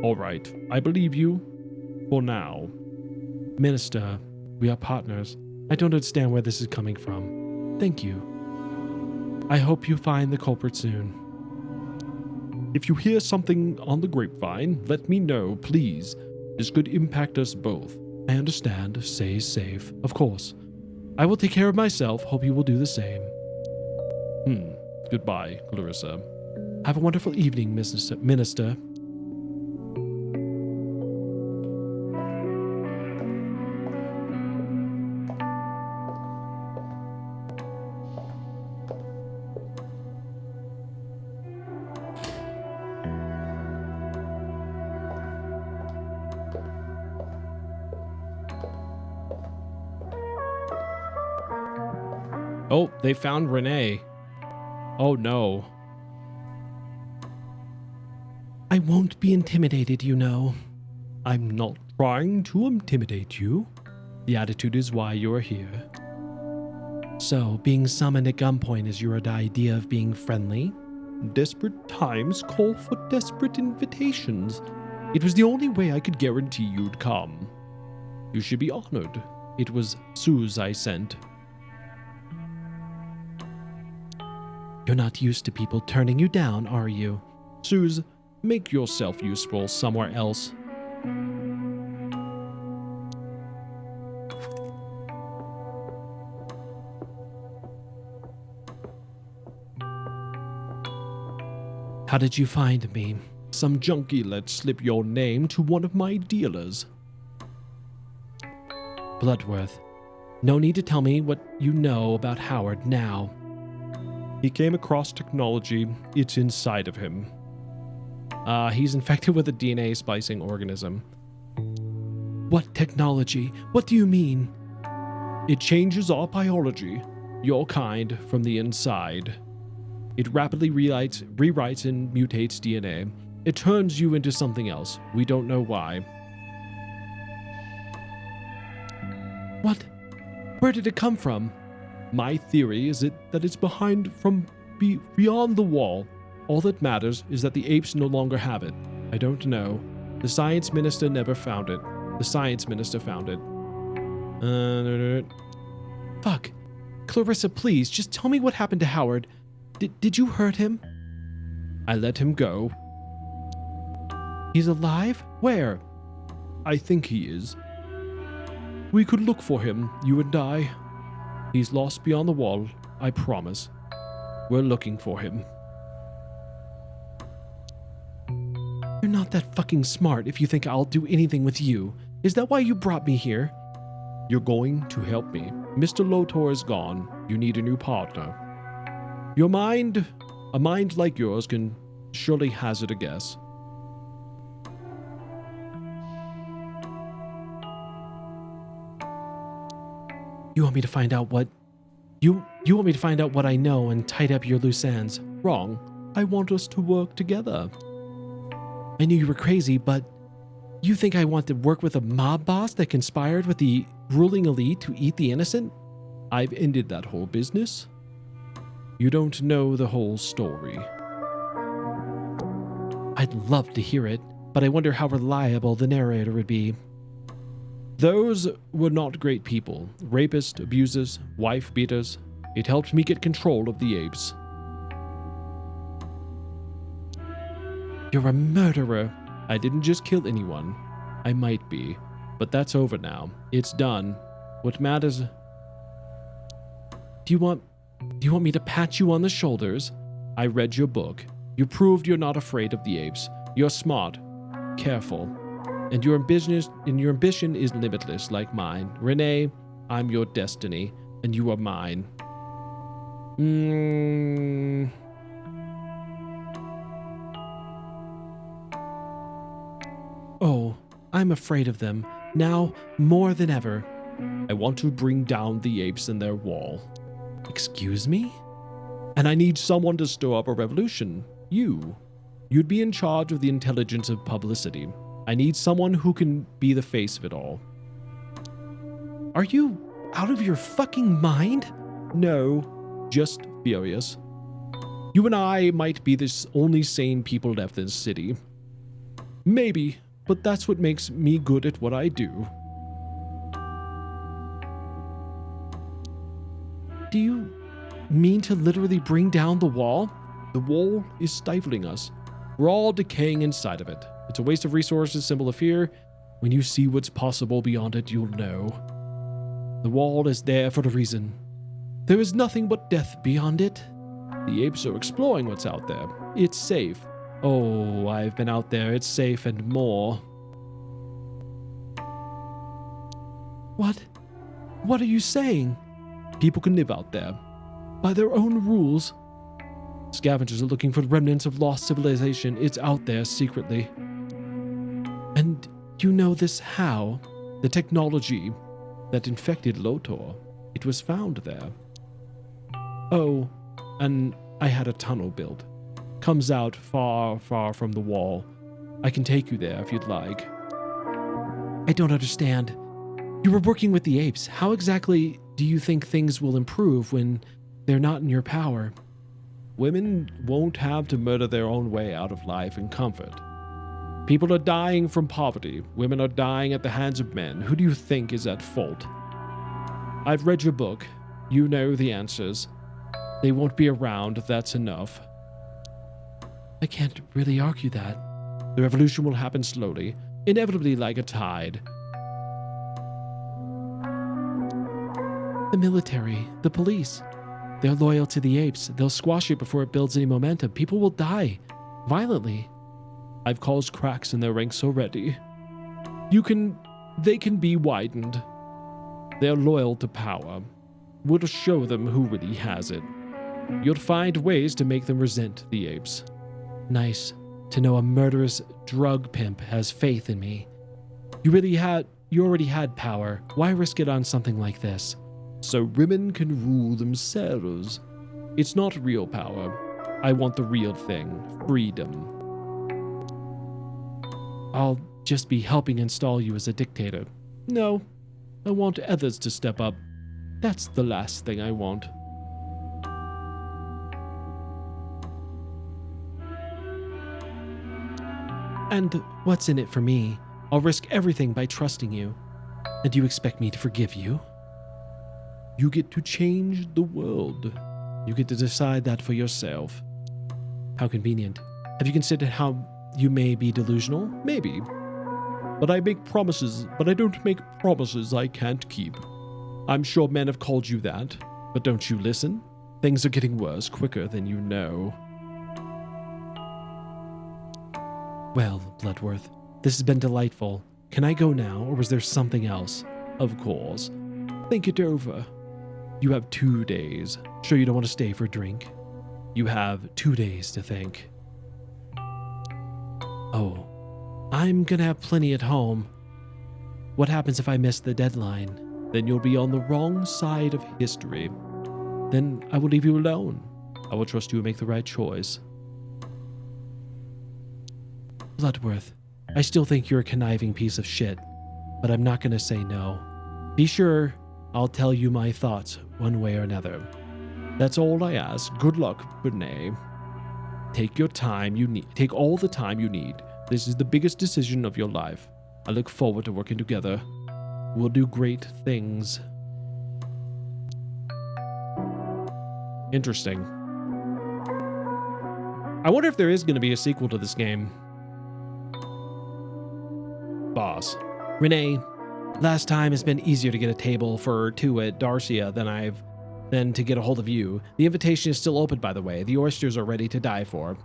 All right, I believe you. For now. Minister, we are partners. I don't understand where this is coming from. Thank you. I hope you find the culprit soon. If you hear something on the grapevine, let me know, please. This could impact us both. I understand. Stay safe. Of course. I will take care of myself. Hope you will do the same. Goodbye, Clarissa. Have a wonderful evening, Minister. Oh, they found Renee. Oh no. I won't be intimidated, you know. I'm not trying to intimidate you. The attitude is why you're here. So, being summoned at gunpoint is your idea of being friendly? Desperate times call for desperate invitations. It was the only way I could guarantee you'd come. You should be honored. It was Suze I sent. You're not used to people turning you down, are you? Suze, make yourself useful somewhere else. How did you find me? Some junkie let slip your name to one of my dealers. Bloodworth, no need to tell me what you know about Howard now. He came across technology. It's inside of him. He's infected with a DNA splicing organism. What technology? What do you mean? It changes our biology, your kind, from the inside. It rapidly rewrites and mutates DNA. It turns you into something else. We don't know why. What? Where did it come from? My theory is that it's beyond the wall. All that matters is that the apes no longer have it. I don't know. The science minister never found it. The science minister found it. Fuck. Clarissa, please, just tell me what happened to Howard. Did you hurt him? I let him go. He's alive? Where? I think he is. We could look for him, you and I. He's lost beyond the wall, I promise. We're looking for him. You're not that fucking smart if you think I'll do anything with you. Is that why you brought me here? You're going to help me. Mr. Lotor is gone. You need a new partner. A mind like yours can surely hazard a guess. You want me to find out what... You want me to find out what I know and tidy up your loose ends. Wrong. I want us to work together. I knew you were crazy, but you think I want to work with a mob boss that conspired with the ruling elite to eat the innocent? I've ended that whole business. You don't know the whole story. I'd love to hear it, but I wonder how reliable the narrator would be. Those were not great people. Rapists, abusers, wife beaters. It helped me get control of the apes. You're a murderer. I didn't just kill anyone. I might be, but that's over now. It's done. What matters... Do you want me to pat you on the shoulders? I read your book. You proved you're not afraid of the apes. You're smart, careful, and your ambition is limitless like mine. Renee, I'm your destiny, and you are mine. Oh, I'm afraid of them, now more than ever. I want to bring down the apes and their wall. Excuse me? And I need someone to stir up a revolution. You. You'd be in charge of the intelligence of publicity. I need someone who can be the face of it all. Are you out of your fucking mind? No, just furious. You and I might be the only sane people left in this city. Maybe, but that's what makes me good at what I do. Do you mean to literally bring down the wall? The wall is stifling us. We're all decaying inside of it. It's a waste of resources, symbol of fear. When you see what's possible beyond it, you'll know. The wall is there for a reason. There is nothing but death beyond it. The apes are exploring what's out there. It's safe. Oh, I've been out there. It's safe and more. What? What are you saying? People can live out there. By their own rules. Scavengers are looking for remnants of lost civilization. It's out there secretly. And you know this how? The technology that infected Lotor. It was found there. Oh, and I had a tunnel built. Comes out far, far from the wall. I can take you there if you'd like. I don't understand. You were working with the apes. How exactly do you think things will improve when they're not in your power? Women won't have to murder their own way out of life in comfort. People are dying from poverty. Women are dying at the hands of men. Who do you think is at fault? I've read your book. You know the answers. They won't be around, that's enough. I can't really argue that. The revolution will happen slowly, inevitably like a tide. The military, the police, they're loyal to the apes. They'll squash it before it builds any momentum. People will die, violently. I've caused cracks in their ranks already. They can be widened. They're loyal to power. We'll show them who really has it. You'll find ways to make them resent the apes. Nice to know a murderous drug pimp has faith in me. You already had power. Why risk it on something like this? So women can rule themselves. It's not real power. I want the real thing. Freedom. I'll just be helping install you as a dictator. No, I want others to step up. That's the last thing I want. And what's in it for me? I'll risk everything by trusting you. And do you expect me to forgive you? You get to change the world. You get to decide that for yourself. How convenient. Have you considered how you may be delusional? Maybe. But I make promises, but I don't make promises I can't keep. I'm sure men have called you that, but don't you listen? Things are getting worse quicker than you know. Well, Bloodworth, this has been delightful. Can I go now, or was there something else? Of course. Think it over. You have 2 days. Sure you don't want to stay for a drink? You have 2 days to think. Oh, I'm gonna have plenty at home. What happens if I miss the deadline? Then you'll be on the wrong side of history. Then I will leave you alone. I will trust you to make the right choice. Bloodworth, I still think you're a conniving piece of shit, but I'm not gonna say no. Be sure I'll tell you my thoughts one way or another. That's all I ask. Good luck, Renee. Take your time you need. Take all the time you need. This is the biggest decision of your life. I look forward to working together. We'll do great things. Interesting. I wonder if there is going to be a sequel to this game. Boss. Renee, last time it's been easier to get a table for two at Darcia than to get a hold of you. The invitation is still open, by the way. The oysters are ready to die for.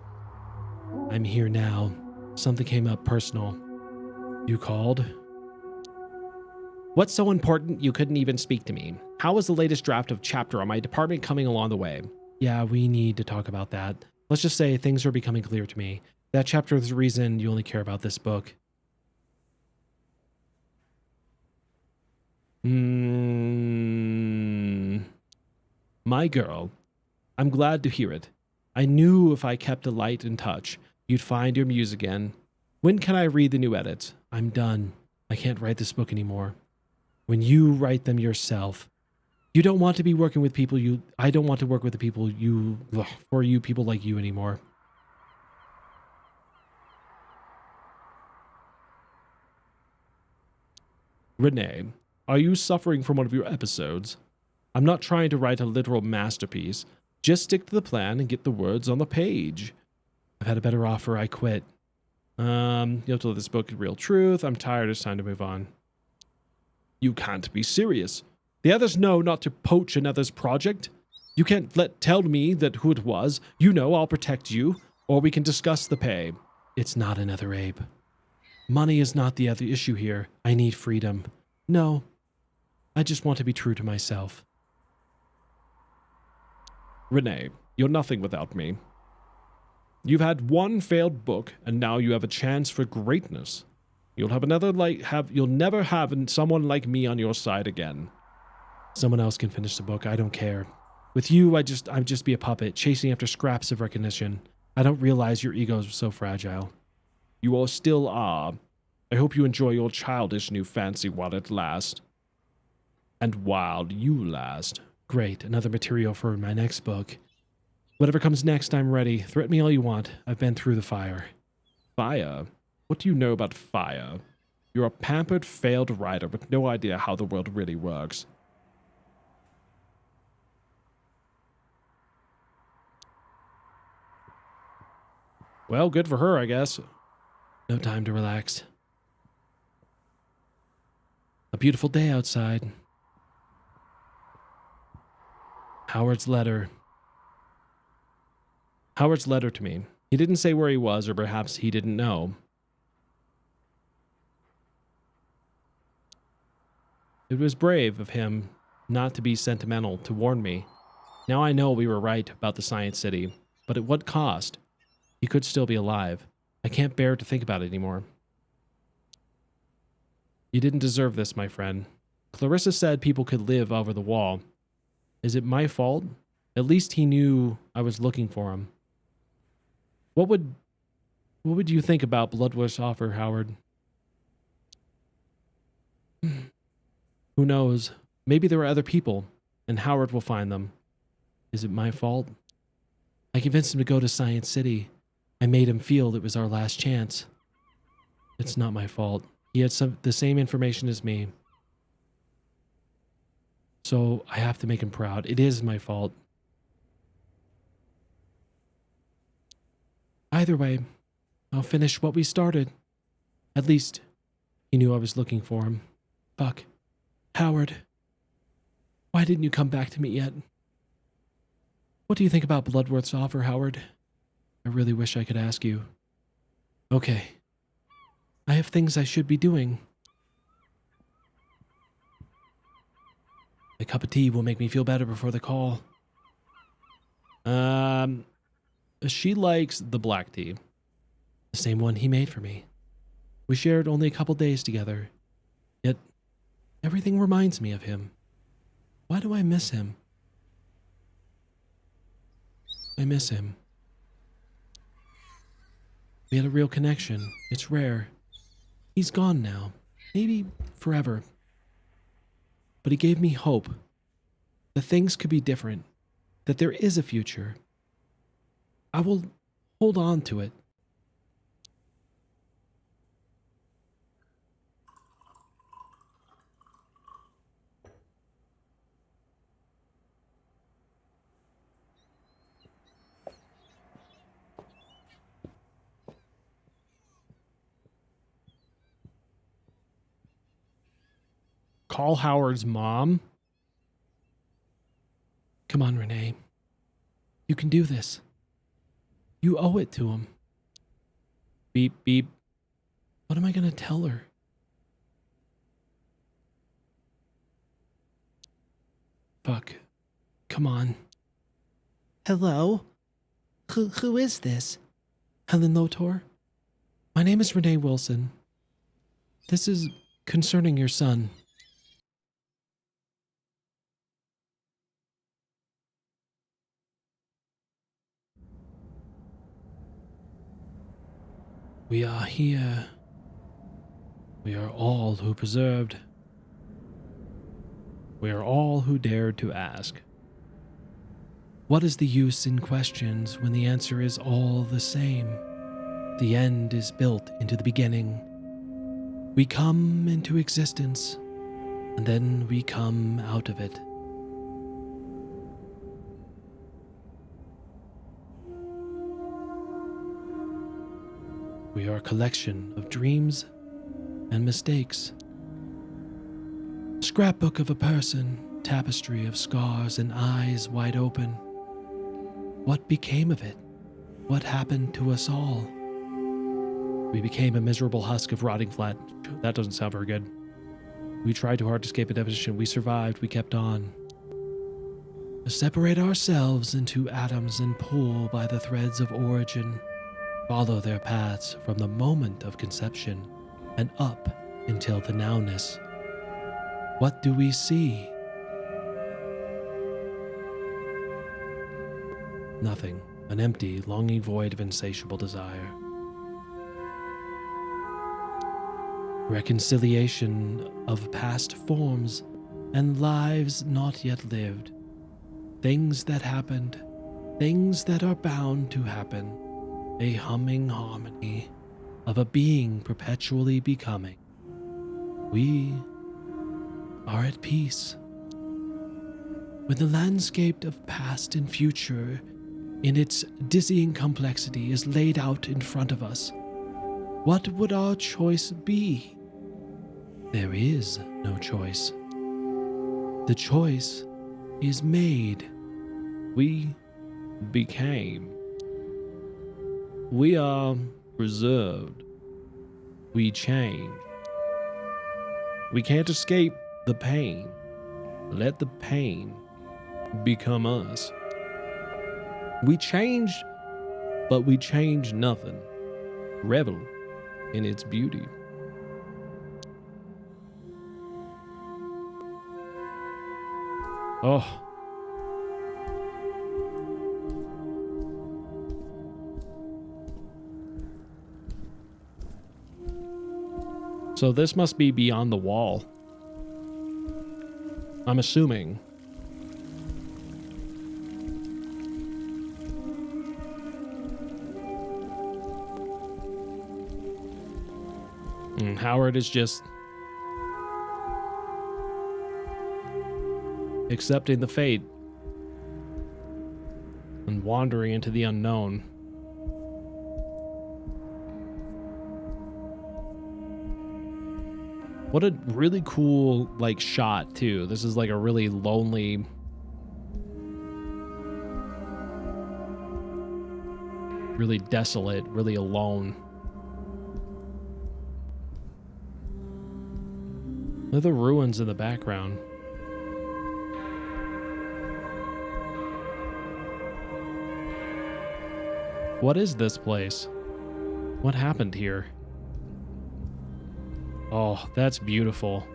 I'm here now. Something came up personal. You called? What's so important you couldn't even speak to me? How is the latest draft of chapter on my department coming along the way? Yeah, we need to talk about that. Let's just say things are becoming clear to me. That chapter is the reason you only care about this book. My girl. I'm glad to hear it. I knew if I kept a light in touch, you'd find your muse again. When can I read the new edits? I'm done. I can't write this book anymore. When you write them yourself, You don't want to be working with people I don't want to work with the people people like you anymore. Renee, are you suffering from one of your episodes? I'm not trying to write a literal masterpiece. Just stick to the plan and get the words on the page. I've had a better offer. I quit. You have to let this book be real truth. I'm tired. It's time to move on. You can't be serious. The others know not to poach another's project. You can't tell me that who it was. You know I'll protect you, or we can discuss the pay. It's not another Abe. Money is not the other issue here. I need freedom. No, I just want to be true to myself. Renee, you're nothing without me. You've had one failed book, and now you have a chance for greatness. You'll never have someone like me on your side again. Someone else can finish the book. I don't care. With you, I'd just be a puppet, chasing after scraps of recognition. I don't realize your ego is so fragile. You all still are. I hope you enjoy your childish new fancy while it lasts. And while you last. Great, another material for my next book. Whatever comes next, I'm ready. Threaten me all you want. I've been through the fire. Fire? What do you know about fire? You're a pampered, failed writer with no idea how the world really works. Well, good for her, I guess. No time to relax. A beautiful day outside. Howard's letter. Howard's letter to me. He didn't say where he was, or perhaps he didn't know. It was brave of him not to be sentimental, to warn me. Now I know we were right about the Science City, but at what cost? He could still be alive. I can't bear to think about it anymore. You didn't deserve this, my friend. Clarissa said people could live over the wall. Is it my fault? At least he knew I was looking for him. What would you think about Bloodworth's offer, Howard? Who knows? Maybe there are other people, and Howard will find them. Is it my fault? I convinced him to go to Science City. I made him feel it was our last chance. It's not my fault. He had the same information as me. So I have to make him proud. It is my fault. Either way, I'll finish what we started. At least, he knew I was looking for him. Fuck. Howard. Why didn't you come back to me yet? What do you think about Bloodworth's offer, Howard? I really wish I could ask you. Okay. I have things I should be doing. A cup of tea will make me feel better before the call. She likes the black tea. The same one he made for me. We shared only a couple days together. Yet, everything reminds me of him. Why do I miss him? I miss him. We had a real connection. It's rare. He's gone now. Maybe forever. But he gave me hope. That things could be different. That there is a future. I will hold on to it. Call Howard's mom? Come on, Renee. You can do this. You owe it to him. Beep, beep. What am I going to tell her? Fuck. Come on. Hello? Who is this? Helen Lotor? My name is Renee Wilson. This is concerning your son. We are here. We are all who preserved. We are all who dared to ask. What is the use in questions when the answer is all the same? The end is built into the beginning. We come into existence, and then we come out of it. We are a collection of dreams and mistakes. Scrapbook of a person, tapestry of scars and eyes wide open. What became of it? What happened to us all? We became a miserable husk of rotting flesh. That doesn't sound very good. We tried too hard to escape a definition. We survived. We kept on. To separate ourselves into atoms and pull by the threads of origin. Follow their paths from the moment of conception and up until the nowness. What do we see? Nothing. An empty, longing void of insatiable desire. Reconciliation of past forms and lives not yet lived. Things that happened, things that are bound to happen. A humming harmony of a being perpetually becoming. We are at peace. When the landscape of past and future in its dizzying complexity is laid out in front of us, what would our choice be? There is no choice. The choice is made. We became. We are reserved. We change. We can't escape the pain. Let the pain become us. We change, but we change nothing. Revel in its beauty. Oh. So this must be beyond the wall. I'm assuming. And Howard is just accepting the fate and wandering into the unknown. What a really cool, like, shot, too. This is, like, a really lonely... really desolate, really alone. Look at the ruins in the background. What is this place? What happened here? Oh, that's beautiful.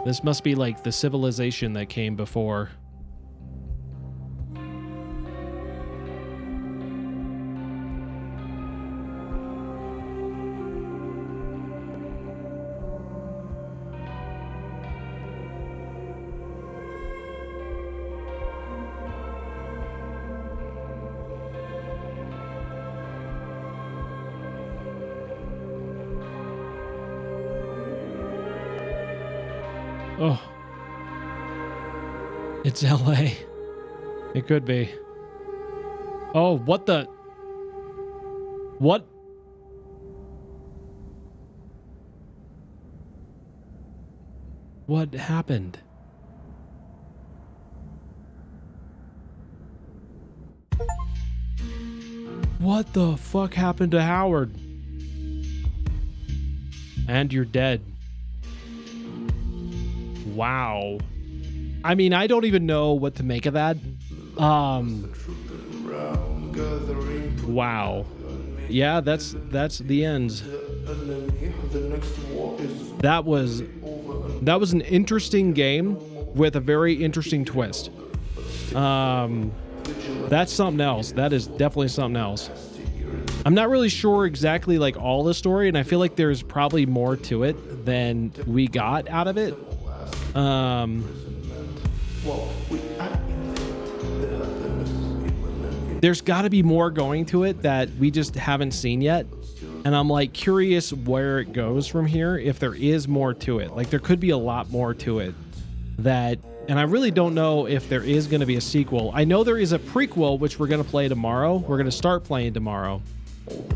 This must be like the civilization that came before. Oh. It's LA. It could be. Oh, what the? What? What happened? What the fuck happened to Howard? And you're dead. Wow. I mean, I don't even know what to make of that. Wow. Yeah, that's the end. That was an interesting game with a very interesting twist. That's something else. That is definitely something else. I'm not really sure exactly like all the story, and I feel like there's probably more to it than we got out of it. There's got to be more going to it that we just haven't seen yet. And I'm like curious where it goes from here, if there is more to it. Like there could be a lot more to it that, and I really don't know if there is going to be a sequel. I know there is a prequel, which we're going to play tomorrow. We're going to start playing tomorrow.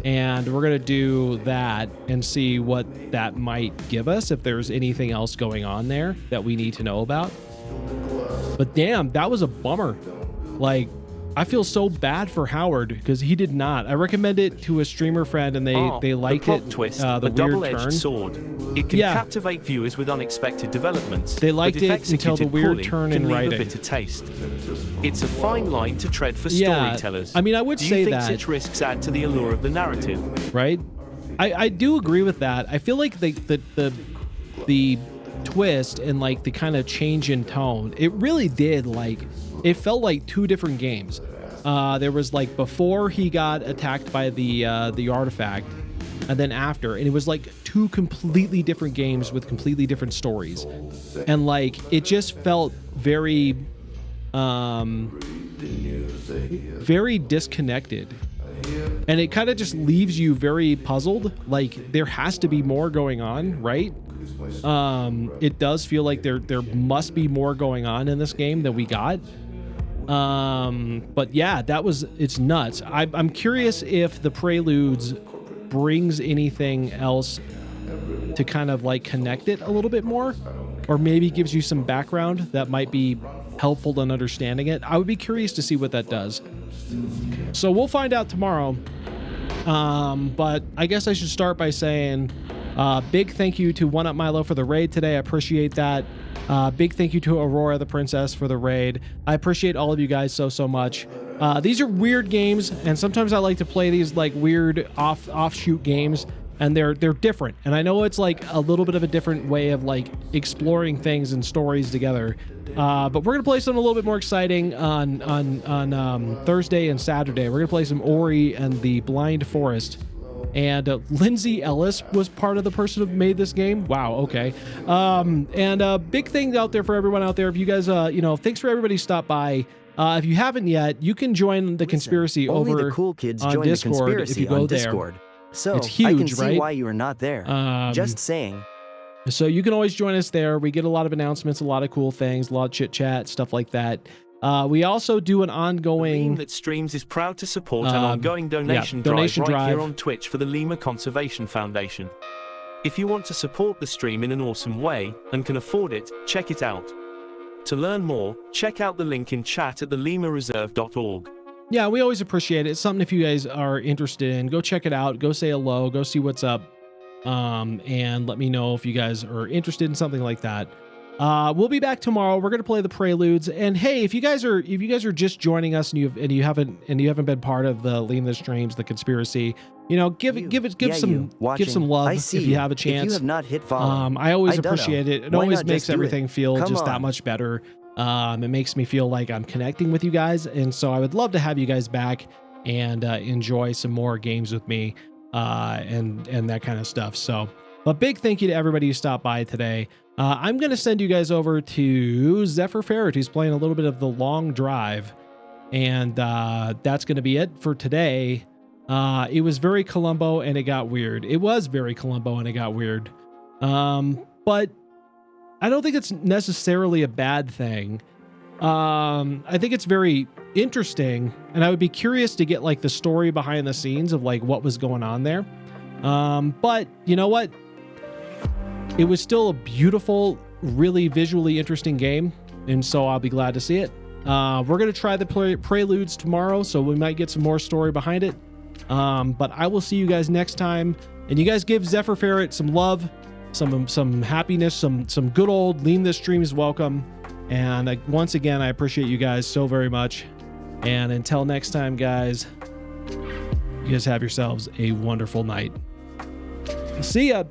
And we're going to do that and see what that might give us, if there's anything else going on there that we need to know about. But damn, that was a bummer. Like, I feel so bad for Howard because he did not. I recommended it to a streamer friend and they liked the it. plot twist, the a weird double-edged turn. sword. It can captivate viewers with unexpected developments. They liked but if it until the executed weird poorly, turn can in leave writing. a bitter taste. It's a fine line to tread for Yeah, storytellers. I mean, I would Do you say think that. such risks add to the allure of the narrative? Right? I do agree with that. I feel like the twist and like the kind of change in tone, it really did, like, it felt like two different games. There was like before he got attacked by the artifact, and then after, and it was like two completely different games with completely different stories, and like it just felt very very disconnected, and it kind of just leaves you very puzzled. Like there has to be more going on, right? It does feel like there must be more going on in this game than we got. But yeah, it's nuts. I'm curious if the Preludes brings anything else to kind of like connect it a little bit more, or maybe gives you some background that might be helpful in understanding it. I would be curious to see what that does. So we'll find out tomorrow. But I guess I should start by saying, big thank you to One Up Milo for the raid today. I appreciate that. Big thank you to Aurora the Princess for the raid. I appreciate all of you guys so much. These are weird games, and sometimes I like to play these like weird offshoot games, and they're different. And I know it's like a little bit of a different way of like exploring things and stories together. But we're gonna play something a little bit more exciting on Thursday and Saturday. We're gonna play some Ori and the Blind Forest. And Lindsay Ellis was part of the person who made this game. Wow, okay. And big thing out there for everyone out there. If you guys, thanks for everybody who stopped by. If you haven't yet, you can join the conspiracy only over the cool kids on join Discord the conspiracy if you go on there. Discord. So It's huge, I can see right? why you are not there. Just saying. So you can always join us there. We get a lot of announcements, a lot of cool things, a lot of chit chat, stuff like that. We also do an ongoing... LeemThatStreams is proud to support an ongoing donation drive right here on Twitch for the Lemur Conservation Foundation. If you want to support the stream in an awesome way, and can afford it, check it out. To learn more, check out the link in chat at theleemurreserve.org. Yeah, we always appreciate it. It's something if you guys are interested in, go check it out, go say hello, go see what's up, and let me know if you guys are interested in something like that. We'll be back tomorrow. We're gonna play the Preludes, and hey, if you guys are just joining us and you haven't been part of the LeemThatStreams, the conspiracy, give some love if you have a chance. If you have not hit follow, I always appreciate it. It always makes everything feel just that on. much better. It makes me feel like I'm connecting with you guys, and so I would love to have you guys back and enjoy some more games with me, and that kind of stuff. So, but big thank you to everybody who stopped by today. I'm going to send you guys over to Zephyr Ferret, who's playing a little bit of The Long Drive. And that's going to be it for today. It was very Columbo and it got weird. It was very Columbo and it got weird. But I don't think it's necessarily a bad thing. I think it's very interesting. And I would be curious to get like the story behind the scenes of like what was going on there. But you know what? It was still a beautiful, really visually interesting game, and so I'll be glad to see it. We're going to try the Preludes tomorrow, so we might get some more story behind it. But I will see you guys next time, and you guys give Zephyr Ferret some love, some happiness, some good old LeemThatStreams welcome. And once again, I appreciate you guys so very much. And until next time, guys, you guys have yourselves a wonderful night. See ya.